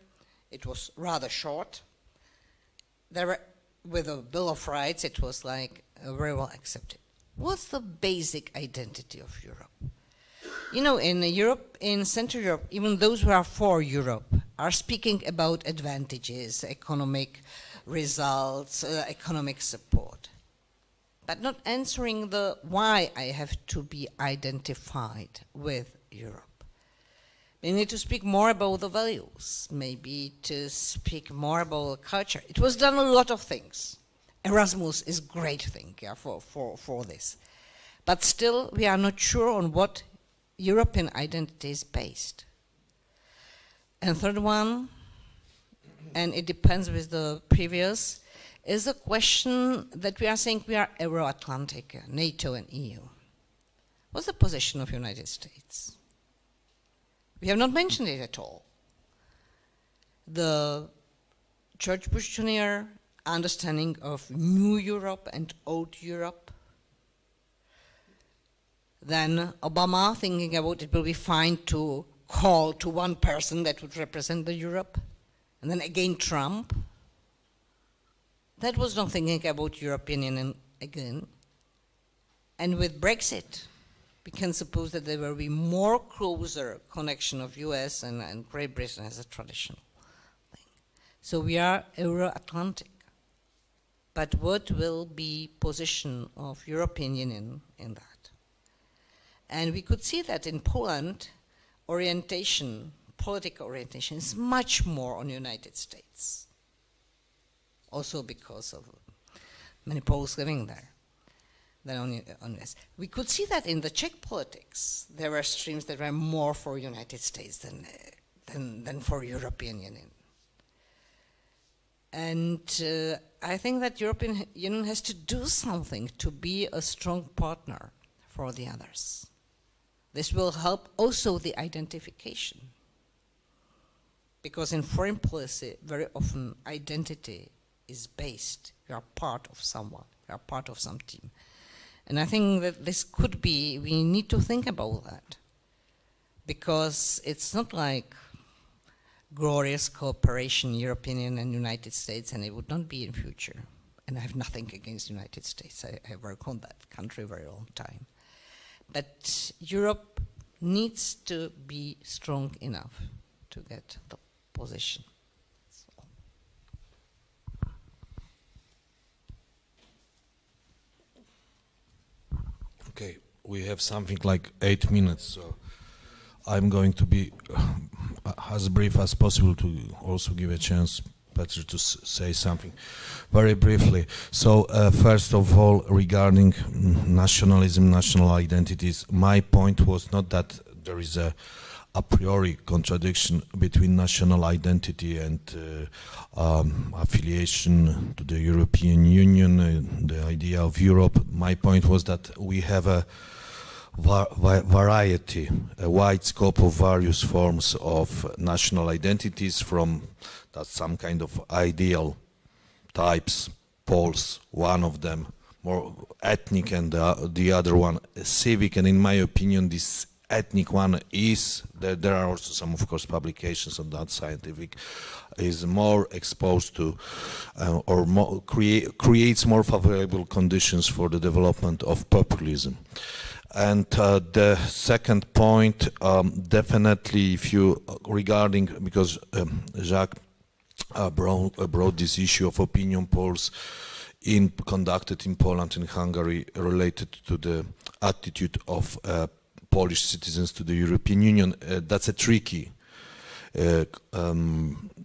it was rather short. With the Bill of Rights, it was like very well accepted. What's the basic identity of Europe? You know, in Europe, in Central Europe, even those who are for Europe are speaking about advantages, economic results, economic support, but not answering the why I have to be identified with Europe. We need to speak more about the values, maybe to speak more about culture. It was done a lot of things. Erasmus is a great thing, yeah, for this. But still, we are not sure on what European identity is based. And third one, and it depends with the previous, is a question that we are saying we are Euro-Atlantic, NATO and EU. What's the position of United States? We have not mentioned it at all. The George Bush Jr. understanding of New Europe and Old Europe. Then Obama thinking about it will be fine to call to one person that would represent the Europe. And then again Trump. That was not thinking about European Union again. And with Brexit, we can suppose that there will be more closer connection of US and Great Britain as a traditional thing. So we are Euro-Atlantic. But what will be position of European Union in that? And we could see that in Poland, orientation, political orientation is much more on United States. Also because of many Poles living there than on US. We could see that in the Czech politics. There were streams that were more for United States than for European Union. And I think that European Union has to do something to be a strong partner for the others. This will help also the identification. Because in foreign policy, very often identity is based. You are part of someone, you are part of some team. And I think that this could be, we need to think about that. Because it's not like glorious cooperation, European Union and United States, and it would not be in future. And I have nothing against the United States. I have worked on that country a very long time. But Europe needs to be strong enough to get the position. Okay, we have something like 8 minutes, so I'm going to be as brief as possible to also give a chance Peter to say something very briefly. So first of all, regarding nationalism, national identities, my point was not that there is a priori contradiction between national identity and affiliation to the European Union, the idea of Europe. My point was that we have a variety, a wide scope of various forms of national identities, from some kind of ideal types, Poles, one of them, more ethnic, and the other one civic. And in my opinion, this ethnic one is, there are also some, of course, publications on that scientific, is more exposed to or more creates more favorable conditions for the development of populism. And the second point, definitely, if you regarding, because Jacques brought this issue of opinion polls conducted in Poland and Hungary related to the attitude of Polish citizens to the European Union. That's a tricky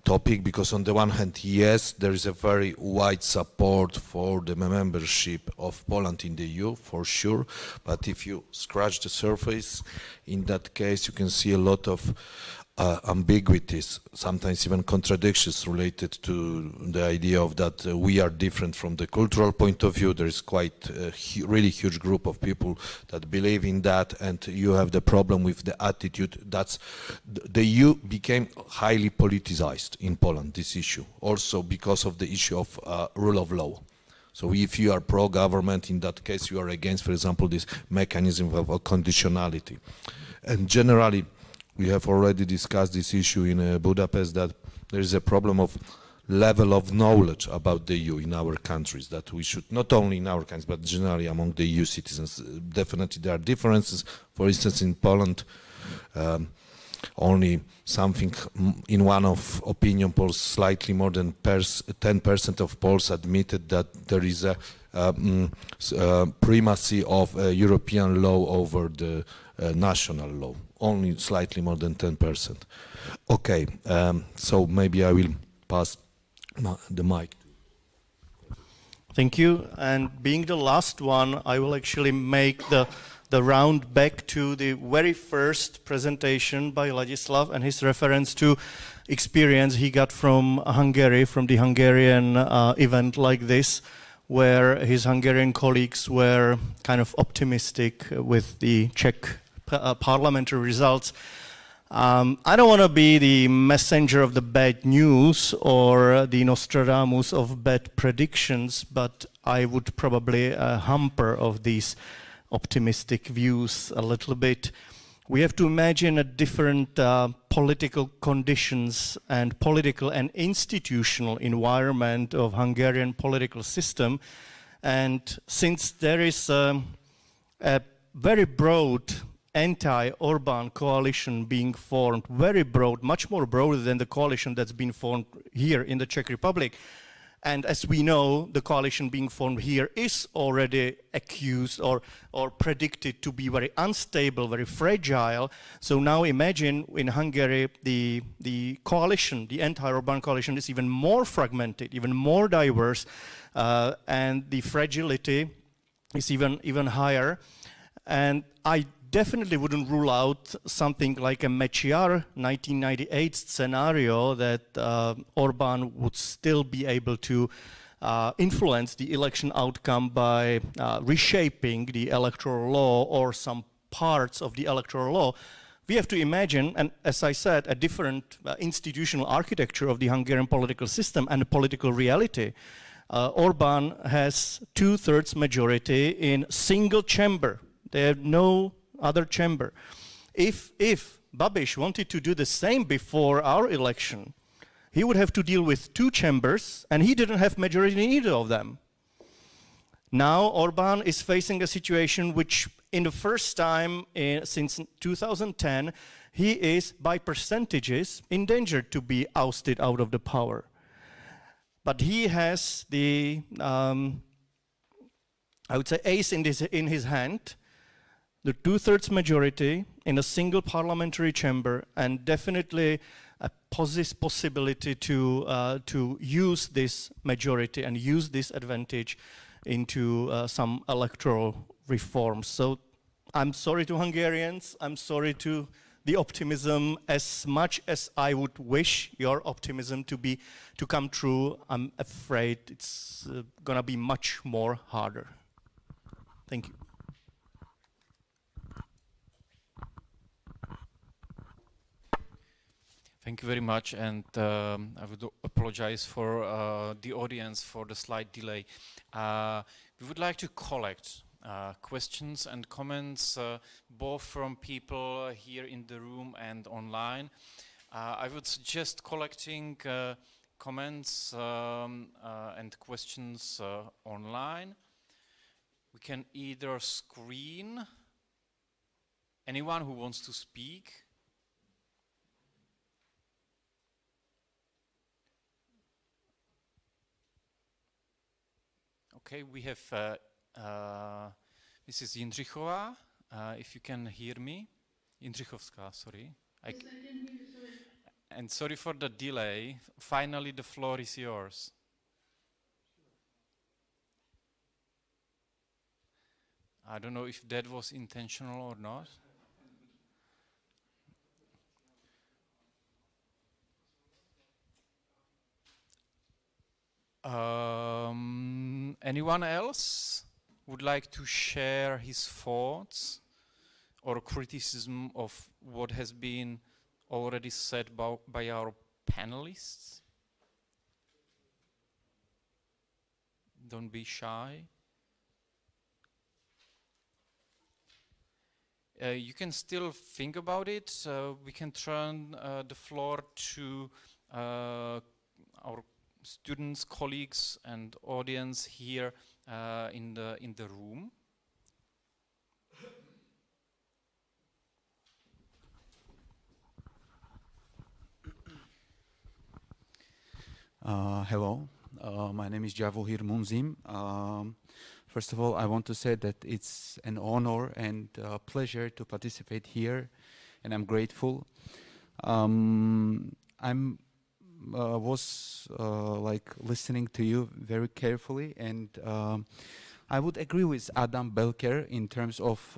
topic, because on the one hand, yes, there is a very wide support for the membership of Poland in the EU, for sure, but if you scratch the surface, in that case you can see a lot of ambiguities, sometimes even contradictions related to the idea of that we are different from the cultural point of view. There is quite a really huge group of people that believe in that, and you have the problem with the attitude. That's the EU became highly politicized in Poland, this issue, also because of the issue of rule of law. So if you are pro-government, in that case you are against, for example, this mechanism of conditionality. And generally, we have already discussed this issue in Budapest, that there is a problem of level of knowledge about the EU in our countries, that we should, not only in our countries, but generally among the EU citizens. Definitely there are differences. For instance, in Poland, only something in one of opinion polls, slightly more than 10% of polls admitted that there is a primacy of European law over the national law. Only slightly more than 10%. Okay, so maybe I will pass the mic. Thank you. And being the last one, I will actually make the round back to the very first presentation by Ladislav and his reference to experience he got from Hungary, from the Hungarian event like this, where his Hungarian colleagues were kind of optimistic with the Czech parliamentary results. I don't want to be the messenger of the bad news or the Nostradamus of bad predictions, but I would probably hamper of these optimistic views a little bit. We have to imagine a different political conditions and political and institutional environment of Hungarian political system. And since there is a very broad anti-Orban coalition being formed, very broad, much more broader than the coalition that's been formed here in the Czech Republic. And as we know, the coalition being formed here is already accused or predicted to be very unstable, very fragile. So now imagine in Hungary, the coalition, the anti-Orban coalition is even more fragmented, even more diverse, and the fragility is even higher. And I definitely wouldn't rule out something like a Mečiar 1998 scenario that Orban would still be able to influence the election outcome by reshaping the electoral law or some parts of the electoral law. We have to imagine, and as I said, a different institutional architecture of the Hungarian political system and the political reality. Orban has 2/3 majority in single chamber. They have no other chamber. If Babiš wanted to do the same before our election, he would have to deal with 2 chambers, and he didn't have majority in either of them. Now Orban is facing a situation which, in the first time since 2010, he is, by percentages, endangered to be ousted out of the power. But he has the, I would say, ace in his hand, the 2/3 majority in a single parliamentary chamber, and definitely a possibility to use this majority and use this advantage into some electoral reforms. So I'm sorry to Hungarians, I'm sorry to the optimism. As much as I would wish your optimism to come true, I'm afraid it's gonna be much more harder. Thank you. Thank you very much, and I would apologize for the audience for the slight delay. We would like to collect questions and comments, both from people here in the room and online. I would suggest collecting comments and questions online. We can either screen anyone who wants to speak. Okay, we have Mrs. Jindřichová, if you can hear me. Jindřichovská, sorry. Yes, I can hear you, sorry. And sorry for the delay. Finally, the floor is yours. I don't know if that was intentional or not. Anyone else would like to share his thoughts or criticism of what has been already said by our panelists? Don't be shy. You can still think about it. We can turn the floor to our students, colleagues, and audience here in the room. Hello, my name is Javohir Munzim. First of all, I want to say that it's an honor and pleasure to participate here, and I'm grateful. Was like listening to you very carefully, and I would agree with Adam Belker in terms of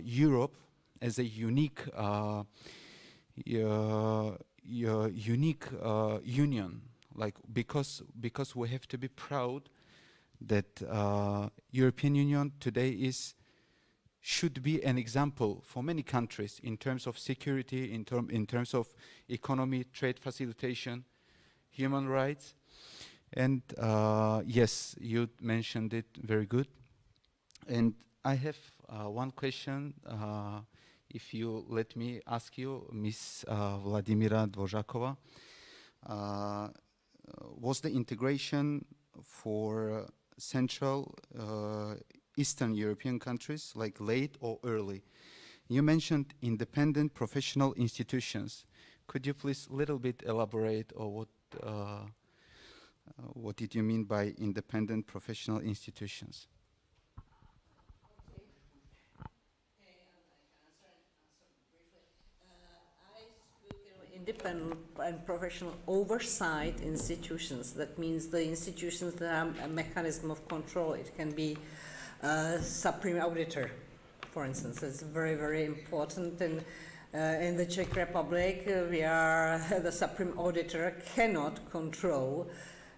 Europe as a unique union. Like because we have to be proud that European Union today should be an example for many countries in terms of security, in terms of economy, trade facilitation, human rights. And yes, you mentioned it very good. And I have one question, if you let me ask you, Ms. Vladimira Dvořáková. Was the integration for Central Eastern European countries like late or early? You mentioned independent professional institutions. Could you please a little bit elaborate on what did you mean by independent professional institutions? Independent and professional oversight institutions. That means the institutions that have a mechanism of control. It can be a supreme auditor, for instance. It's very, very important. And in the Czech Republic, the supreme auditor cannot control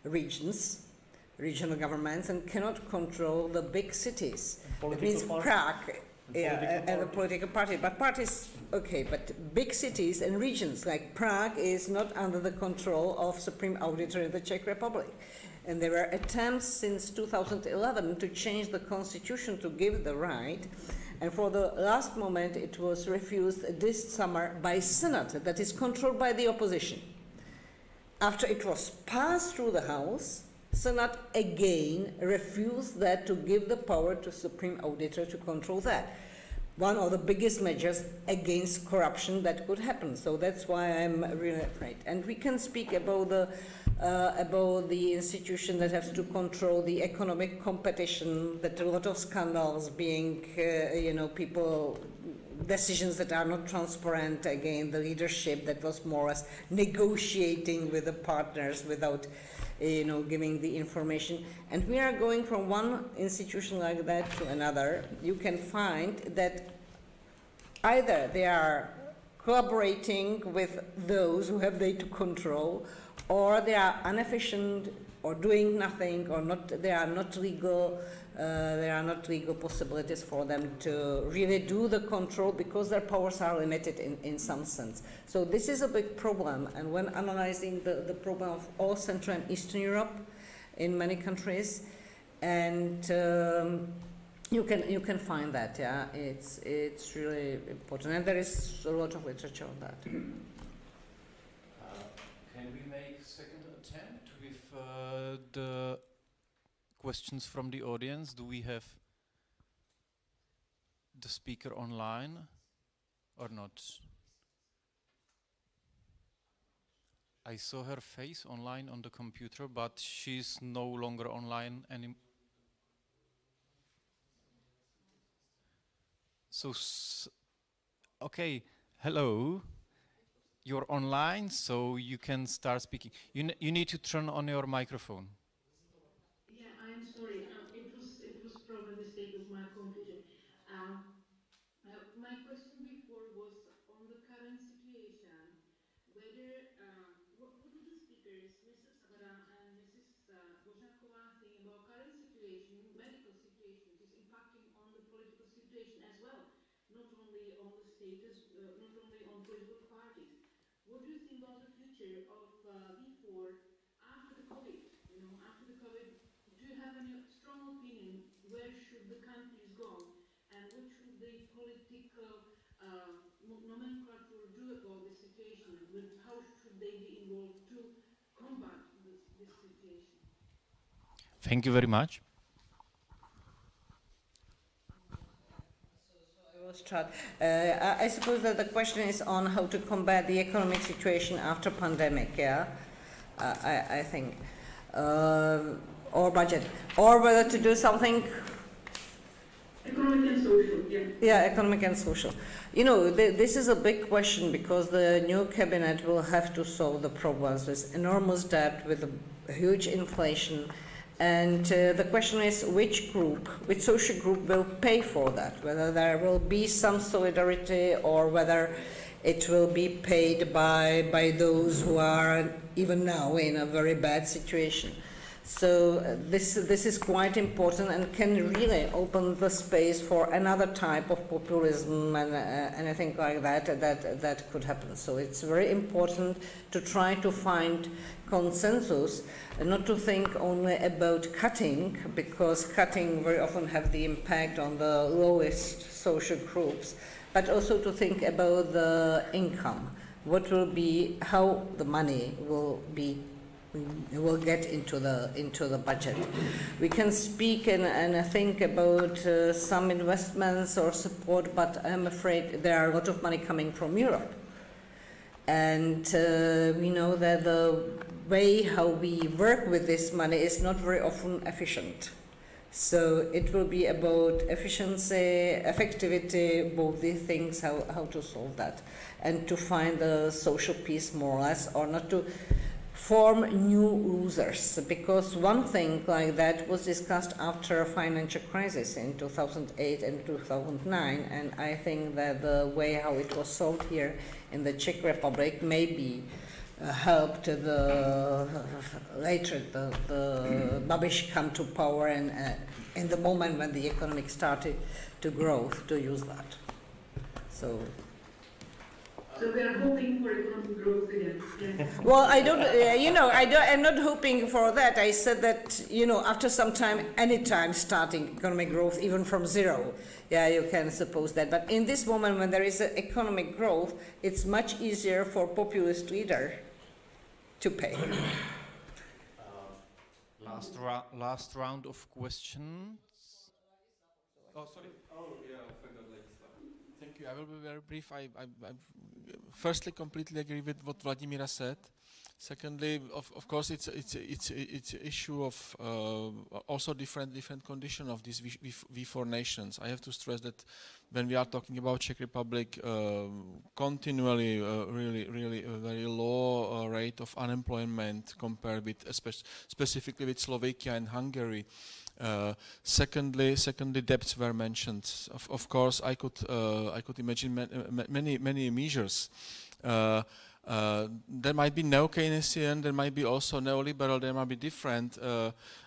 regional governments, and cannot control the big cities. It means Prague. Yeah, and the political party. But parties, okay, but big cities and regions like Prague is not under the control of Supreme Auditor in the Czech Republic. And there were attempts since 2011 to change the constitution to give the right. And for the last moment, it was refused this summer by Senate, that is controlled by the opposition. After it was passed through the House, Senate again refused that to give the power to Supreme Auditor to control that. One of the biggest measures against corruption that could happen. So that's why I'm really afraid. And we can speak about the institution that has to control the economic competition, that a lot of scandals being, decisions that are not transparent, again, the leadership that was more or less negotiating with the partners without giving the information. And we are going from one institution like that to another. You can find that either they are collaborating with those who have data control, or they are inefficient, or doing nothing, or not. There are not legal possibilities for them to really do the control, because their powers are limited in some sense. So this is a big problem, and when analyzing the problem of all Central and Eastern Europe in many countries, and you can find that. Yeah, it's really important, and there is a lot of literature on that. Can we make second attempt with the questions from the audience? Do we have the speaker online or not? I saw her face online on the computer, but she's no longer online anymore. So, okay, hello. You're online, so you can start speaking. You need to turn on your microphone. Yeah, I'm sorry. It was probably a mistake of my computer. My question before was on the current situation. Whether what do the speakers, Mr. Savada and Mrs. Božáková, think about current situation, medical situation, which is impacting on the political situation as well, not only on the status, not only on political parties. What do you think about the future of V4 after the COVID? You know, after the COVID, do you have any strong opinion? Where should the countries go, and what should the political nomenclature do about this situation? How should they be involved to combat this situation? Thank you very much. I suppose that the question is on how to combat the economic situation after pandemic, yeah? I think. Or budget. Or whether to do something... Economic and social, yeah. Yeah, economic and social. You know, this is a big question because the new cabinet will have to solve the problems with enormous debt, with a huge inflation. And the question is which social group will pay for that? Whether there will be some solidarity or whether it will be paid by those who are even now in a very bad situation. So this is quite important and can really open the space for another type of populism and anything like that could happen. So it's very important to try to find consensus and not to think only about cutting, because cutting very often have the impact on the lowest social groups, but also to think about the income. What will be, how the money will get into the budget. We can speak and think about some investments or support, but I'm afraid there are a lot of money coming from Europe. And we know that the way how we work with this money is not very often efficient. So it will be about efficiency, effectivity, both these things, how to solve that. And to find the social peace more or less, or not to form new losers, because one thing like that was discussed after a financial crisis in 2008 and 2009, and I think that the way how it was solved here in the Czech Republic maybe helped later the Babiš come to power and in the moment when the economy started to grow, to use that. So we are hoping for economic growth again. Yeah. Well, I don't, I'm not hoping for that. I said that, after some time, any time starting economic growth, even from zero, yeah, you can suppose that. But in this moment, when there is economic growth, it's much easier for populist leader to pay. Last round of questions. Oh, sorry. Oh, yeah, I forgot. Thank you. I will be very brief. I firstly completely agree with what Vladimíra said. Secondly, of course, it's an issue of also different condition of these V4 nations. I have to stress that when we are talking about Czech Republic, continually really a very low rate of unemployment compared with specifically with Slovakia and Hungary. Secondly, debts were mentioned. Of course, I could imagine many measures. There might be no Keynesian, there might be also neoliberal, there might be different.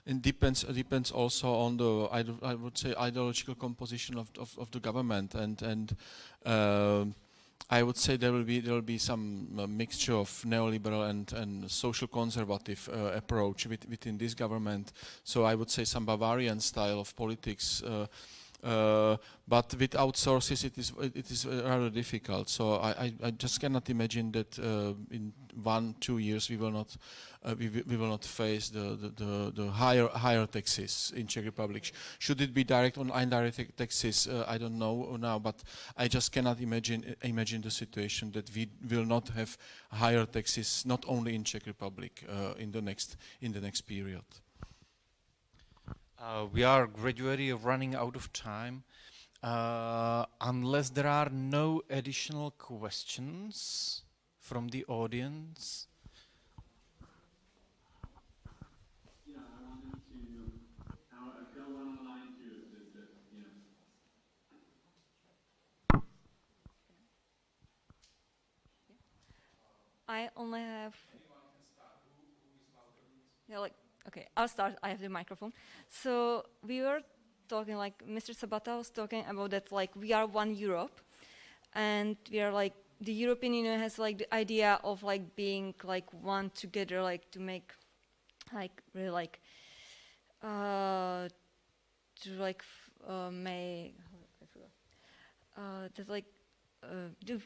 It depends also on the I would say ideological composition of the government, and I would say there will be some mixture of neoliberal and social conservative approach within this government. So I would say some Bavarian style of politics. but without sources it is rather difficult. So I just cannot imagine that in 1-2 years we will not face the higher taxes in Czech Republic. Should it be direct or indirect taxes? I don't know now, but I just cannot imagine the situation that we will not have higher taxes not only in Czech Republic in the next period. We are gradually running out of time. Unless there are no additional questions from the audience. Yeah, I wanted to go one line to I only have. Yeah, like. Okay, I'll start. I have the microphone. So we were talking, like Mr. Sabata was talking about that, like we are one Europe, and we are like the European Union has like the idea of like being like one together, like to make, like really like to like make that like the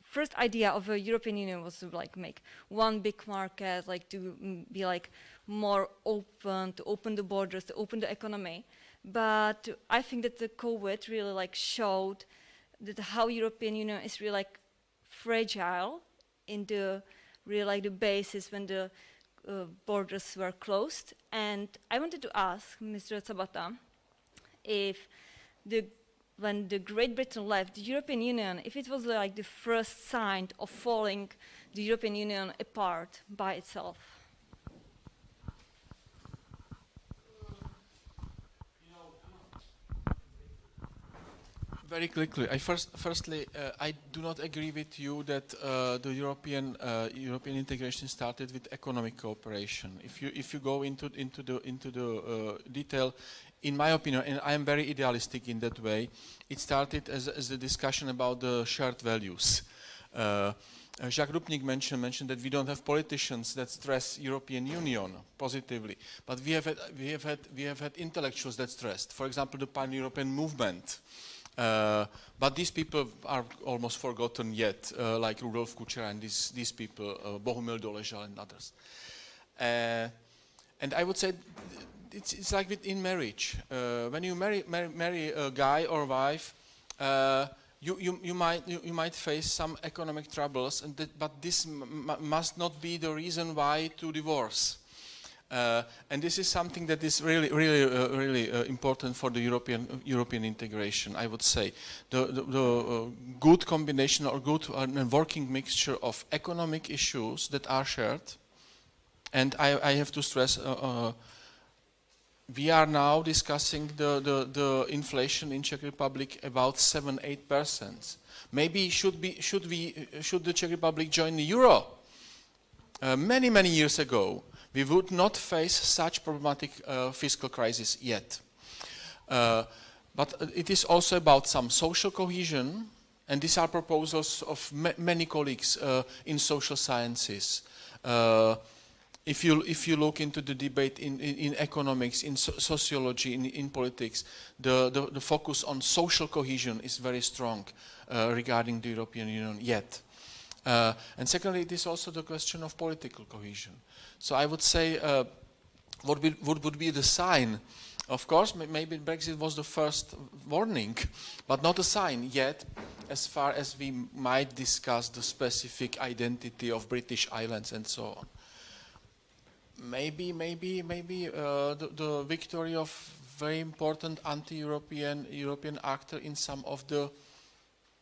first idea of a European Union was to like make one big market, like to be like more open, to open the borders, to open the economy. But I think that the COVID really like showed that how European Union is really like fragile in the really like the basis when the borders were closed. And I wanted to ask Mr. Sabata if when the Great Britain left the European Union, if it was like the first sign of falling the European Union apart by itself. Very quickly, firstly, I do not agree with you that the European integration started with economic cooperation. If you go into the detail, in my opinion, and I am very idealistic in that way, it started as a discussion about the shared values. Jacques Rupnik mentioned that we don't have politicians that stress European Union positively, but we have had intellectuals that stressed. For example, the Pan-European movement. But these people are almost forgotten yet, like Rudolf Kučera and these people, Bohumil Doležal and others. And I would say it's like in marriage. When you marry a guy or wife, you might face some economic troubles, but this must not be the reason why to divorce. And this is something that is really important for the European integration. I would say the good combination or good and working mixture of economic issues that are shared. And I have to stress, we are now discussing the inflation in Czech Republic about 7-8%. Maybe should the Czech Republic join the euro? Many years ago, we would not face such problematic fiscal crisis yet. But it is also about some social cohesion, and these are proposals of many colleagues in social sciences. If you look into the debate in economics, in sociology, in politics, the focus on social cohesion is very strong regarding the European Union yet. And secondly, it is also the question of political cohesion. So I would say what would be the sign? Of course, maybe Brexit was the first warning, but not a sign yet, as far as we might discuss the specific identity of British Islands and so on. Maybe the victory of very important anti-European actor in some of the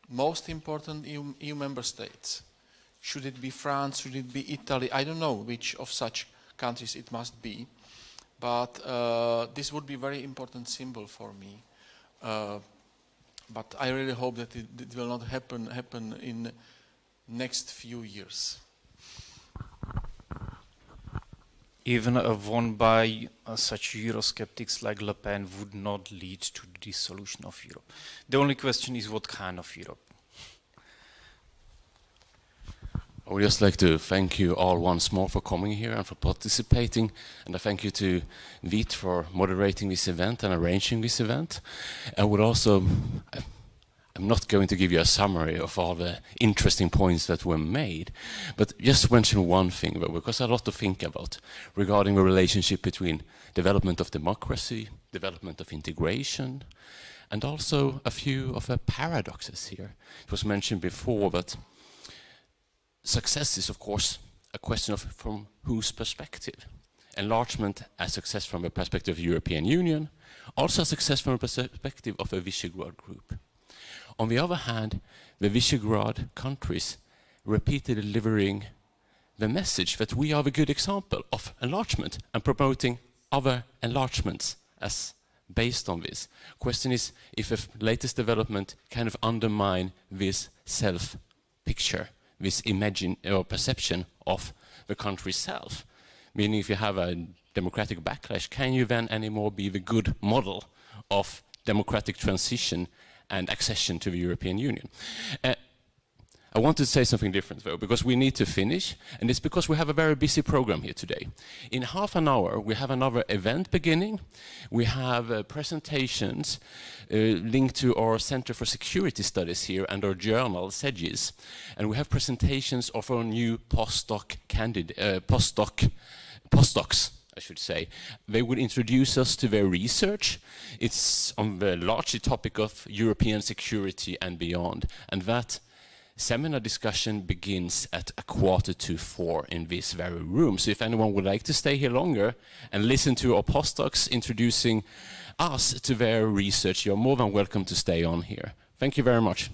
most important EU member states. Should it be France? Should it be Italy? I don't know which of such countries it must be, but this would be a very important symbol for me. But I really hope that it will not happen in next few years. Even won by such Eurosceptics like Le Pen would not lead to the dissolution of Europe. The only question is what kind of Europe. I would just like to thank you all once more for coming here and for participating, and I thank you to Vit for moderating this event and arranging this event. I would also, I'm not going to give you a summary of all the interesting points that were made, but just mention one thing though, because a lot to think about regarding the relationship between development of democracy, development of integration, and also a few of the paradoxes here. It was mentioned before that success is, of course, a question of from whose perspective. Enlargement as success from the perspective of the European Union, also a success from the perspective of a Visegrad group. On the other hand, the Visegrad countries repeatedly delivering the message that we are the good example of enlargement and promoting other enlargements as based on this. Question is if the latest development kind of undermine this self-picture, this imagine or perception of the country self. Meaning if you have a democratic backlash, can you then anymore be the good model of democratic transition and accession to the European Union? I want to say something different though, because we need to finish, and it's because we have a very busy program here today. In half an hour, we have another event beginning. We have presentations linked to our Center for Security Studies here and our journal, SEGIS. And we have presentations of our new postdocs, I should say. They will introduce us to their research. It's on the larger topic of European security and beyond. And that seminar discussion begins at 3:45 in this very room. So if anyone would like to stay here longer and listen to our postdocs introducing us to their research, you're more than welcome to stay on here. Thank you very much.